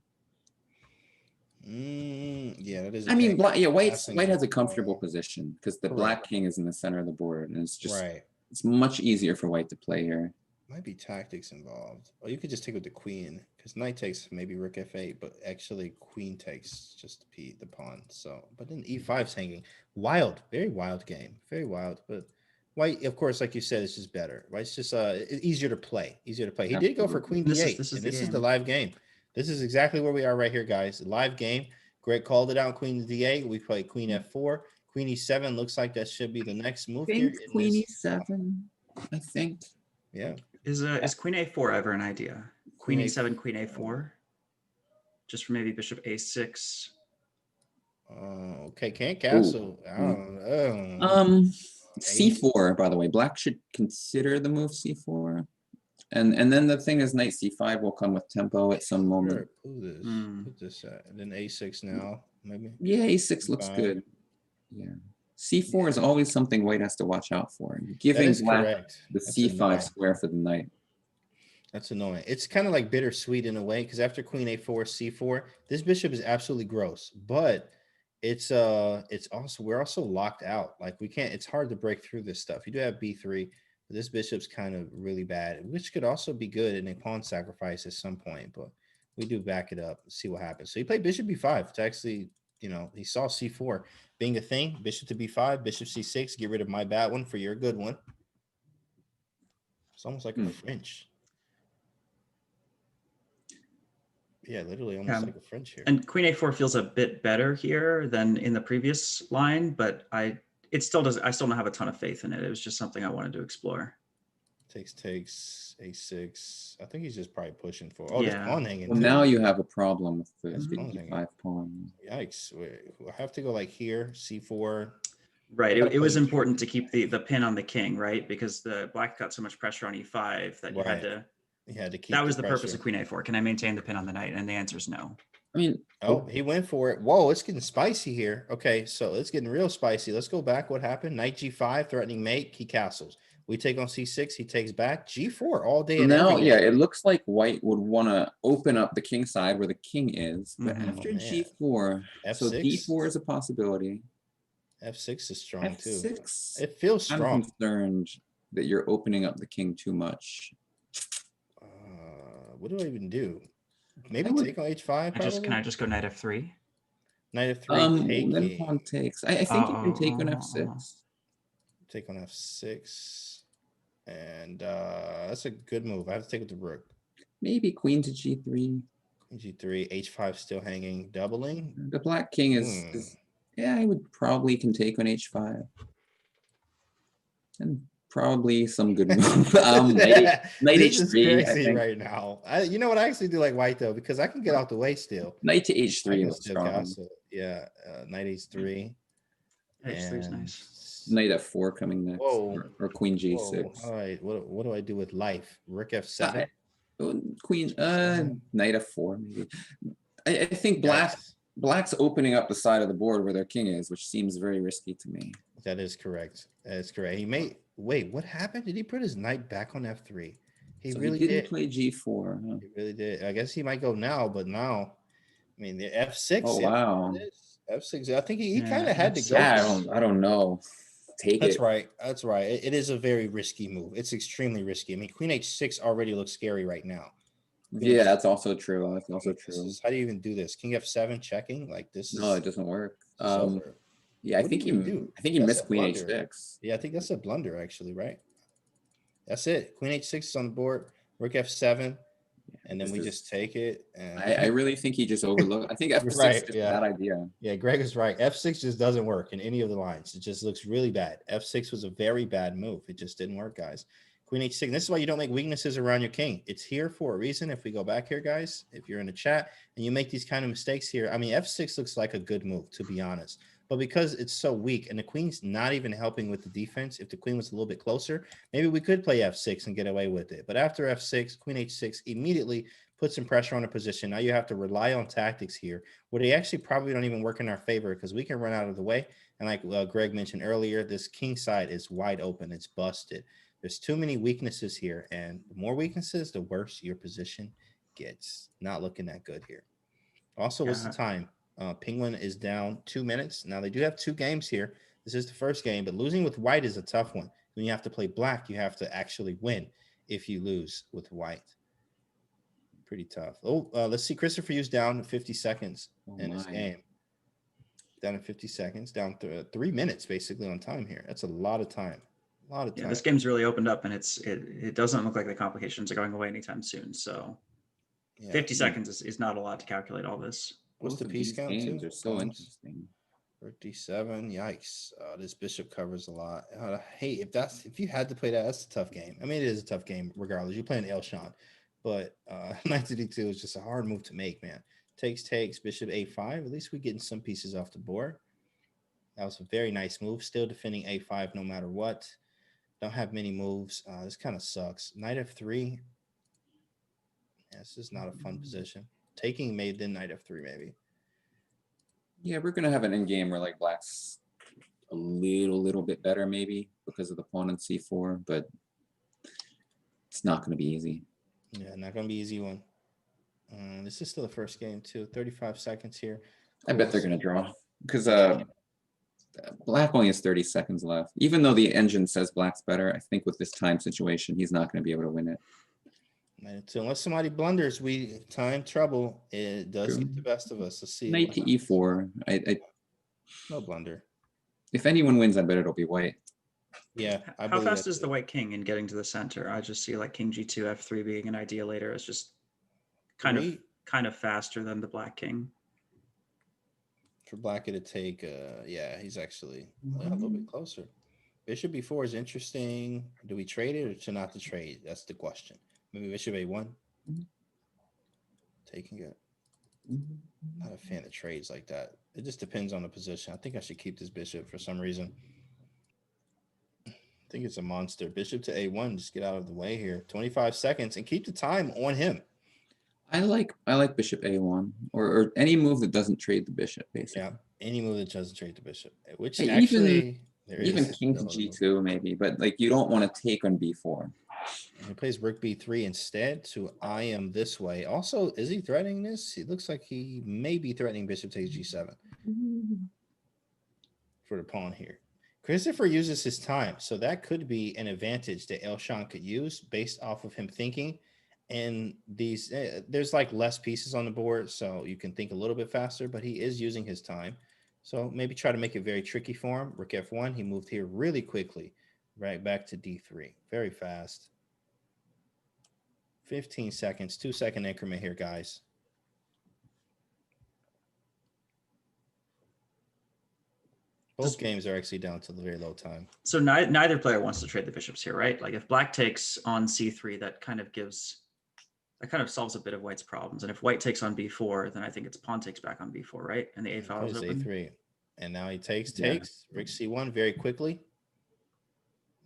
Yeah, that is. I mean, black. Yeah, white Passing has a is comfortable wrong. position because the Correct. black king is in the center of the board, and it's just Right. it's much easier for white to play here. Might be tactics involved. Or you could just take with the queen, because knight takes maybe rook f8, but actually queen takes just the pawn. So, but then e5's hanging. Wild, very wild game, very wild. But white, of course, like you said, it's just better. Right? It's just easier to play. Easier to play. He did go for queen d8, This is and the this is the game. live game. This is exactly where we are right here, guys. Live game. Greg called it out. Queen d8. We play queen f4. Queen e7 looks like that should be the next move here. Queen e7, I think. Yeah. Is queen a4 ever an idea? Queen Queen e7, queen a4, just for maybe bishop a6. Okay, can't castle. I don't know. C4, by the way. Black should consider the move c4. And then the thing is knight c5 will come with tempo at some moment. Sure. Put this at. And then a6 now, maybe. Yeah, a6 looks C5. good. Yeah. C4 is always something white has to watch out for. Giving That is black correct. the That's c5 annoying. square for the knight. That's annoying. It's kind of like bittersweet in a way, because after queen a4, c4, this bishop is absolutely gross. But it's also, we're also locked out. Like we can't, it's hard to break through this stuff. You do have b3, but this bishop's kind of really bad, which could also be good in a pawn sacrifice at some point. But we do back it up and see what happens. So he played bishop b5 to actually, he saw c4 being a thing. Bishop to b5, bishop c6, get rid of my bad one for your good one. It's almost like a French. Yeah, literally almost like a French here. And queen a4 feels a bit better here than in the previous line, but I still don't have a ton of faith in it. It was just something I wanted to explore. Takes a6. I think he's just probably pushing for. Oh, there's pawn hanging. Well, too. now you have a problem with the pawn d5 pawn. Yikes! I have to go like here, c4. Right. It was important to keep the pin on the king, right? Because the black got so much pressure on e5 that you had to. You had to keep. That was the purpose of queen a4. Can I maintain the pin on the knight? And the answer is no. I mean, he went for it. Whoa, it's getting spicy here. Okay, so it's getting real spicy. Let's go back. What happened? Knight g5, threatening mate. He castles. We take on c6. He takes back. g4 all day. So and now, every day. yeah, it looks like white would want to open up the king side where the king is, but after g4, F6? so d4 is a possibility. F6 is strong too. F6, It feels strong. I'm concerned that you're opening up the king too much. What do I even do? Maybe take on h5. Can I just go knight f3? Knight f3. Then pawn takes. I think you can take on f6. Take on f6, and that's a good move. I have to take with the rook. Maybe queen to g3. Queen g3. h5 still hanging, doubling. The black king is yeah. I would probably can take on h5. And probably some good move. Knight h3 I think. Right now. You know what? I actually do like white though, because I can get out the way still. Knight to h3 is strong. Yeah, knight h3. H3 is nice. Knight f4 coming next. Whoa. Or queen g6. Whoa. All right. What do I do with life? Rook f7. Queen. Knight f4 maybe. I think black's opening up the side of the board where their king is, which seems very risky to me. That is correct. That is correct. He may wait. What happened? Did he put his knight back on f3? He really didn't play g4. Huh? He really did. I guess he might go now, but now, I mean, the f6. Oh wow. F6. I think he kind of had to go. Yeah, I don't know. Take That's it. right. That's right. It is a very risky move. It's extremely risky. I mean, queen h6 already looks scary right now. Yeah, that's also true. That's also true. How do you even do this? King f7 checking like this? No, it doesn't work. Yeah, I think he missed queen h6. Yeah, I think that's a blunder actually, right? That's it. Queen h6 is on the board. Rook f7, and then This we is- just take it. And I really think he just overlooked. I think F6 Right, is just yeah. a bad idea. yeah, Greg is right. F6 just doesn't work in any of the lines. It just looks really bad. F6 was a very bad move. It just didn't work, guys. Queen H6. This is why you don't make weaknesses around your king. It's here for a reason. If we go back here, guys, if you're in the chat and you make these kind of mistakes here, I mean, F6 looks like a good move, to be honest. But because it's so weak and the queen's not even helping with the defense, if the queen was a little bit closer, maybe we could play F6 and get away with it. But after F6, Queen H6 immediately puts some pressure on the position. Now you have to rely on tactics here, where they actually probably don't even work in our favor because we can run out of the way. And like Greg mentioned earlier, this king side is wide open. It's busted. There's too many weaknesses here. And the more weaknesses, the worse your position gets. Not looking that good here. Also, what's the Yeah. time? Penguin is down 2 minutes. Now, they do have 2 games here. This is the first game, but losing with white is a tough one. When you have to play black, you have to actually win if you lose with white. Pretty tough. Oh, let's see. Christopher Yu's down to 50 seconds in this game. Down to 50 seconds, down to 3 minutes basically on time here. That's a lot of time. A lot of time. Yeah, this game's really opened up, and it doesn't look like the complications are going away anytime soon. So Yeah. 50 seconds is not a lot to calculate all this. What's the piece count Games too? are so interesting. 37. Yikes. This bishop covers a lot. Hey, if you had to play that, that's a tough game. I mean, it is a tough game regardless. You're playing Elshon, but knight to d2 is just a hard move to make, man. Takes, bishop a5. At least we're getting some pieces off the board. That was a very nice move. Still defending a5 no matter what. Don't have many moves. This kind of sucks. Knight f3. Yeah, this is not a fun position. Taking made then knight f3 maybe. Yeah, we're gonna have an end game where like black's a little bit better maybe because of the pawn on c4, but it's not gonna be easy. Yeah, not gonna be easy one. This is still the first game too. 35 seconds here. I bet they're gonna draw because black only has 30 seconds left. Even though the engine says black's better, I think with this time situation, he's not gonna be able to win it. So unless somebody blunders, we time trouble. It does True. get the best of us. Let's see. Knight to e4. No blunder. If anyone wins, I bet it'll be white. Yeah. How fast is the white king in getting to the center? I just see like king g2 f3 being an idea later. It's just kind of faster than the black king. For black it'd take yeah, he's actually a little bit closer. Bishop b4 is interesting. Do we trade it or to not to trade? That's the question. Maybe bishop a1. Taking it. Not a fan of trades like that. It just depends on the position. I think I should keep this bishop for some reason. I think it's a monster. Bishop to a1. Just get out of the way here. 25 seconds and keep the time on him. I like bishop a1 or any move that doesn't trade the bishop, basically. Yeah, any move that doesn't trade the bishop. Which Hey, actually even king to g2 maybe, but like you don't want to take on b4. He plays rook b3 instead to I am this way. Also, is he threatening this? He looks like he may be threatening bishop takes g7 for the pawn here. Christopher uses his time, so that could be an advantage that Elshon could use based off of him thinking. And these, there's like less pieces on the board, so you can think a little bit faster, but he is using his time. So maybe try to make it very tricky for him. Rook f1, he moved here really quickly, right back to d3, very fast. 15 seconds, 2-second increment here, guys. Both games are actually down to the very low time. So neither player wants to trade the bishops here, right? Like if black takes on c3, that kind of solves a bit of white's problems. And if white takes on b4, then I think it's pawn takes back on b4, right? And the a file is open. a3, and now he takes Yeah. rook c1 very quickly.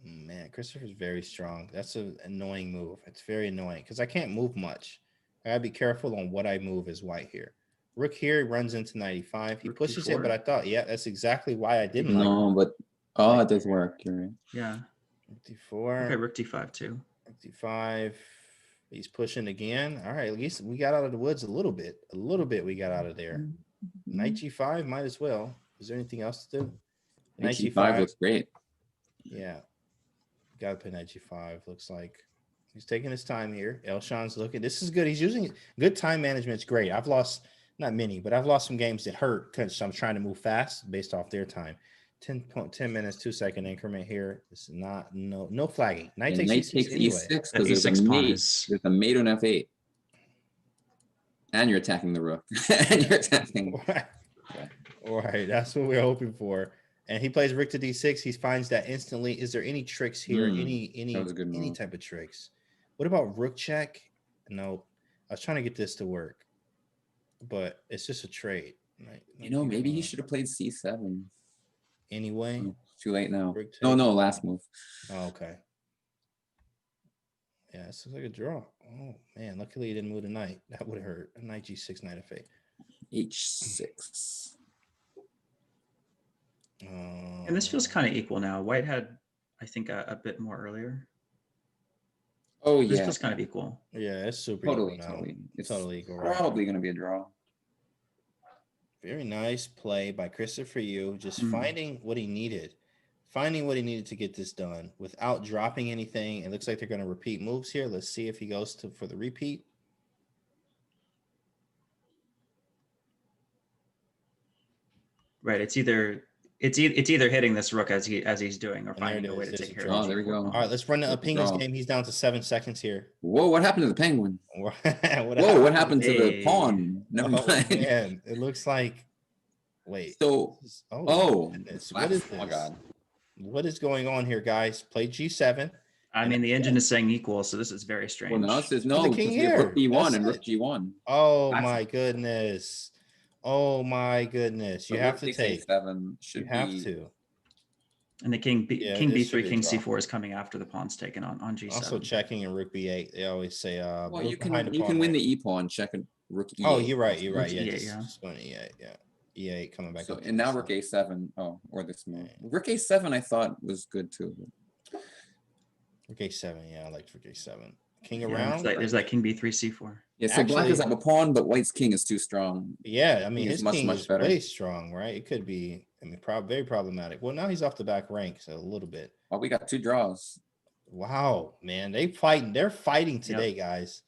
Man, Christopher's very strong. That's an annoying move. It's very annoying because I can't move much. I gotta be careful on what I move as white here. Rook here, he runs into 95. He Rook pushes d4. it, but I thought, yeah, that's exactly why I didn't like No, but it does work. You're right. Yeah. rook d4. Okay, rook d5 too. Rook d5. He's pushing again. All right, at least we got out of the woods a little bit. A little bit we got out of there. Knight g5 might as well. Is there anything else to do? Knight g5 looks great. Yeah. Gotta play knight g5. Looks like he's taking his time here. Elshon's looking. This is good. He's using good time management. It's great. I've lost not many, but I've lost some games that hurt because I'm trying to move fast based off their time. 10 minutes, 2-second increment here. This is no flagging. Knight takes Knight e6 takes anyway. e6 That because there's e6 a pawn mate. is There's a mate on f8. And you're attacking the rook. And you're attacking. All right, that's what we're hoping for. And he plays rook to d6. He finds that instantly. Is there any tricks here? That was a good Any move. type of tricks? What about rook check? No, I was trying to get this to work, but it's just a trade. Right? You know, maybe he should have played c7. Anyway. Oh, too late now. Rook No, takes. no, last move. Oh, okay. Yeah, this looks like a draw. Oh man, luckily he didn't move the knight. That would hurt. Knight g6, knight f8. h6. And this feels kind of equal now. White had, I think, a bit more earlier. Oh This yeah, feels kind of equal. Yeah, it's super totally, equal now. totally. It's Totally equal. Right probably now. gonna be a draw. Very nice play by Christopher Yu, just Mhm. finding what he needed. Finding what he needed to get this done without dropping anything. It looks like they're going to repeat moves here. Let's see if he goes to for the repeat. Right. It's either hitting this rook as he's doing, or And there finding it a way is. to There's take the care draw. of Oh, there we the go. G4 All pawn. right, let's run the With the Opinions draw. game. He's down to 7 seconds here. Whoa, what happened to the penguin? What Whoa, what happened to the Hey. pawn? Never Oh, mind. man, it looks like. Wait. So, Oh, oh, goodness. black- What is oh my this? God. What is going on here, guys? Play G7. I mean, the engine is saying equal, so this is very strange. Well, now it says And no, the because king we have rook here. b1 That's and rook it. g1. Oh That's- my goodness. Oh my goodness. You So have rook to takes take. a7 should You have be. to. And the king Yeah, king this should b3, be a king draw. c4 is coming after the pawn's taken on g7. Also checking in rook b8. They always say Well, look you behind can the you pawn can win right. the e pawn, check a rook e8. Oh, you're right. You're Rook right. Yeah, E8, yeah. just going to e8. Yeah. E8 coming back So up. to and now E7. rook a7. Oh, or this move. Yeah. Rook a7 I thought was good too. Rook a7. Yeah, I liked rook a7. King Yeah, around. there's that king b3, c4. Yeah, so black does Actually- have a pawn, but white's king is too strong. Yeah, I mean, King is his much, king much is better. way strong, right? It could be, I mean, very problematic. Well, now he's off the back rank, so a little bit. Oh, we got two draws. Wow, man, they're fighting today, guys.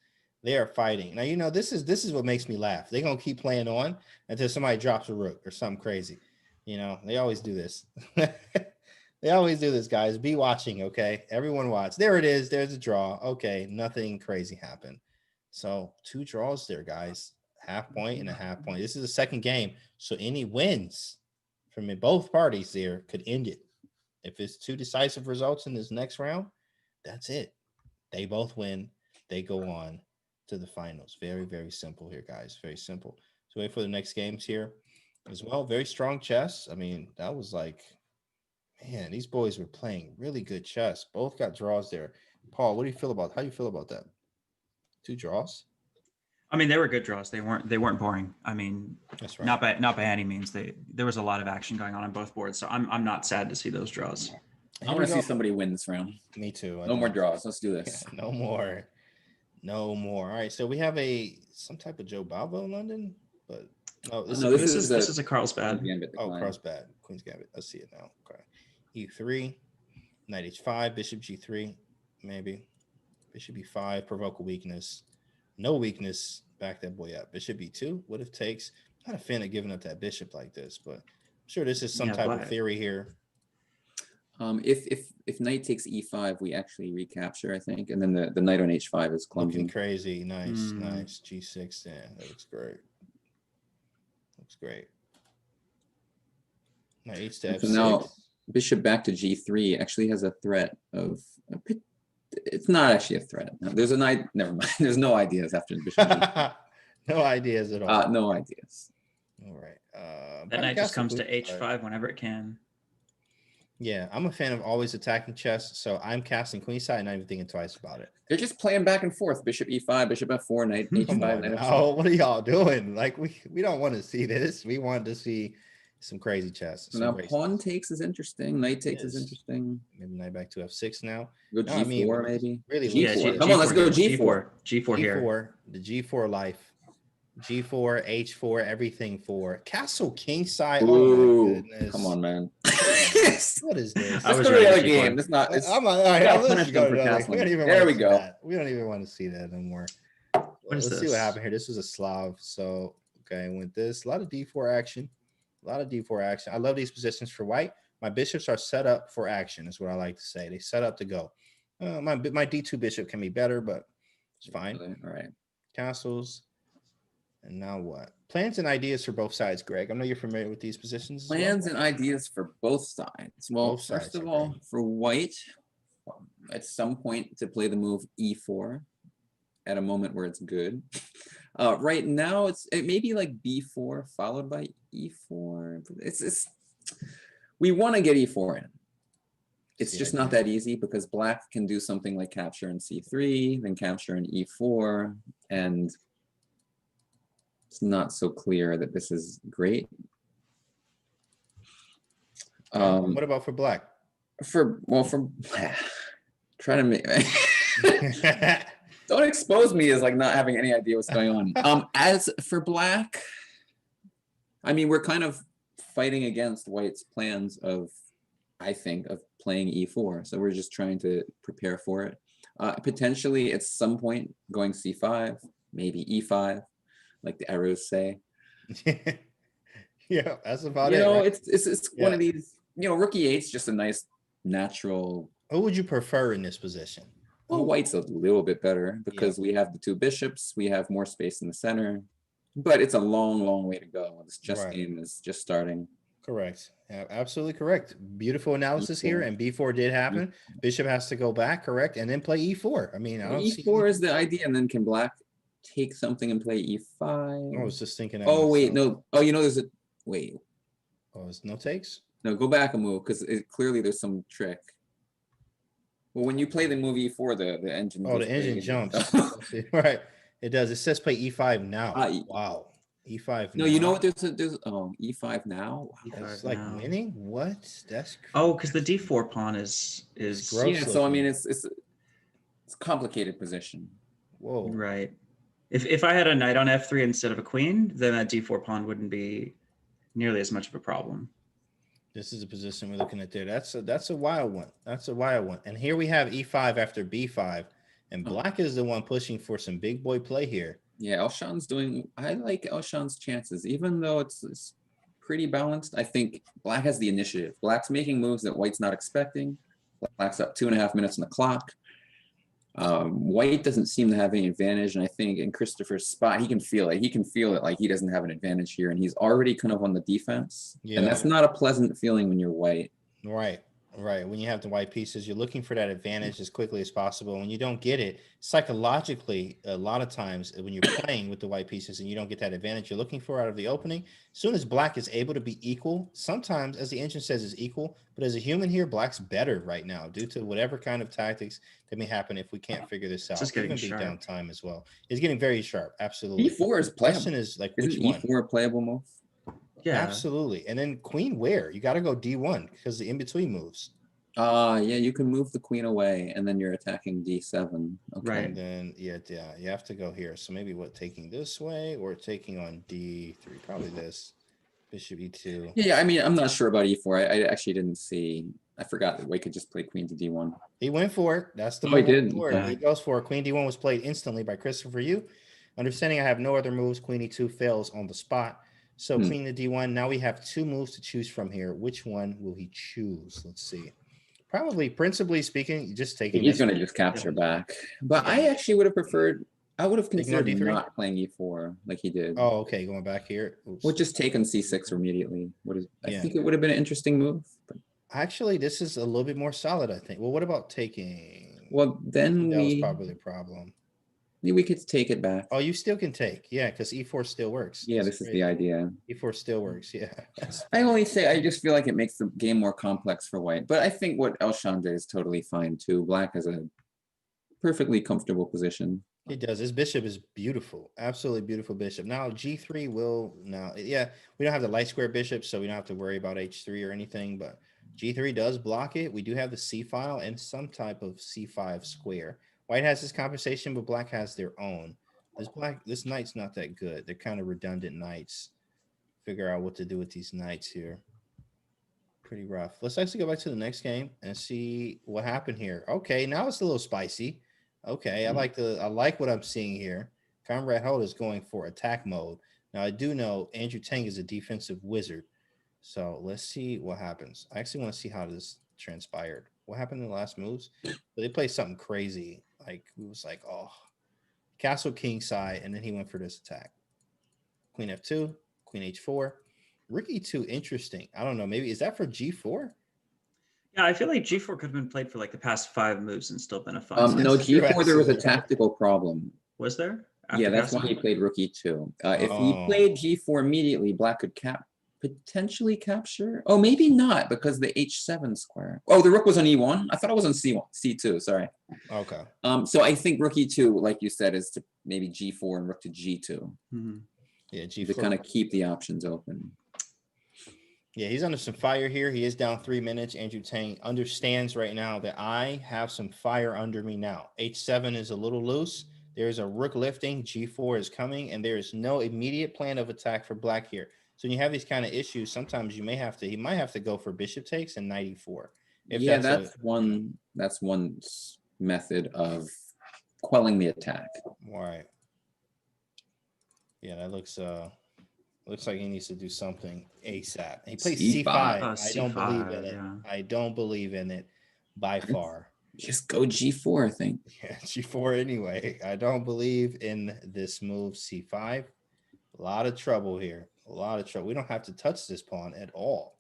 They are fighting. Now, you know, this is what makes me laugh. They're gonna keep playing on until somebody drops a rook or something crazy. You know, they always do this. They always do this, guys. Be watching, okay? Everyone watch. There it is. There's a draw. Okay, nothing crazy happened. So 2 draws there, guys. Half point and a half point. This is the second game, so any wins from both parties there could end it. If it's 2 decisive results in this next round, that's it. They both win. They go on to the finals. Very, very simple here, guys. Very simple. So wait for the next games here as well. Very strong chess. I mean, that was like, man, these boys were playing really good chess. Both got draws there. Paul, how do you feel about that? 2 draws? I mean, they were good draws. They weren't boring. I mean, That's right. not by any means. There was a lot of action going on both boards, so I'm not sad to see those draws. I want to see somebody win this round. Me too. No more draws. Let's do this. No more. No more. All right. So we have some type of Joe Balbo in London, but This is a Carlsbad. Gambit Oh, decline. Carlsbad, Queen's Gambit. I see it now. Okay. E3, Knight H5, Bishop G3, maybe. Bishop E5, provoke a weakness. No weakness. Back that boy up. Bishop E2. What if takes? Not a fan of giving up that bishop like this, but I'm sure this is some type of theory here. If knight takes e5, we actually recapture, I think, and then the knight on h5 is clumsy. Looking crazy. Nice, nice. G6. Yeah, that looks great. Looks great. Knight H to F6. So now bishop back to g3 actually has a threat of it's not actually a threat. No, there's a knight. Never mind. There's no ideas after the bishop. No ideas at all. No ideas. All right. That knight just comes to Queen- h5 whenever it can. Yeah, I'm a fan of always attacking chess, so I'm casting queenside, not even thinking twice about it. They're just playing back and forth. Bishop e5, bishop f4, knight h5, Come on knight f6. now, what are y'all doing? Like we don't want to see this. We want to see some crazy chess. So some now great pawn chess. takes is interesting. Knight takes is is. interesting. Maybe knight back to F6 now. Go No, g4 I mean, maybe. really G4. G4. Come on, let's go G4. g4. G4 here. G4, the G4 life. G4, H4, everything 4. Castle kingside. Oh Ooh, my goodness. come on, man. What is this? I Let's was go to the ready other to game. G4. It's not. It's, I'm all right. gotta Let's punish go them for to the other- castling. we don't even There wanna we see go. that. We don't even want to see that anymore. What is Let's see what this? happened here. This was a Slav. So, okay, went this. A lot of D4 action. A lot of D4 action. I love these positions for white. My bishops are set up for action, is what I like to say. They set up to go. My D2 bishop can be better, but it's fine. all right. Castles. And now what? Plans and ideas for both sides, Greg. I know you're familiar with these positions as well. Plans and ideas for both sides. Well, Both first sides, of okay. all, for white, at some point to play the move e4 at a moment where it's good. Right now, it may be like b4 followed by e4. It's we want to get e4 in. It's See, just I not do. that easy because black can do something like capture in c3, then capture in e4, and it's not so clear that this is great. Okay. What about for black? For trying to make don't expose me as like not having any idea what's going on. As for black, I mean, we're kind of fighting against white's plans of, I think, of playing e4. So we're just trying to prepare for it. Potentially at some point going c5, maybe e5, like the arrows say. Yeah, that's about You it, know, right? it's one of Yeah. these, you know, rook e8's just a nice natural. Who would you prefer in this position? Well, white's a little bit better Yeah. because we have the two bishops, we have more space in the center, but it's a long, long way to go. This chess Right. game is just starting. Correct. Yeah, absolutely correct. Beautiful analysis here. E4. And b4 did happen. Bishop has to go back, correct, and then play e4. I mean, I don't see E4 is the idea, and then can black take something and play e5? I was just thinking that Oh wait, myself. no. Oh, you know, there's a wait. Oh, there's no takes? No, go back a move because clearly there's some trick. Well, when you play the move e4, the engine. Oh, goes the engine crazy. jumps. Let's see. Right. It does. It says play e5 now. Wow. E5 No, now. you know what? There's e5 now. Wow. That's E5 like now. winning? What? That's Oh, because the d4 pawn is gross. Yeah, so I looking. mean, it's a complicated position. Whoa. right. If I had a knight on f3 instead of a queen, then that d4 pawn wouldn't be nearly as much of a problem. This is a position we're looking at there. That's a wild one. That's a wild one. And here we have e5 after b5. And black is the one pushing for some big boy play here. Yeah, Elshan's doing. I like Elshan's chances, even though it's pretty balanced. I think black has the initiative. Black's making moves that white's not expecting. Black's up 2.5 minutes on the clock. White doesn't seem to have any advantage, and I think in Christopher's spot, he can feel it. He can feel it like he doesn't have an advantage here, and he's already kind of on the defense. Yeah. And that's not a pleasant feeling when you're white. Right. Right. When you have the white pieces, you're looking for that advantage as quickly as possible. When you don't get it, psychologically, a lot of times when you're playing with the white pieces and you don't get that advantage you're looking for out of the opening, as soon as black is able to be equal, sometimes, as the engine says, is equal, but as a human here, black's better right now due to whatever kind of tactics that may happen if we can't figure this out. just getting Even beat down sharp. time as well. It's getting very sharp. Absolutely. E4 is The question playable. is like, Isn't which one? E4 a playable move? Yeah. Absolutely. And then queen where? You got to go D1 because the in-between moves. Yeah, you can move the queen away, and then you're attacking d7. Okay. Right. And then, yeah, you have to go here. So maybe what, taking this way or taking on D3? Probably this. Bishop E2. Yeah, I mean, I'm not sure about E4. I actually didn't see. I forgot that White could just play queen to D1. He went for it. That's the Oh, he move on did? the board. Okay. He goes for it. Queen D1 was played instantly by Christopher Yu. Understanding I have no other moves, Queen E2 fails on the spot. So Queen to D1. Now we have two moves to choose from here. Which one will he choose? Let's see. Probably, principally speaking, just taking. He's going to just capture back. But I actually would have preferred. I would have considered D3? not playing E4 like he did. Oh, okay. Going back here. Oops. Or just taking C6 immediately. I Yeah. think it would have been an interesting move. But Actually, this is a little bit more solid, I think. Well, what about taking? well, then That was probably the problem. we could take it back. Oh, you still can take. Yeah, because E4 still works. Yeah, That's this is great. the idea. E4 still works. Yeah. I only say I just feel like it makes the game more complex for White. But I think what Elshan did is totally fine too. Black has a perfectly comfortable position. He does. His bishop is beautiful. Absolutely beautiful bishop. Now, G3 will now, yeah, we don't have the light square bishop, so we don't have to worry about H3 or anything, but G3 does block it. We do have the C file and some type of C5 square. White has this compensation, but black has their own. This knight's not that good. They're kind of redundant knights. Figure out what to do with these knights here. Pretty rough. Let's actually go back to the next game and see what happened here. Okay, now it's a little spicy. Okay, I like what I'm seeing here. Comrade Holt is going for attack mode. Now I do know Andrew Tang is a defensive wizard. So let's see what happens. I actually want to see how this transpired. What happened in the last moves? But they played something crazy. Like it was like, oh, castle king side, and then he went for this attack. Queen F2, Queen H4, Rook E2. Interesting. I don't know. Maybe is that for G4? Yeah, I feel like G4 could have been played for like the past 5 moves and still been a fine size. No, That's true, G4, there was a actually. tactical problem. Was there? Yeah, After that's why he passing? played rook e2. If he Oh. played G4 immediately, Black could potentially capture. Oh, maybe not because the H7 square. Oh, the rook was on E1. I thought it was on C1, C2. Sorry. Okay. So I think rook e2, like you said, is to maybe G4 and rook to G2 Mhm. Yeah, to G4. kind of keep the options open. Yeah, he's under some fire here. He is down 3 minutes. Andrew Tang understands right now that I have some fire under me now. H7 is a little loose. There's a rook lifting. G4 is coming, and there is no immediate plan of attack for Black here. So when you have these kind of issues, sometimes he might have to go for bishop takes and knight e4. Yeah, that's one method of quelling the attack. Right. Yeah, that looks like he needs to do something ASAP. He plays C5. C5. Oh, I don't believe in C5, it. yeah. I don't believe in it by far. Just go G4, I think. Yeah, G4 anyway. I don't believe in this move, C5. A lot of trouble here. A lot of trouble. We don't have to touch this pawn at all.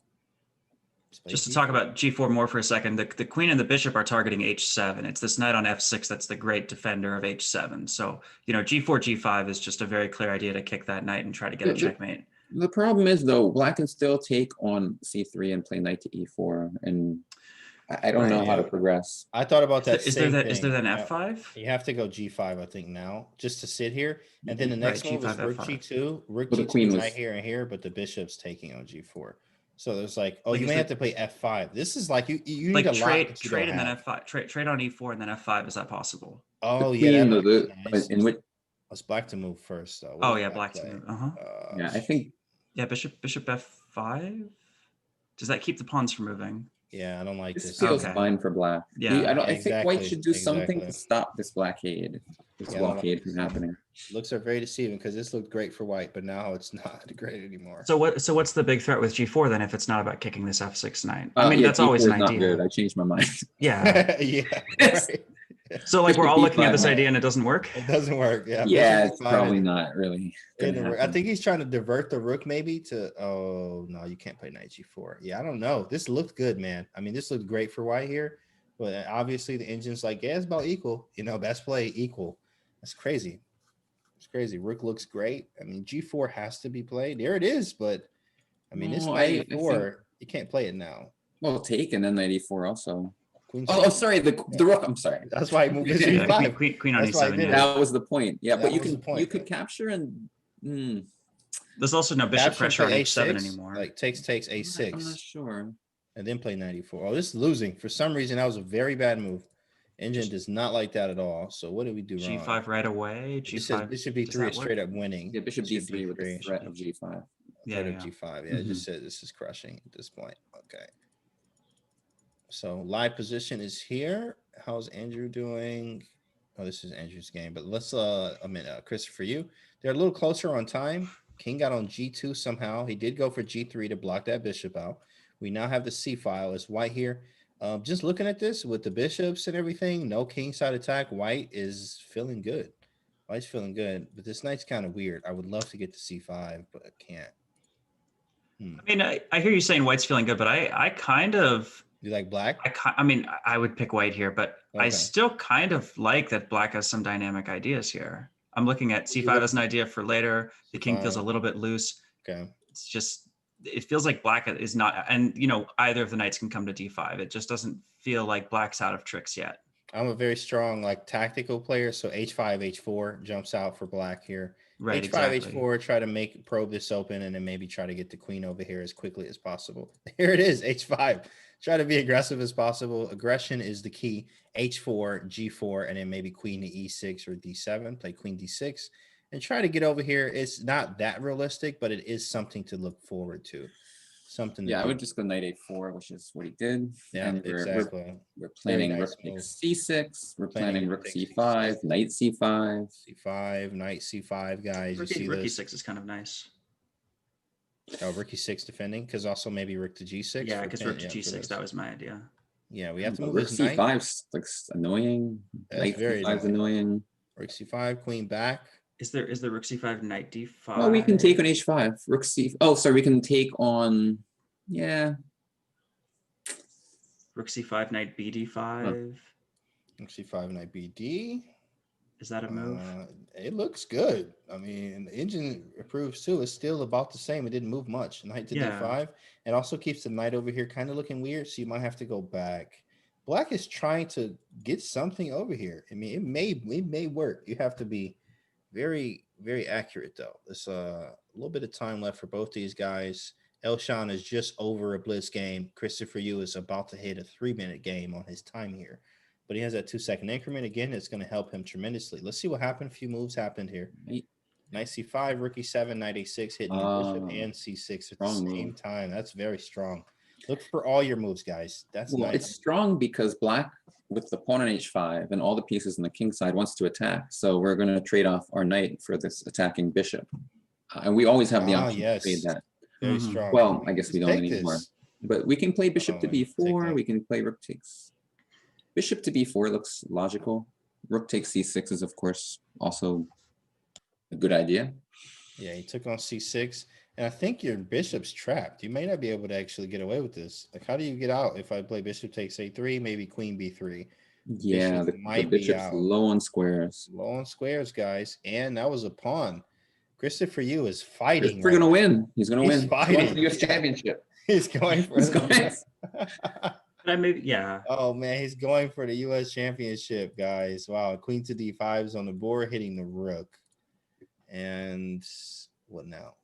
Just to talk about G4 more for a second, the queen and the bishop are targeting H7. It's this knight on F6 that's the great defender of H7. So, G4, G5 is just a very clear idea to kick that knight and try to get a checkmate. The problem is, though, Black can still take on C3 and play knight to E4, and I don't know how to progress. I thought about that. Is there then F5? You have to go G5, I think, now, just to sit here. And then the next move is rook G2. Rook G2 right here and here, but the bishop's taking on G4. So there's you may have to play F5. This is like you need a trade and then F5. Trade on E4 and then F5. Is that possible? Oh yeah, nice. It's Black to move first, though. Oh yeah, Black to move. Yeah, I think. Yeah, bishop F5. Does that keep the pawns from moving? Yeah, I don't like this. This feels fine for Black. Yeah, I think White should do something to stop this blockade. This blockade from happening. Looks are very deceiving because this looked great for White, but now it's not great anymore. So what's the big threat with G4 then if it's not about kicking this F6 knight? I mean, that's always an idea. Good. I changed my mind. Yeah. Yeah. Right. So we're all looking at this idea and it doesn't work? It doesn't work. Yeah. Yeah, it's probably not really. I think he's trying to divert the rook maybe to, oh, no, you can't play knight G4. Yeah, I don't know. This looked good, man. I mean, this looked great for White here, but obviously the engine's like, yeah, it's about equal. Best play equal. That's crazy. It's crazy. Rook looks great. I mean, G4 has to be played. There it is, but I mean, this knight E4, you can't play it now. Well, take and then knight E4 also. Queen sorry, the rook. I'm sorry. That's why he moved his queen on E7. Yeah. That was the point. Yeah, but you could capture and. There's also no bishop pressure on H7 anymore. Like takes A6. I'm not sure. And then play 94. Oh, this is losing. For some reason, that was a very bad move. Engine does not like that at all. So what did we do wrong? G5 right away. G5. Bishop B3 is straight up winning. Yeah, bishop D3 with the threat of G5. Yeah, G5. Yeah, it just said this is crushing at this point. Okay. So live position is here. How's Andrew doing? Oh, this is Andrew's game, but let's Christopher, they're a little closer on time. King got on G2 somehow. He did go for G3 to block that bishop out. We now have the C file. It's White here. Just looking at this with the bishops and everything, no king side attack. White is feeling good. White's feeling good, but this knight's kind of weird. I would love to get to C5, but I can't. I mean, I hear you saying White's feeling good, but I kind of. You like Black? I mean, I would pick White here, but I still kind of like that Black has some dynamic ideas here. I'm looking at C5 as an idea for later. The king feels a little bit loose. Okay. It's just, it feels like Black is not, and either of the knights can come to D5. It just doesn't feel like Black's out of tricks yet. I'm a very strong tactical player, so H5, H4 jumps out for Black here. Right, H5, exactly. H4, try to probe this open, and then maybe try to get the queen over here as quickly as possible. Here it is, H5. Try to be aggressive as possible. Aggression is the key. H4, G4, and then maybe queen to E6 or D7. Play queen D6 and try to get over here. It's not that realistic, but it is something to look forward to. Something. Yeah, I would just go knight A4, which is what he did. Yeah, and exactly. We're planning rook takes C6. We're planning rook C5, knight C5. C5, knight C5, guys. You see rook this? E6 is kind of nice. Oh, rook E6 defending, because also maybe rook to G6. Yeah, because rook to G6, that was my idea. Yeah, we have to move rook this knight. C5 looks annoying. That's Knight very C5 is annoying. Rook C5, queen back. Is there rook c5, knight d5? Well, we can take on h5. Rook c. Oh, sorry. We can take on. Yeah. Rook c5, knight bd5. Rook c5, knight bd. Is that a move? It looks good. I mean, the engine approves too. It's still about the same. It didn't move much. Knight to Yeah. d5. It also keeps the knight over here kind of looking weird, so you might have to go back. Black is trying to get something over here. I mean, it may work. You have to be very, very accurate though. There's a little bit of time left for both these guys. Elshan is just over a blitz game. Christopher Yu is about to hit a 3-minute game on his time here. But he has that 2-second increment. Again, it's going to help him tremendously. Let's see what happened. A few moves happened here. Knight c5, rook e7, knight a6, hitting the bishop and c6 at the same time. That's very strong. Look for all your moves, guys. That's Well, nice. it's strong because black with the pawn on h5 and all the pieces on the king side wants to attack. So we're going to trade off our knight for this attacking bishop. And we always have the option to trade that. Very Mhm. strong. Well, I guess we don't Take anymore. this. But we can play bishop to Take b4. that. We can play rook takes. Bishop to b4 looks logical. Rook takes c6 is, of course, also a good idea. Yeah, he took on c6. And I think your bishop's trapped. You may not be able to actually get away with this. Like, how do you get out if I play bishop takes a3, maybe queen b3? Yeah, Bishop the might be bishop's out. low on squares. Low on squares, guys. And that was a pawn. Christopher Yu is fighting. We're gonna win. He's gonna win. Fighting. He wants the U.S. championship. He's going for He's going. Yeah. Oh man, he's going for the U.S. championship, guys. Wow, queen to d5 is on the board, hitting the rook. And what now?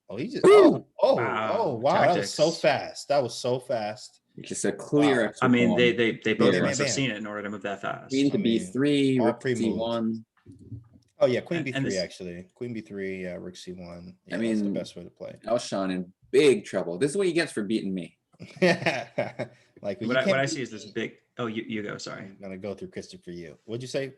Oh, he just Wow. wow. That was so Tactics. fast. That was so fast. It's just a clear Wow. extra I mean, pawn. they both Bam, must bam, have bam. seen it in order to move that fast. Queen to I mean, b3, all rook to pre-moved. c1. Oh yeah, queen And b3 this- actually. Queen b3, rook c1. Yeah, I that's the mean, best way to play. Elshan in big trouble. This is what he gets for beating me. Like what I see is this big. Oh, you go. Sorry. I'm gonna go through Christopher Yu. What'd you say?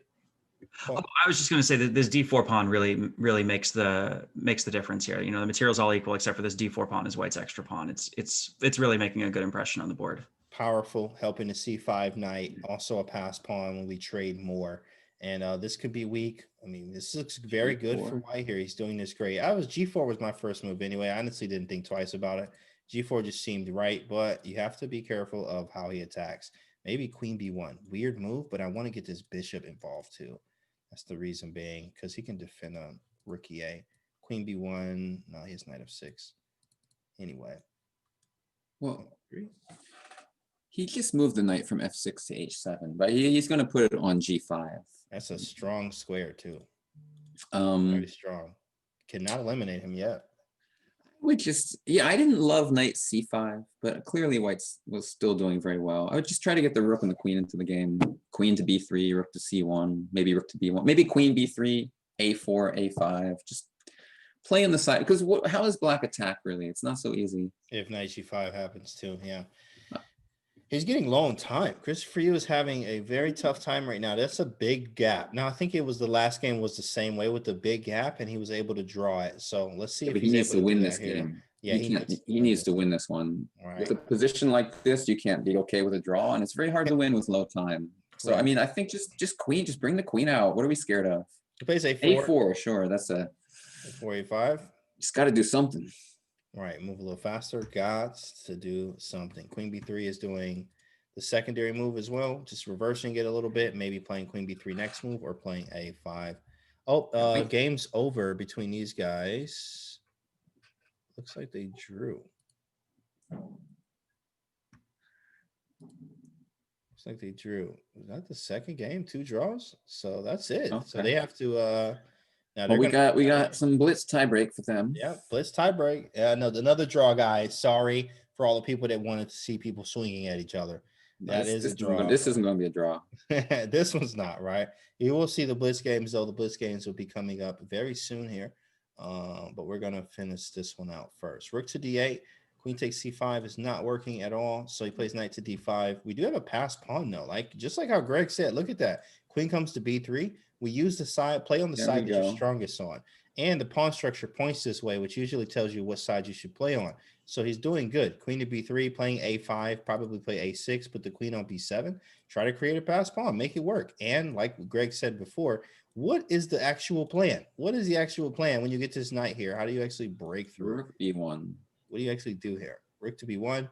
Oh, I was just going to say that this d4 pawn really makes the difference here. You know, the material's all equal except for this d4 pawn is white's extra pawn. It's really making a good impression on the board. Powerful, helping the c5 knight, also a pass pawn when we trade more. And this could be weak. I mean, this looks very good for white here. He's doing this great. G4 was my first move anyway. I honestly didn't think twice about it. G4 just seemed right, but you have to be careful of how he attacks. Maybe queen b1. Weird move, but I want to get this bishop involved too. That's the reason being, because he can defend on rook e8. Queen b1. No, he has knight f6. Anyway. Well, he just moved the knight from f6 to h7, but he's going to put it on g5. That's a strong square too. Um, Very strong. Cannot eliminate him yet. I didn't love knight c5, but clearly white was still doing very well. I would just try to get the rook and the queen into the game. Queen to b3, rook to c1, maybe rook to b1, maybe queen b3, a4, a5. Just play on the side, because how does black attack really? It's not so easy. If knight g5 happens too, yeah. He's getting low on time. Christopher Yu is having a very tough time right now. That's a big gap. Now, I think it was the last game was the same way with the big gap, and he was able to draw it. So let's see if he needs to win this here. game. Yeah, he needs to win this one. Right. With a position like this, you can't be okay with a draw, and it's very hard to win with low time. So I mean, I think just bring the queen out. What are we scared of? He plays a4. A4, sure. That's a a4, a5. Just got to do something. Right, move a little faster. Got to do something. Queen b3 is doing the secondary move as well, just reversing it a little bit, maybe playing queen b3 next move or playing a5. Oh, game's over between these guys. Looks like they drew. Looks like they drew. Was that the second game? 2 draws? So that's it. Okay. So they have to now we got some blitz tiebreak for them. Yeah, blitz tiebreak. No, another draw, guys. Sorry for all the people that wanted to see people swinging at each other. That is a draw. This isn't going to be a draw. This one's not, right? You will see the blitz games, though. The blitz games will be coming up very soon here. But we're going to finish this one out first. Rook to d8. Queen takes c5 is not working at all. So he plays knight to d5. We do have a passed pawn, though. Just like how Greg said, look at that. Queen comes to b3. We use the side, play on the side that you're strongest on. And the pawn structure points this way, which usually tells you what side you should play on. So he's doing good. Queen to b3, playing a5, probably play a6, put the queen on b7. Try to create a passed pawn, make it work. And like Greg said before, What is the actual plan? What is the actual plan when you get this knight here? How do you actually break through? Rook B1. What do you actually do here? Rook to B1.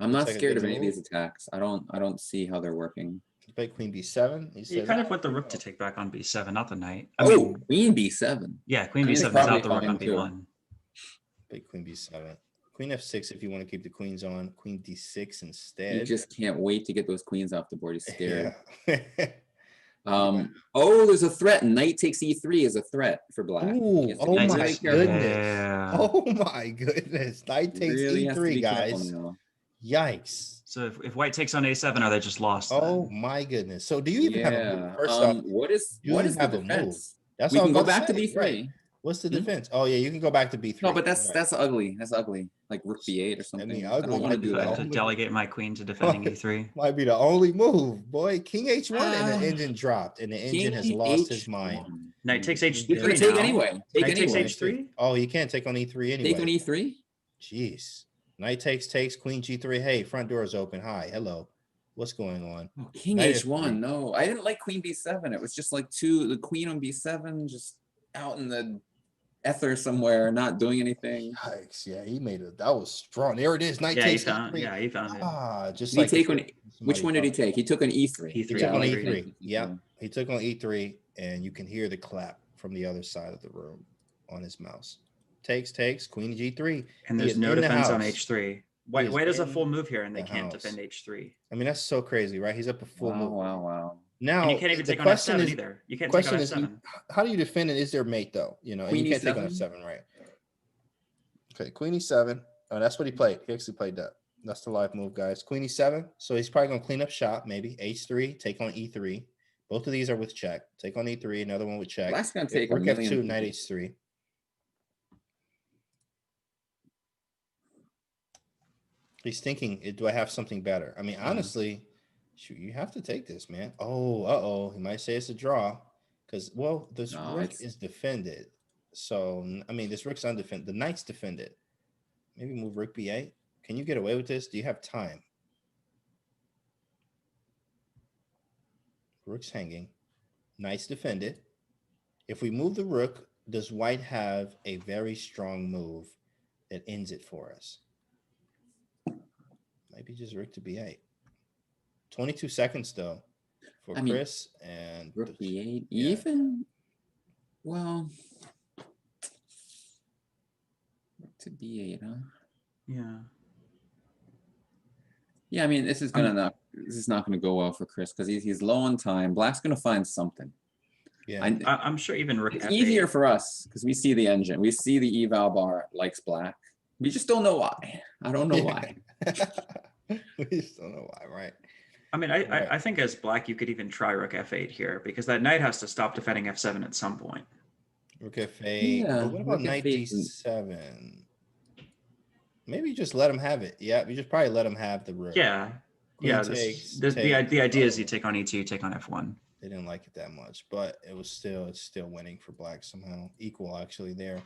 I'm Looks not like a scared good of any of move. these attacks. I don't see how they're working. You play Queen B7. You You said kind of want the rook to take back on b7, not the knight. I Oh, mean, Queen B7. yeah, queen I mean, it's b7 is probably not the rook on fine, too. b1. play Queen B7. Queen F6 if you want to keep the queens on. Queen D6 He instead. just can't wait to get those queens off the board. He's scared. Yeah. Oh, there's a threat. Knight takes E3 is a threat for black. Ooh, He has to oh be Knight my really takes- careful. goodness. Yeah. Oh my goodness. Knight He takes really has to E3, be careful guys. now. Yikes. So if white takes on a7, are they just lost? Oh then? my goodness. So do you even have a move? Yeah. First off, What is you the don't have a move. defense? that's We what I can was go about back to say, B3. right. What's the Hmm? defense? Oh yeah, you can go back to B3. No, but that's Right. that's ugly. That's ugly. Like Rook B8 or something. I ugly don't want to might be do the I have that. to only- delegate my queen to defending E e3. Might be the only move, boy. King H1 and the Ah, engine dropped, and the engine has King lost his H1. mind. Knight takes He's He's gonna h3 take now. anyway. Take Knight takes anyway. h3. Oh, he can't take on E3 anyway. Take on E3. Jeez. Knight takes, Queen G3. Hey, front door is open. Hi, hello. What's going on? Oh, King Knight H1. F3. No, I didn't like Queen B7. It was just like the queen on B7, just out in the ether somewhere, not doing anything. Yikes. Yeah, he made it. That was strong. There it is. Knight Yeah, he takes found. E3. Yeah, he found it. Ah, just Did he like take on before, which somebody one did he thought. take? He took an E3. E3, He took Yeah, on I like E3. Queen Yeah, B7. he took on E3, and you can hear the clap from the other side of the room on his mouse. Takes, Queen G3. And He there's is no in the defense on house. h3. He is White has a in full move here, and they the can't house. defend h3. I mean, that's so crazy, right? He's up a full Wow, move. wow. Now, And you can't even the take on question f7 is, either. You can't take on question is, f7. how do you defend it? Is there mate though? You know, and Queen you can't take on E7? F7, right? Okay, Queen E7. Oh, that's what he played. He actually played that. That's the live move, guys. Queen E7. So he's probably gonna clean up shop, maybe H3, take on E3. Both of these are with check. Take on E3, another one with check. Black's gonna take a Rook million. F2, Knight H3. He's thinking, do I have something better? I mean, honestly, shoot, you have to take this, man. Oh, uh-oh. He might say it's a draw. Because, well, this No, rook it's- is defended. So, I mean, this rook's undefended. The knight's defended. Maybe move rook B8. Can you get away with this? Do you have time? Rook's hanging. Knight's defended. If we move the rook, does white have a very strong move that ends it for us? Maybe just rook to B8. 22 seconds, though, for I mean, Chris and Rook B8. Yeah. Even, well, rook to B8, huh? Yeah. Yeah, I mean, this is not gonna go well for Chris because he's low on time. Black's gonna find something. yeah. I'm sure even rook It's f8. easier for us because we see the engine. We see the eval bar likes black. We just don't know why. I don't know why. We just don't know why, right? I mean, Right. I think as black, you could even try rook f8 here because that knight has to stop defending f7 at some point. Rook F8. Yeah, But what about rook knight F8. D7? Maybe just let him have it. Yeah, you just probably let him have the rook. Yeah. Queen Yeah. takes, The idea is you Oh, take on e2, you take on f1. they didn't like it that much, but it's still winning for black somehow. Equal actually there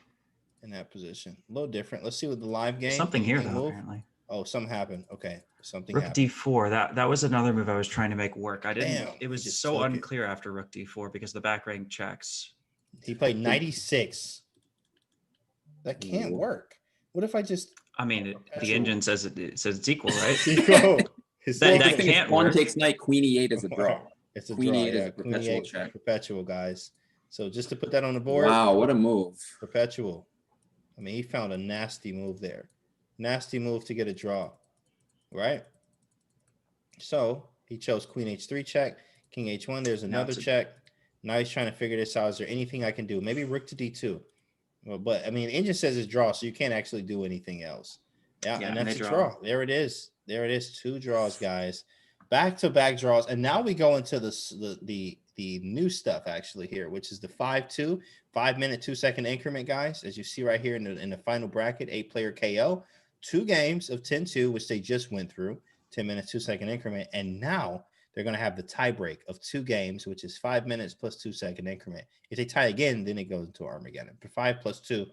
in that position. A little different. Let's see what the live game. Something here, anything though, move? apparently. Oh, something happened. Okay, something Rook happened. d4. That was another move I was trying to make work. I didn't. Damn, It he was just so took it. unclear after rook d4 because the back rank checks. He played 96. That can't Ooh. work. What if I just I mean, the Perpetual. engine says it says it's equal, right? equal? It's That- Well, that the thing is, can't pawn work. takes knight, queen E8 is a draw. It's a Queen draw. E8 is Yeah, a Queen perpetual E8, check. perpetual, guys. So just to put that on the board, Wow, what a move. perpetual. I mean, he found a nasty move there. Nasty move to get a draw, right? So he chose Queen H3 check, King H1. There's Now another it's a- check. Now he's trying to figure this out. Is there anything I can do? Maybe Rook to D2. Well, but I mean, the engine says it's draw, so you can't actually do anything else. Yeah, Yeah, and and that's they a draw. draw. There it is. There it is. 2 draws, guys. Back-to-back draws. And now we go into the new stuff actually here, which is the 5-2, 5-minute, 2-second increment, guys. As you see right here in the final bracket, 8-player KO. 2 games of 10-2, which they just went through, 10-minute, 2-second increment. And now they're going to have the tie break of 2 games, which is 5 minutes plus 2-second increment. If they tie again, then it goes into Armageddon. But 5 plus 2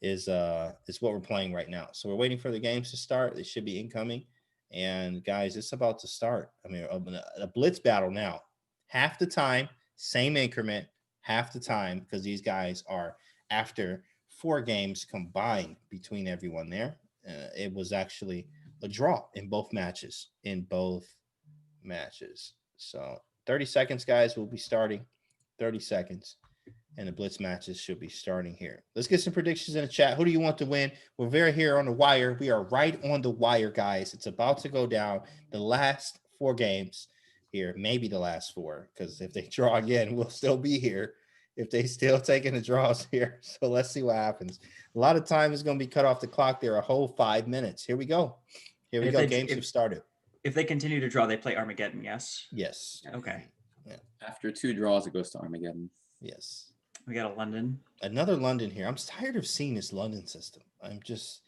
is what we're playing right now. So we're waiting for the games to start. They should be incoming. And guys, it's about to start. I mean, a blitz battle now. Half the time, same increment. half the time because these guys are after 4 games combined between everyone there. It was actually a draw in both matches. So 30 seconds, guys. We'll be starting 30 seconds. And the blitz matches should be starting here. Let's get some predictions in the chat. Who do you want to win? We're very here on the wire. We are right on the wire, guys. It's about to go down. The last 4 games here, maybe the last 4, because if they draw again, we'll still be here. If they still taking the draws here. So let's see what happens. A lot of time is going to be cut off the clock there, a whole 5 minutes. Here we go. Here we go. Games have started. If they continue to draw, they play Armageddon, yes? Yes. Okay. Yeah. After 2 draws, it goes to Armageddon. Yes. We got a London. Another London here. I'm tired of seeing this London system. I'm just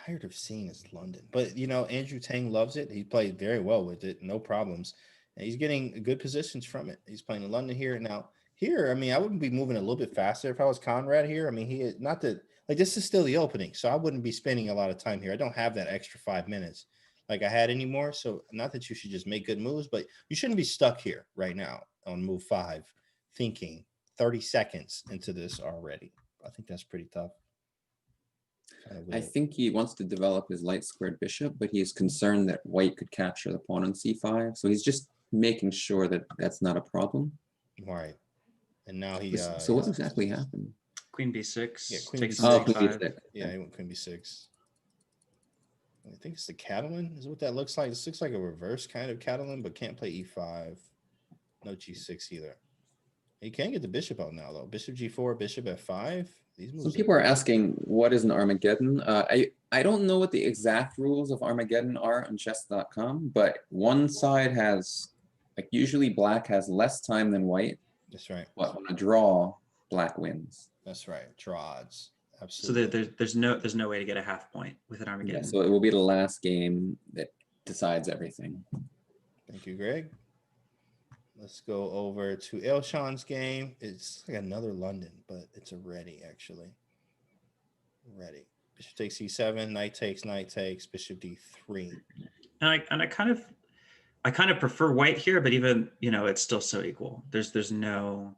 tired of seeing this London. But, Andrew Tang loves it. He played very well with it. No problems. And he's getting good positions from it. He's playing in London here. Now, here, I wouldn't be moving a little bit faster if I was Conrad here. He is not that, this is still the opening. So I wouldn't be spending a lot of time here. I don't have that extra 5 minutes like I had anymore. So not that you should just make good moves, but you shouldn't be stuck here right now on move 5 thinking 30 seconds into this already. I think that's pretty tough. I think he wants to develop his light squared bishop, but he's concerned that white could capture the pawn on c5. So he's just making sure that that's not a problem. Right. And now he. So what exactly happened? Queen b6. Yeah, queen takes b6. Queen b6. Yeah, he went queen b6. I think it's the Catalan is what that looks like. This looks like a reverse kind of Catalan, but can't play e5. No g6 either. He can get the bishop out now, though. Bishop g4, bishop f5. These moves. Some people are asking, what is an Armageddon? I don't know what the exact rules of Armageddon are on Chess.com, but one side has, usually black has less time than white. That's right. But on a draw, black wins. That's right. Draw odds. Absolutely. So there's no way to get a half point with an Armageddon. Yeah, so it will be the last game that decides everything. Thank you, Greg. Let's go over to Elshan's game. It's like another London, but it's a ready, actually. Ready. Bishop takes c7, knight takes, bishop d3. And I kind of prefer white here, but even, it's still so equal. There's no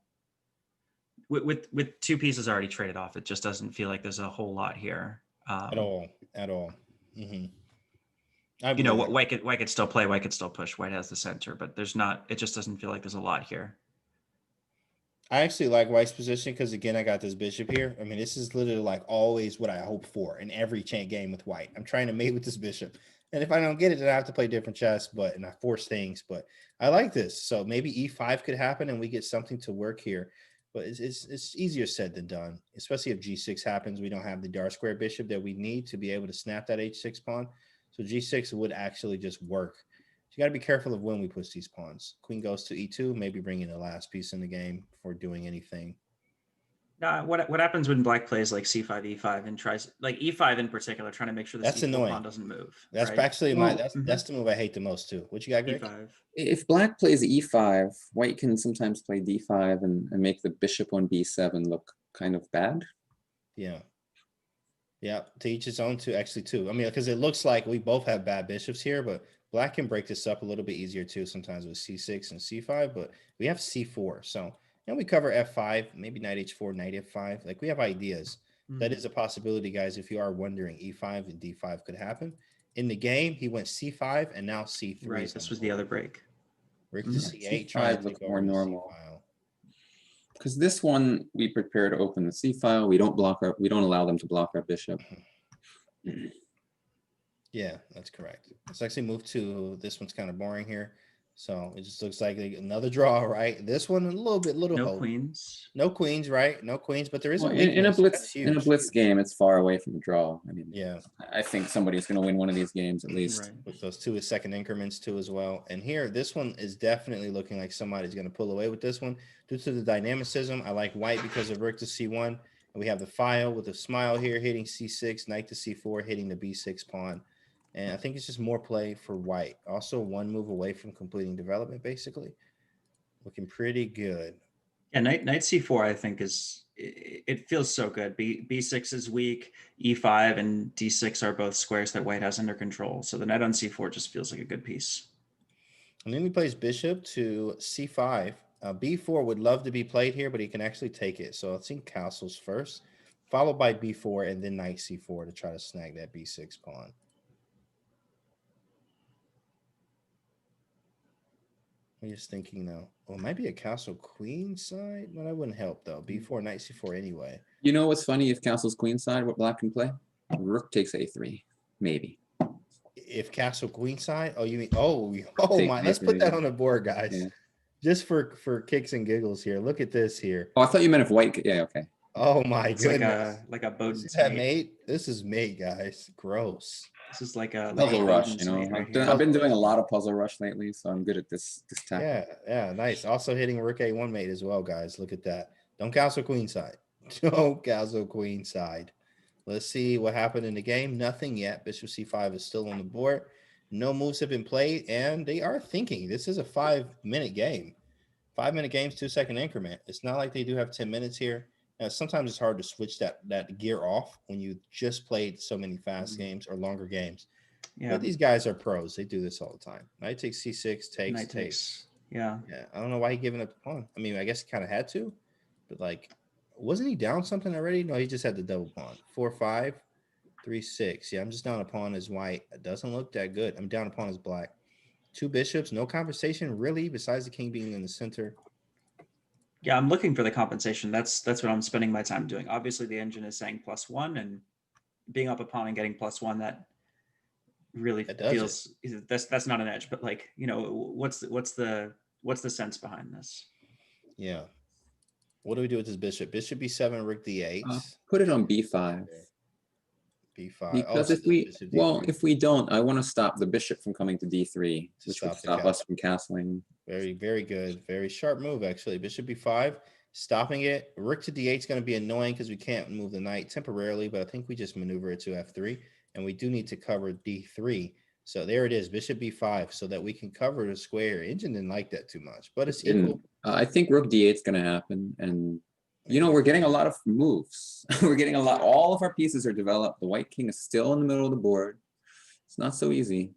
with 2 pieces already traded off, it just doesn't feel like there's a whole lot here. At all. Mm-hmm. White could still play, white could still push, white has the center, but it just doesn't feel like there's a lot here. I actually like white's position because, again, I got this bishop here. This is literally like always what I hope for in every game with white. I'm trying to mate with this bishop. And if I don't get it, then I have to play different chess, and I force things. But I like this. So maybe e5 could happen and we get something to work here. But it's easier said than done, especially if g6 happens. We don't have the dark square bishop that we need to be able to snap that h6 pawn. So g6 would actually just work. So you got to be careful of when we push these pawns. Queen goes to e2, maybe bringing the last piece in the game before doing anything. What happens when black plays like c5, e5 and tries like e5 in particular, trying to make sure this e4 pawn doesn't move? That's right? actually that's the move I hate the most too. What you got, Greg? e5. If black plays e5, white can sometimes play d5 and make the bishop on b7 look kind of bad. Yeah. Yeah, to each his own too, actually too. Because it looks like we both have bad bishops here, but black can break this up a little bit easier too, sometimes with c6 and c5, but we have c4. So, we cover f5, maybe knight h4, knight f5. Like, we have ideas. Mm-hmm. That is a possibility, guys, if you are wondering. E5 and d5 could happen. In the game, he went c5 and now c3. Right, this was the other break. Break to c8, trying to look more normal. C-file. Because this one, we prepare to open the c file. We don't allow them to block our bishop. Yeah, that's correct. Let's actually move to this one's kind of boring here. So it just looks like another draw, right? This one a little no hope. Queens. No queens, right? No queens, but there is in a blitz game, it's far away from a draw. Yeah, I think somebody's going to win one of these games at least. Right. With those 2 second increments too as well. And here, this one is definitely looking like somebody's going to pull away with this one due to the dynamicism. I like white because of rook to c1, and we have the file with a smile here hitting c6, knight to c4, hitting the b6 pawn. And I think it's just more play for white. Also 1 move away from completing development, basically. Looking pretty good. Yeah, knight c4, I think it feels so good. b6 is weak, e5 and d6 are both squares that white has under control. So the knight on c4 just feels like a good piece. And then he plays bishop to c5. B4 would love to be played here, but he can actually take it. So let's see castles first, followed by B4 and then knight C4 to try to snag that B6 pawn. I'm just thinking though. Well, it might be a castle queen side, but that wouldn't help though. B4, knight C4 anyway. You know what's funny? If castle's queenside, what black can play? Rook takes A3, maybe. If castle queen side, oh, you mean oh Take my, let's put A3. that on the board, guys. Yeah. Just for kicks and giggles here. Look at this here. Oh, I thought you meant if white. Yeah, okay. Oh my It's goodness. like a Bowden's Is that mate. mate? This is mate, guys. Gross. This is like a Puzzle rush, Bowden's you know. mate right I've here. been doing a lot of puzzle rush lately, so I'm good at this tactic. Yeah, nice. Also hitting rook A1 mate as well, guys. Look at that. Don't castle queen side. Don't castle queen side. Let's see what happened in the game. Nothing yet. Bishop C5 is still on the board. No moves have been played, and they are thinking. This is a 5-minute game. 5-minute games, 2-second increment. It's not like they do have 10 minutes here. Now, sometimes it's hard to switch that gear off when you just played so many fast games or longer games. Yeah. But these guys are pros. They do this all the time. Knight takes C6, takes, Knight takes. Yeah. Yeah, I don't know why he giving up the pawn. I mean, I guess he kind of had to, but like, wasn't he down something already? No, he just had the double pawn. 4-5, 3-6. Yeah, I'm just down a pawn as white. It doesn't look that good. I'm down a pawn as black. 2 bishops, no conversation really, besides the king being in the center. Yeah, I'm looking for the compensation. That's what I'm spending my time doing. Obviously, the engine is saying +1, and being up a pawn and getting +1, that really feels that's not an edge. But like, you know, what's the sense behind this? Yeah. What do we do with this bishop? Bishop B7, rook D8. Put it on B5. B5. Because if we don't, I want to stop the bishop from coming to D3, which would stop us from castling. Very, very good. Very sharp move, actually. Bishop B5, stopping it. Rook to D8 is going to be annoying because we can't move the knight temporarily, but I think we just maneuver it to F3, and we do need to cover D3. So there it is, Bishop B5, so that we can cover the square. Engine didn't like that too much, but it's equal. I think Rook D8 is going to happen, and you know, we're getting a lot of moves. We're getting a lot. All of our pieces are developed. The white king is still in the middle of the board. It's not so easy.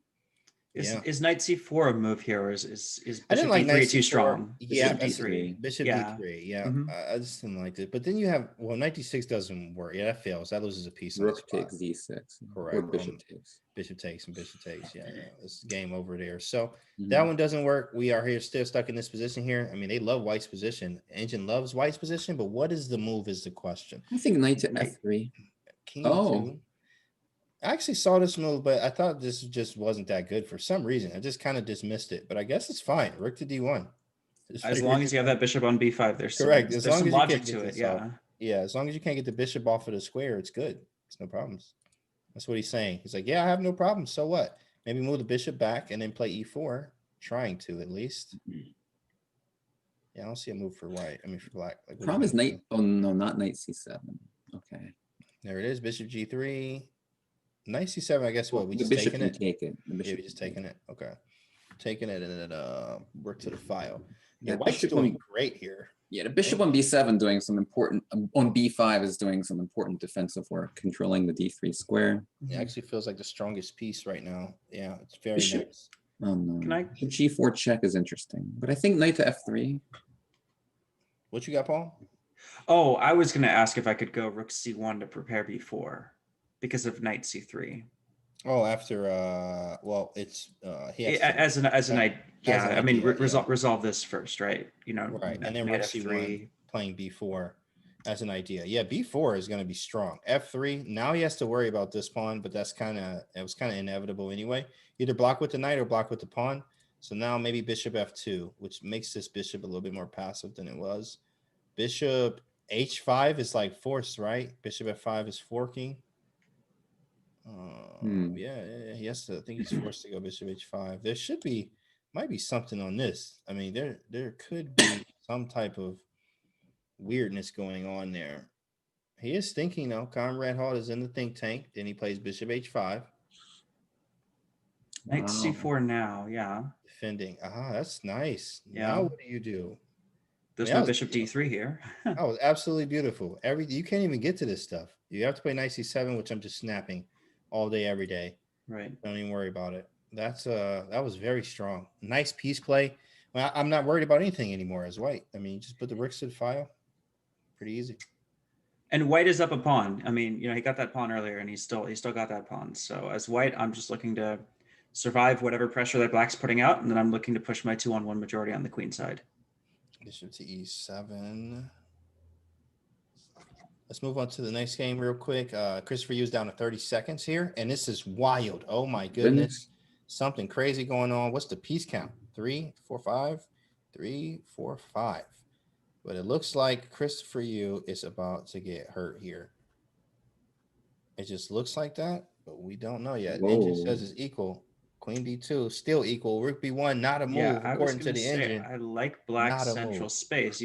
Is knight C4 a move here, or is I didn't bishop like knight D3 too strong? Yeah, bishop D3. Bishop D3. Yeah, I just didn't like it. But then you have knight D6 doesn't work. Yeah, that fails. That loses a piece. Rook takes D6. Correct. Or bishop takes. Bishop takes and bishop takes. Yeah, it's game over there. So that one doesn't work. We are here still stuck in this position here. I mean, they love white's position. Engine loves white's position, but what is the move is the question. I think knight to F3. King 2. I actually saw this move, but I thought this just wasn't that good for some reason. I just kind of dismissed it, but I guess it's fine. Rook to D1. As long as you have that bishop on B5, there's correct. There's some logic to it. Yeah. Yeah. As long as you can't get the bishop off of the square, it's good. It's no problems. That's what he's saying. He's like, yeah, I have no problem. So what? Maybe move the bishop back and then play E4, trying to at least. Yeah, I don't see a move for white. I mean, for black. Like, problem is knight. Oh no, not knight C7. Okay. There it is. Bishop G3. Knight C7. I guess what we the just bishop taking it. Take it. The Yeah, we just taking it. Okay, taking it and then work to the file. Yeah, white's doing great here. Yeah, the bishop on B7 doing some important. On B5 is doing some important defensive work, controlling the D3 square. It actually feels like the strongest piece right now. Yeah, it's very Bishop. nice. Oh no. Can I? G4 check is interesting, but I think knight to F3. What you got, Paul? Oh, I was going to ask if I could go rook C1 to prepare B4 because of knight C3. Oh, after well, it's he has as an idea. Yeah, I mean, idea, resolve this first, right? You know, right, and then rook C1 playing B4 as an idea. Yeah, B4 is going to be strong. F3. Now he has to worry about this pawn, but it was kind of inevitable anyway. Either block with the knight or block with the pawn. So now maybe bishop F2, which makes this bishop a little bit more passive than it was. Bishop H5 is like forced, right? Bishop F5 is forking. Yeah, he has to. I think he's forced to go bishop H5. There might be something on this. I mean, there could be some type of weirdness going on there. He is thinking though. Comrade Hall is in the think tank. Then he plays bishop H5. Knight C4 now, yeah. Defending. That's nice. Yeah. Now what do you do? There's no bishop D3 here. That was absolutely beautiful. You can't even get to this stuff. You have to play knight C7, which I'm just snapping all day, every day. Right. Don't even worry about it. That was very strong. Nice piece play. Well, I'm not worried about anything anymore as white. I mean, you just put the rooks to the file. Pretty easy. And white is up a pawn. I mean, he got that pawn earlier, and he still got that pawn. So as white, I'm just looking to survive whatever pressure that black's putting out, and then I'm looking to push my 2-on-1 majority on the queen side. Bishop to e7. Let's move on to the next game real quick. Christopher Yu's down to 30 seconds here, and this is wild. Oh my goodness. Something crazy going on. What's the piece count? 3, 4, 5. 3, 4, 5. But it looks like Christopher Yu is about to get hurt here. It just looks like that, but we don't know yet. Engine says it's equal. Queen d2 still equal. Rook b1 not a move Yeah, I was according to going to the say engine. I like black's Not a central move. space.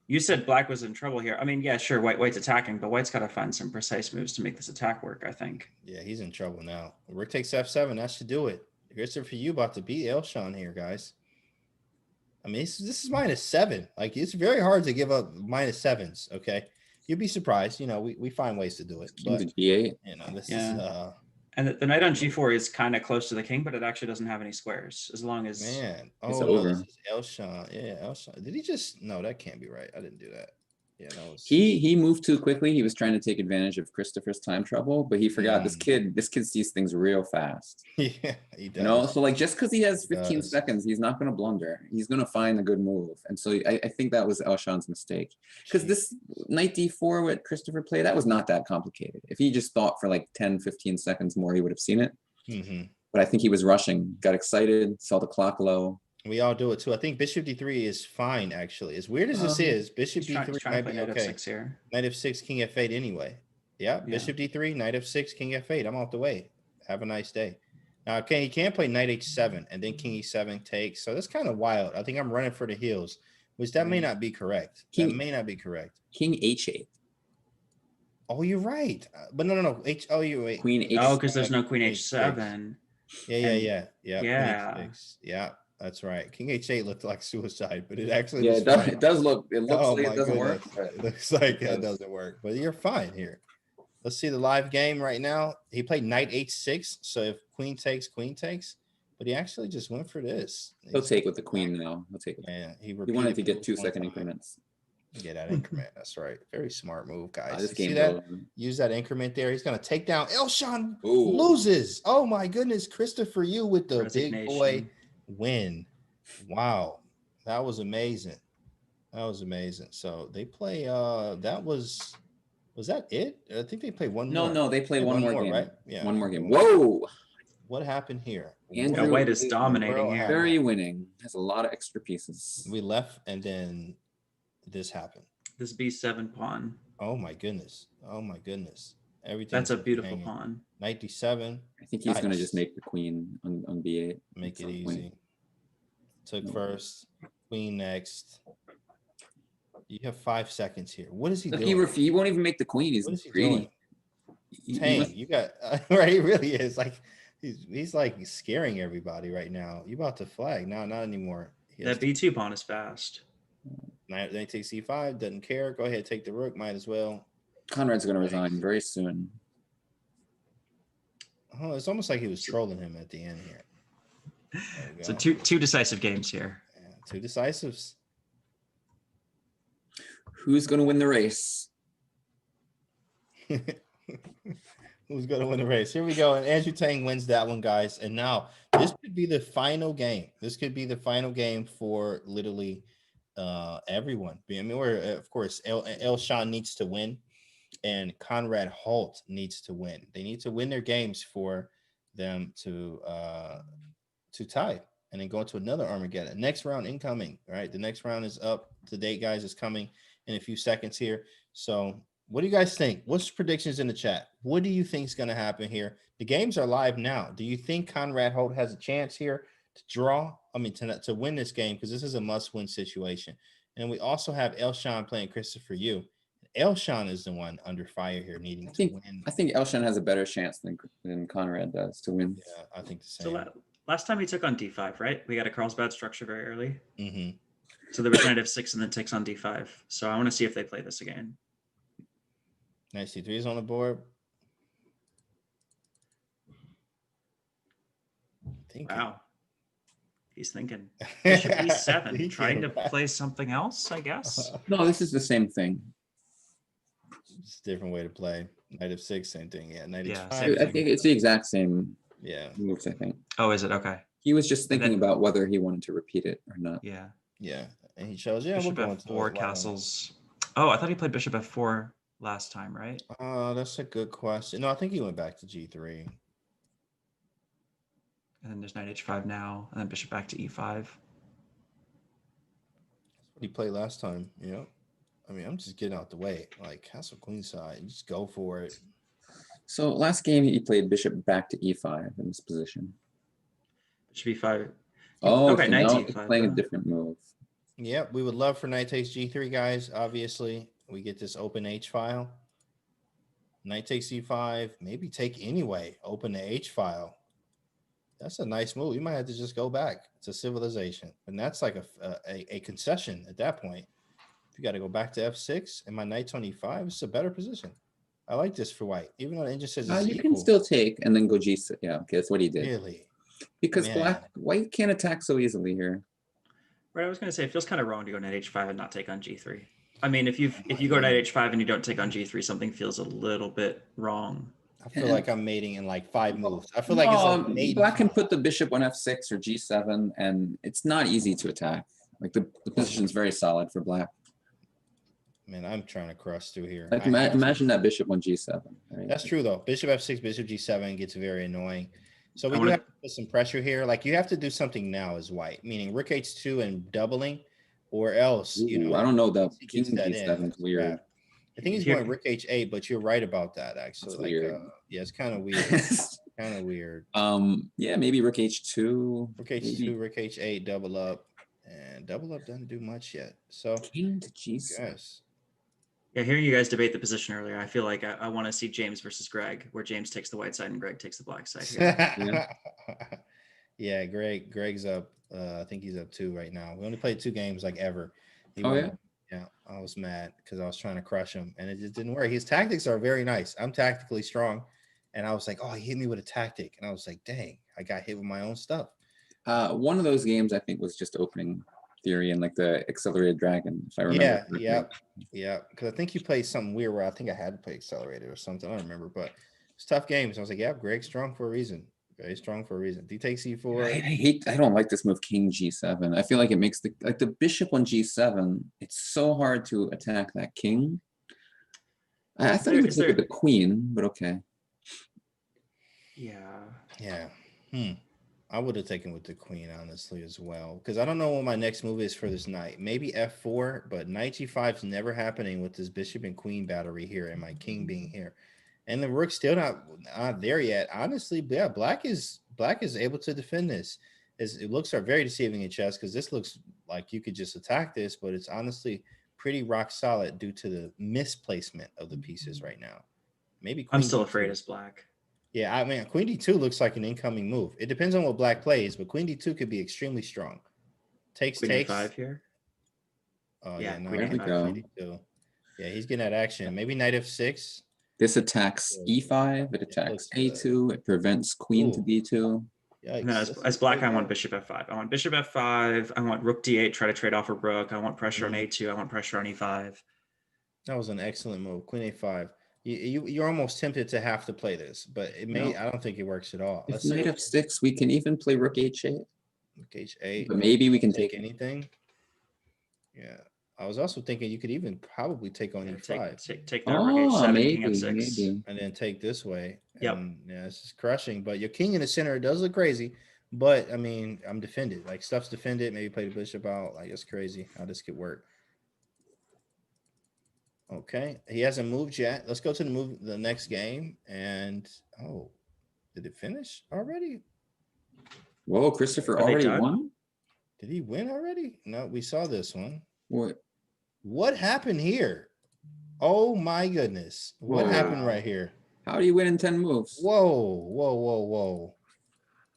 You said black was in trouble here. I mean, yeah, sure, white's attacking, but white's got to find some precise moves to make this attack work, I think. Yeah, he's in trouble now. Rook takes f7. That should do it. Christopher Yu about to beat Elshan here, guys. I mean, this is -7. Like, it's very hard to give up -7s. Okay, you'd be surprised. We find ways to do it, King but to g8. this Yeah. is And the knight on g4 is kind of close to the king, but it actually doesn't have any squares. As long as man. It's Oh no, this over. is Elshan. Yeah, Elshan. Did he just? No, that can't be right. I didn't do that. Yeah, that was. He moved too quickly. He was trying to take advantage of Christopher's time trouble, but he forgot this kid sees things real fast. Yeah, he does. So like just because he has 15 does. seconds, he's not going to blunder. He's going to find a good move. And so I think that was Elshan's mistake. Because this knight d4 what Christopher played, that was not that complicated. If he just thought for like 10, 15 seconds more, he would have seen it. But I think he was rushing, got excited, saw the clock low. We all do it too. I think bishop d3 is fine, actually. As weird as this is, bishop he's d3 trying might to play be knight okay. f6 here. Knight f6, king f8 anyway. Yeah, bishop d3, knight f6, king f8. I'm off the way. Have a nice day. Now, okay, he can't play knight h7 and then king e7 takes. So that's kind of wild. I think I'm running for the hills, which that may not be correct. That may not be correct. King h8. Oh, you're right. But no. Oh, you're right. Queen h7. Oh, because there's no queen h7. Yeah. Yeah. Queen h6. Yeah. That's right. King h8 looked like suicide, but it actually Yeah, was it does, fine. it does look. It looks Oh like my it doesn't goodness. work. But It looks like it doesn't work, but you're fine here. Let's see the live game right now. He played knight h6, so if queen takes, but he actually just went for this. he'll take with the queen now. He'll take it. Yeah, he wanted to get moves 2-second one time. increments. Get that increment. That's right. Very smart move, guys. This You game see that? Use that increment there. He's gonna take down. Elshan loses. Oh my goodness, Christopher Yu with the big boy win. Wow, that was amazing. That was amazing. So they play. That was that it? I think they played one more. No, they played one more game. Right? Yeah, one more game. Whoa! What happened here? Andrew White is dominating here. Very winning. Has a lot of extra pieces. We left, and then this happened. This b7 pawn. Oh my goodness. Oh my goodness. Everything. That's a beautiful pawn. Knight d7. I think he's going to just make the queen on b8. Make it easy. Took first. Queen next. You have 5 seconds here. What is he doing? He won't even make the queen. He's greedy. Tang, you got right. He really is like he's like scaring everybody right now. You about to flag? No, not anymore. That b2 pawn is fast. Knight takes c5. Doesn't care. Go ahead, take the rook. Might as well. Conrad's going to resign very soon. Oh, it's almost like he was trolling him at the end here. So two decisive games here. Yeah, 2 decisives. Who's going to win the race? Who's going to win the race? Here we go. And Andrew Tang wins that one, guys. And now this could be the final game. This could be the final game for literally everyone. I mean, of course, Elshan needs to win, and Conrad Holt needs to win. They need to win their games for them to tie and then go into another Armageddon. Next round incoming. Right, the next round is up to date, guys. Is coming in a few seconds here. So what do you guys think? What's predictions in the chat? What do you think is going to happen here? The games are live now. Do you think Conrad Holt has a chance here to draw? I mean, to win this game, because this is a must-win situation. And we also have Elshan playing Christopher Yu. Elshan is the one under fire here, needing to win. I think Elshan has a better chance than Conrad does to win. Yeah, I think the same. So last time he took on d5, right? We got a Carlsbad structure very early. Mm-hmm. So there was knight f6 and then takes on d5. So I want to see if they play this again. Knight c3 is on the board. Wow. He's thinking bishop He e7, trying to can't back. play something else, I guess. No, this is the same thing. It's a different way to play. Knight of 6, same thing. Yeah, knight Yeah, h5. same I think it's the exact same Yeah, moves, I think. Oh, is it? Okay. He was just And thinking then- about whether he wanted to repeat it or not. Yeah. yeah. And he chose, yeah, we're Bishop going to f4, it. Why not? castles. Oh, I thought he played bishop f4 last time, right? That's a good question. No, I think he went back to g3. And then there's knight h5 now, and then bishop back to e5. That's what he played last time. Yeah. I mean, I'm just getting out the way. Like castle queenside, just go for it. So last game he played bishop back to e5 in this position. Bishop e5. Oh, Okay, so knight now to he's e5, playing a though. different move. Yep, we would love for knight takes g3, guys. Obviously, we get this open h file. Knight takes e5, maybe take anyway. Open the h file. That's a nice move. You might have to just go back to civilization, and that's like a concession at that point. If you got to go back to f6 and my knight's on e5, it's a better position. I like this for white, even though the engine says it's You equal. can still take and then go g6. Yeah, okay, that's what he did. Really, Because Man. white can't attack so easily here. Right, I was going to say, it feels kind of wrong to go knight h5 and not take on g3. I mean, if you go knight h5 and you don't take on g3, something feels a little bit wrong. I feel like I'm mating in like 5 moves. I feel like it's No, like mating. black can put the bishop on f6 or g7, and it's not easy to attack. Like the position's very solid for black. Man, I'm trying to crush through here. Like I have to. imagine that bishop on g7. Right? That's true though. Bishop f6, bishop g7 gets very annoying. So we I do wanna- have to put some pressure here. Like you have to do something now as white, meaning rook h2 and doubling, or else you Ooh, know I don't know. The he king gets that in. g7 is That's weird. bad. I think he's Here- going rook h8, but you're right about that actually. That's Like weird. yeah, it's kind of weird. Kind of weird. Yeah, maybe rook h2. Rook maybe h2, rook h8, double up, and double up doesn't do much yet. So king to g7. guys. Yeah, hearing you guys debate the position earlier, I feel like I want to see James versus Greg, where James takes the white side and Greg takes the black side here. Yeah, Greg's up. I think he's up 2 right now. We only played 2 games like ever. He Oh, won yeah? one. Yeah, I was mad because I was trying to crush him and it just didn't work. His tactics are very nice. I'm tactically strong. And I was like, oh, he hit me with a tactic. And I was like, dang, I got hit with my own stuff. One of those games I think was just opening theory and like the accelerated dragon, if I remember. Yeah, correctly. yeah. Because I think he played something weird where I think I had to play accelerated or something. I don't remember, but it's tough games. I was like, yeah, Greg's strong for a reason. Very strong for a reason. D takes e4. I don't like this move, king g7. I feel like it makes the bishop on g7. It's so hard to attack that king. I thought he would take with the queen, but okay. Yeah. Yeah. I would have taken with the queen, honestly, as well. Because I don't know what my next move is for this knight. Maybe f4, but knight g5 is never happening with this bishop and queen battery here and my king being here. And the rook's still not there yet. Honestly, yeah, black is able to defend this. It looks are very deceiving in chess because this looks like you could just attack this, but it's honestly pretty rock solid due to the misplacement of the pieces right now. Maybe I'm queen still d2. afraid as black. Yeah, I mean, queen d2 looks like an incoming move. It depends on what black plays, but queen d2 could be extremely strong. Takes. Queen a5 here. Oh Yeah, yeah, no, queen I can't a5. do queen d2. Yeah, he's getting that action. Maybe knight f6. This attacks e5. It attacks looks good. a2. It prevents queen to Ooh. d2. And then Yikes. as black, I want bishop f5. I want bishop f5. I want rook d8, try to trade off a rook. I want pressure on a2. I want pressure on e5. That was an excellent move. Queen a5. You're almost tempted to have to play this, but it may. No. I don't think it works at all. If Let's see. knight f6, we can even play rook h8. Rook h8. But maybe we can Take take anything. Yeah, I was also thinking you could even probably take on e5 Take that rook h7, king f6. maybe. and then take this way. Yep. And yeah, this is crushing. But your king in the center does look crazy. But I mean, I'm defended. Like stuff's defended. Maybe play the bishop out. Like it's crazy how this could work. Okay, he hasn't moved yet. Let's go to the next game. And oh, did it finish already? Whoa, Christopher Are they already done? won? Did he win already? No, we saw this one. What? What happened here? Oh my goodness. What Whoa. happened right here? How do you win in 10 moves? Whoa.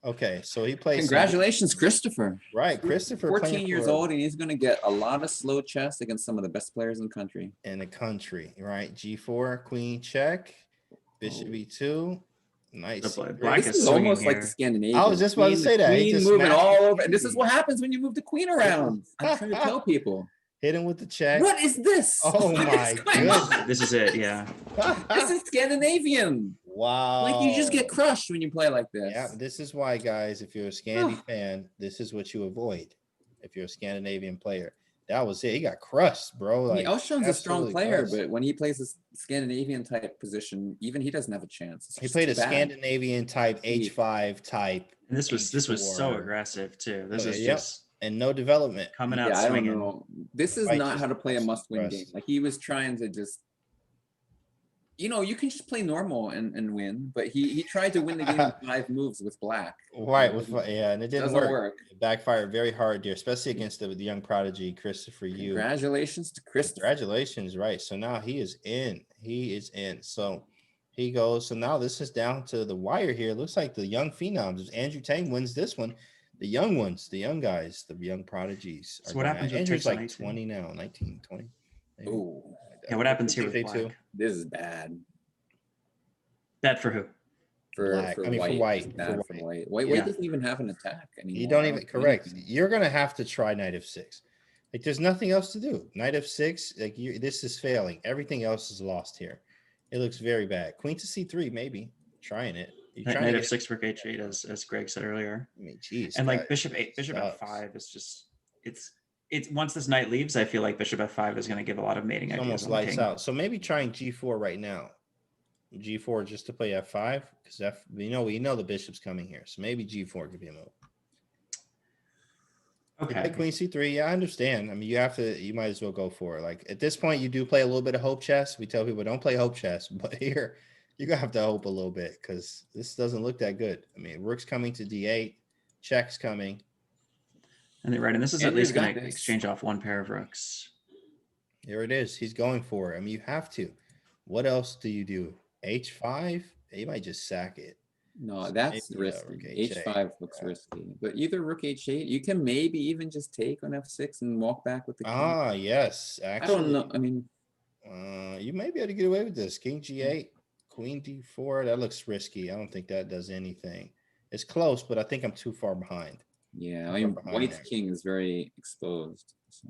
Okay, so he plays. Congratulations, Christopher. Right, Christopher 14 years for- old, and he's going to get a lot of slow chess against some of the best players in the country. in the country, right? G4, queen check, bishop Oh. e2. Nice. Black This is is swinging almost like the here. Scandinavian. I was just about to say that. He Queen just moving smashed all the over, and this is queen. what happens when you move the queen around. I'm trying to tell people. Hit him with the check. What is this? Oh What my is going on? goodness. This is it. Yeah. This is Scandinavian. Wow. Like you just get crushed when you play like this. Yeah, this is why, guys, if you're a Scandi fan, this is what you avoid. If you're a Scandinavian player, that was it. He got crushed, bro. I mean, Like, Elshon's a strong absolutely player, crushed. but when he plays this Scandinavian type position, even he doesn't have a chance. It's He just played too a bad. Scandinavian type H5 type. And this was so H4. aggressive too. This Oh, is yep. just And no development. coming out Yeah, I don't swinging. know. This is Fight not just how to play a absolutely must-win game. crushed. Like he was trying to just, you know, you can just play normal and win, but he tried to win the game in 5 moves with black. Right. With yeah, and it didn't Doesn't work. work. It backfired very hard there, especially against the young prodigy, Christopher Yu. Congratulations to Christopher. Congratulations, right. So now he is in. He is in. So he goes. So now this is down to the wire here. It looks like the young phenoms. If Andrew Tang wins this one, the young ones, the young guys, the young prodigies. So what happens with Andrew's Turks on like 18? 20 now, 19, 20. maybe. Oh, Yeah, what happens here with 52. black? this is bad Bad for who? for Black. for I mean, for white. white, It's for bad white. for white. White Yeah. doesn't even have an attack anymore. You don't I even do correct. anything. You're gonna have to try knight f6. Like there's nothing else to do. Knight f6. Like this is failing. Everything else is lost here. It looks very bad. Queen to c3, maybe trying it. You're trying Knight to f6 rook h8, as Greg said earlier. I mean, geez, And like guys, bishop sucks. f5 is just it's once this knight leaves, I feel like bishop f5 is going to give a lot of mating It's ideas almost on the lights king. out. So maybe trying g4 right now. G4 just to play f5 because we know the bishop's coming here. So maybe g4 could be a move. Okay. Queen c3. Yeah, I understand. I mean, you might as well go for it. Like at this point, you do play a little bit of hope chess. We tell people don't play hope chess, but here you're gonna have to hope a little bit because this doesn't look that good. I mean, rook's coming to d8, check's coming. And this is at Andrew's least going got to this. exchange off one pair of rooks. Here it is. He's going for it. I mean, you have to. What else do you do? h5? You might just sack it. No, that's Maybe, risky. rook h8. H5 looks risky, but either rook h8, you can maybe even just take on f6 and walk back with the king. Ah, yes. Actually, I don't know. I mean, you may be able to get away with this. King g8, queen d4. That looks risky. I don't think that does anything. It's close, but I think I'm too far behind. yeah, Too I far mean, behind white's there. king is very exposed. So.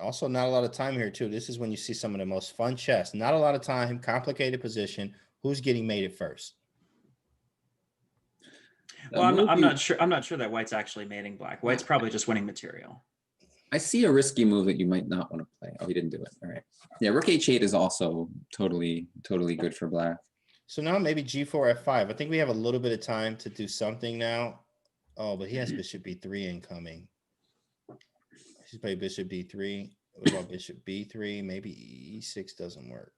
Also, not a lot of time here, too. This is when you see some of the most fun chess. Not a lot of time, complicated position. Who's getting mated first? Well, I'm not sure. I'm not sure that white's actually mating black. White's probably just winning material. I see a risky move that you might not want to play. Oh, he didn't do it. All right. Yeah, rook h8 is also totally good for black. So now maybe g4, f5. I think we have a little bit of time to do something now. Oh, but he has bishop b3 incoming. He's playing bishop d3. What about bishop b3? Maybe e6 doesn't work.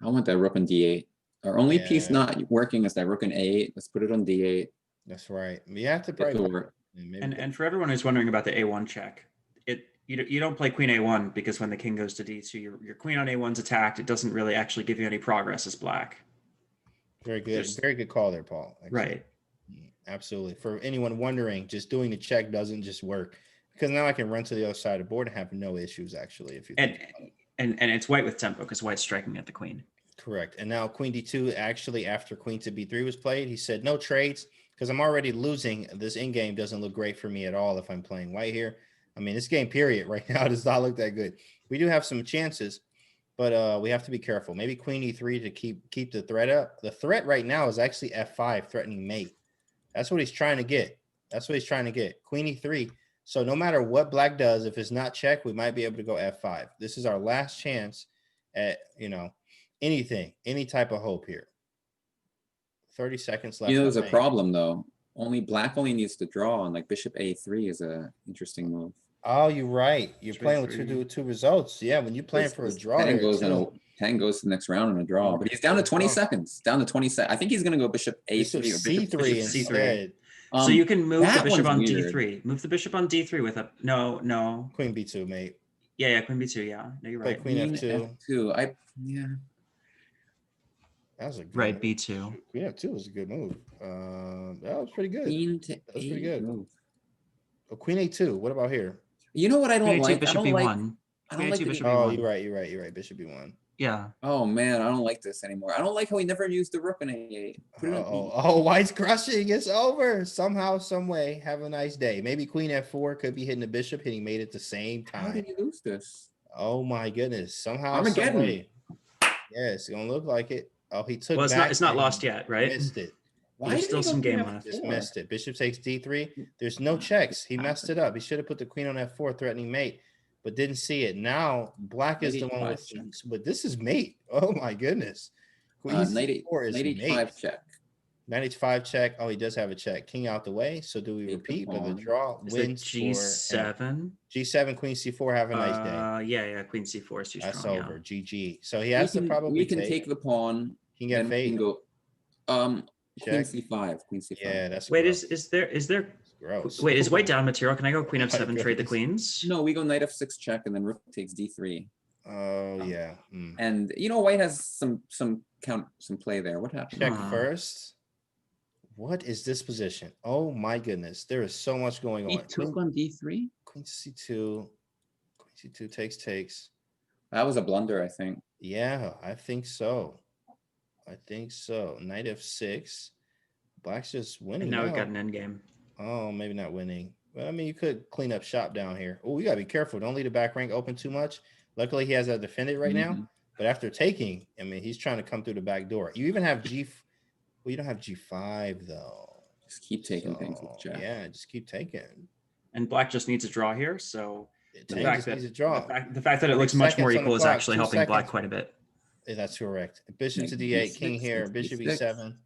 I want that rook on d8. Our only piece Yeah. not working is that rook on a8. Let's put it on d8. That's right. We have to Get probably to work. maybe And for everyone who's wondering about the a1 check, you don't play queen a1 because when the king goes to d2, your queen on a1's attacked. It doesn't really actually give you any progress as black. very good. there's- Very good call there, Paul. Actually. Right. Absolutely. For anyone wondering, just doing the check doesn't just work because now I can run to the other side of the board and have no issues actually. If you think about it. And it's white with tempo because white's striking at the queen. Correct. And now queen d2, actually after queen to b3 was played, he said no trades because I'm already losing. This endgame doesn't look great for me at all if I'm playing white here. I mean, this game period right now does not look that good. We do have some chances, but we have to be careful. Maybe queen e3 to keep the threat up. The threat right now is actually f5 threatening mate. That's what he's trying to get. That's what he's trying to get. Queen e3. So no matter what black does, if it's not checked, we might be able to go f5. This is our last chance at, anything, any type of hope here. 30 seconds left. You know, there's I a think. problem though. Black only needs to draw, and like bishop a3 is a interesting move. Oh, you're right. You're Bishop playing with A3. two results. Yeah, when you're playing for a draw, Tang there goes too. Tang goes to the next round on a draw, but he's down to 20 seconds. Down to 20 seconds. I think he's gonna go bishop a3 Bishop or bishop c3 bishop C3. instead. So you can move the that bishop on one's weird. d3. Move the bishop on d3 with a no. Queen b2, mate. Yeah, queen b2. Yeah, no, you're Play right. queen f2. f2. That was a good Right, move. b2. Queen f2 was a good move. That was pretty good. Queen to That's pretty a good. move. Oh, queen a2. What about here? You know what I don't Queen a2, like? I bishop don't like. b1. I Queen don't like a2, the- bishop Oh, b1. you're right. Bishop b1. Yeah. Oh man, I don't like this anymore. I don't like how he never used the rook in a8. Put it in Oh, E. oh, White's crushing. It's over. Somehow, some way. Have a nice day. Maybe Queen F4 could be hitting the bishop, hitting mate at the same How time. did he lose this? Oh my goodness. Somehow, some Armageddon. way. Yeah, it's gonna look like it. Oh, he took Well, back. it's not And lost he yet, right? missed it. Why There's did still he go some queen game F4? left. Just missed it. Bishop takes D3. There's no checks. He messed it up. He should have put the queen on F4, threatening mate, but didn't see it. Now black is the Knight one H5 with, check. but this is mate. Oh my goodness. Queen C4 is Knight mate. H5 check. Knight H5 check. Oh, he does have a check. King out the way. So do we Take the repeat? But the pawn. draw Is wins it for him. G7? G7, Queen C4. Have a nice day. Yeah. Queen C4 is too That's strong. over. GG. So he We has to can probably take the pawn. King Then we can F8. go Queen Check. C5. Queen C5. Yeah, that's Wait, gross. is there Gross. wait, is white down material? Can I go Queen Oh my F7, trade the goodness. queens? No, we go Knight F6 check and then rook takes D3. Oh yeah. Hmm. And you know, white has some play there. What happened? Check Huh. first. What is this position? Oh my goodness. There is so much going He on. took on D3. Queen C2. Queen C2 takes. That was a blunder, I think. Yeah, I think so. I think so. Knight F6. Black's just winning And now we've got now. an endgame. Oh, maybe not winning. Well, I mean, you could clean up shop down here. Oh, you gotta be careful. Don't leave the back rank open too much. Luckily, he has that defended right now. Mhm. But after taking, I mean, he's trying to come through the back door. You even have well, you don't have G5 though. Just keep taking things with So, jack. yeah, just keep taking. And black just needs a draw here, so It the Yeah. fact just that needs a draw. the fact that it looks much more Seconds on the equal is clock, actually 2 helping black seconds. quite a bit. Yeah, that's correct. Bishop to Knight D8, king D6, here, Knight bishop D6. E7,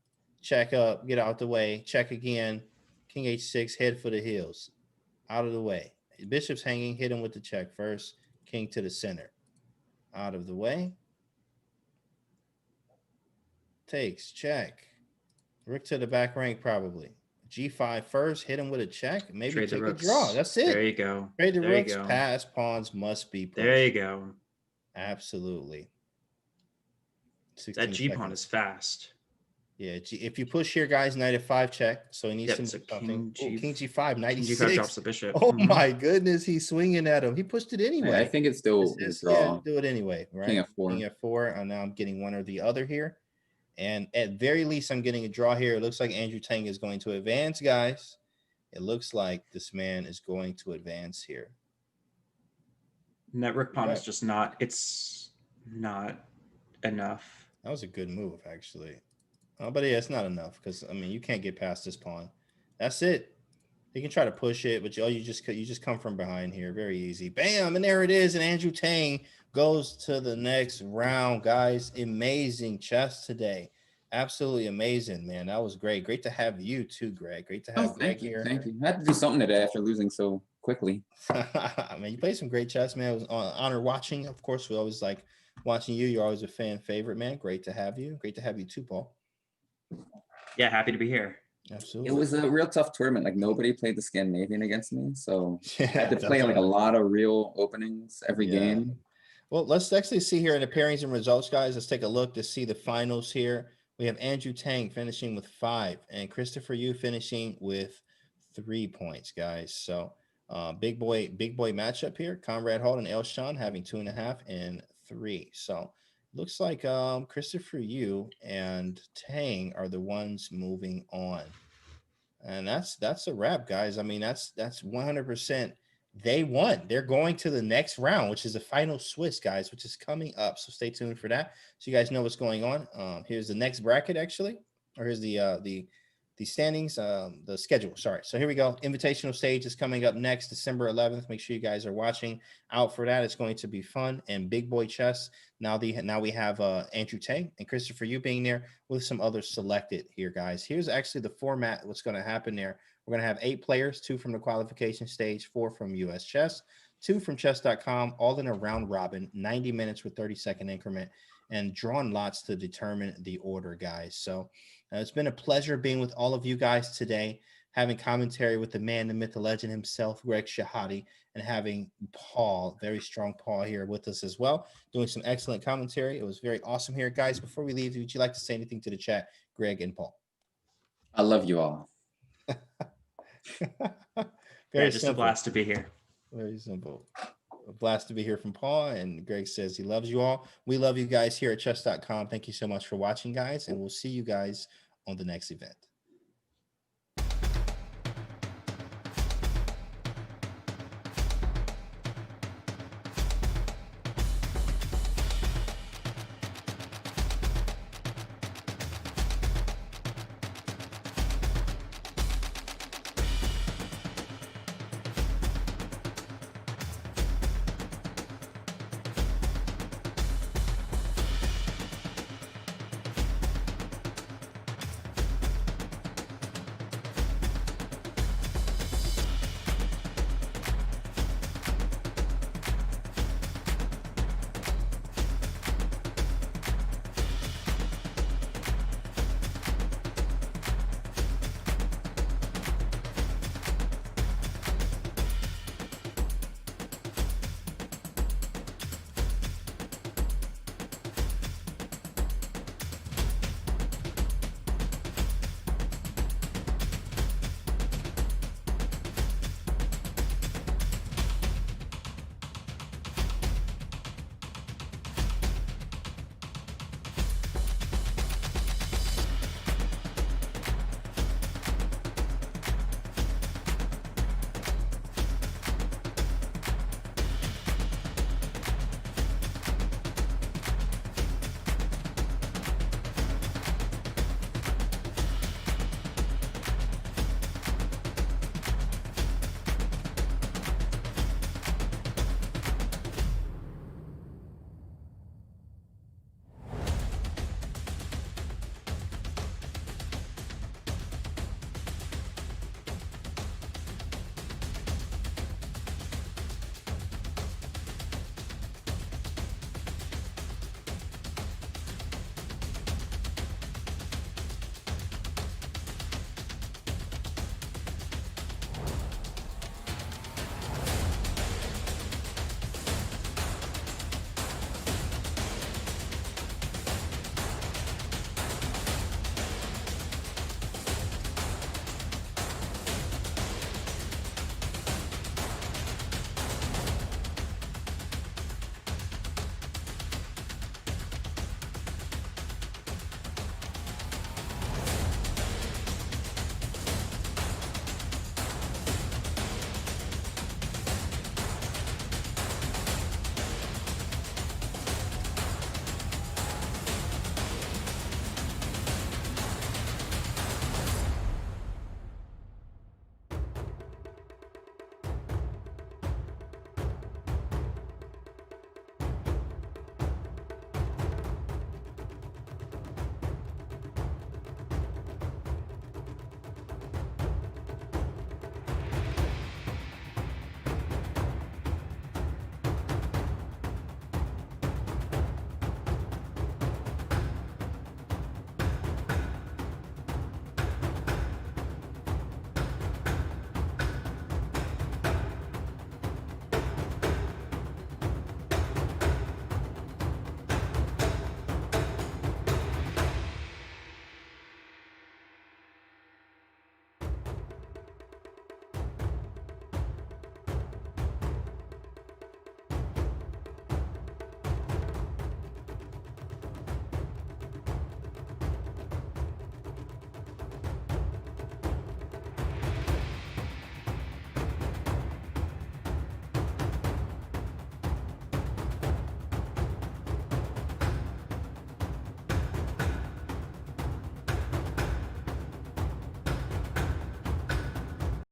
check up, get out the way, check again, king H6, head for the heels, out of the way. Bishop's hanging, hit him with the check first, king to the center, out of the way. Takes, check. Rook to the back rank probably. G5 first, hit him with a check, maybe Trade the take a rooks. draw. That's There it. you go. Trade the There you rooks, go. pass, pawns must be pushed. There you go. Absolutely. That 16 G pawn seconds. is fast. Yeah, if you push here, guys, knight F5 check. So he needs Yep, to so move something. king King G5, knight King E6. G5 drops the bishop. Oh Mhm. my goodness, he's swinging at him. He pushed it anyway. I think it's still It's a just- draw. yeah, do it anyway, right? King F4. King F4. And now I'm getting one or the other here. And at very least, I'm getting a draw here. It looks like Andrew Tang is going to advance, guys. It looks like this man is going to advance here. And that rook pawn Yeah. is just not, it's not enough. That was a good move, actually. But yeah, it's not enough because I mean you can't get past this pawn. That's it. You can try to push it, but you just come from behind here. Very easy. Bam, and there it is. And Andrew Tang goes to the next round, guys. Amazing chess today. Absolutely amazing, man. That was great. Great to have you too, Greg. Great to have Greg Thank you. here. Thank you. I had to do something today after losing so quickly. Man, you played some great chess, man. It was an honor watching. Of course, we always like watching you. You're always a fan favorite, man. Great to have you. Great to have you too, Paul. Yeah, happy to be here. Absolutely. It was a real tough tournament. Like nobody played the Scandinavian against me, so I had to Yeah, play like a definitely. lot of real openings every Yeah. game. Well, let's actually see here in the pairings and results, guys. Let's take a look to see the finals here. We have Andrew Tang finishing with 5 and Christopher Yu finishing with 3 points, guys. So big boy matchup here. Conrad Hall and Elshan having 2.5 and 3. So looks like Christopher Yu and Tang are the ones moving on. And that's a wrap, guys. I mean, that's 100%. They won. They're going to the next round, which is the final Swiss, guys, which is coming up. So stay tuned for that. So you guys know what's going on. Here's the next bracket, actually, or here's the standings, the schedule. Sorry. So here we go. Invitational stage is coming up next, December 11th. Make sure you guys are watching out for that. It's going to be fun. And Big Boy Chess. Now we have Andrew Tang and Christopher Yu being there with some others selected here, guys. Here's actually the format. What's going to happen there. We're going to have 8 players, 2 from the qualification stage, 4 from US Chess, 2 from Chess.com, all in a round robin, 90 minutes with 30-second increment, and drawn lots to determine the order, guys. So it's been a pleasure being with all of you guys today, having commentary with the man, the myth, the legend himself, Greg Shahade, and having Paul, very strong Paul here with us as well, doing some excellent commentary. It was very awesome here, guys. Before we leave, would you like to say anything to the chat, Greg and Paul? I love you all. Very Very just simple. a blast to be here. Very simple. A blast to be here from Paul. And Greg says he loves you all. We love you guys here at Chess.com. Thank you so much for watching, guys. And we'll see you guys on the next event.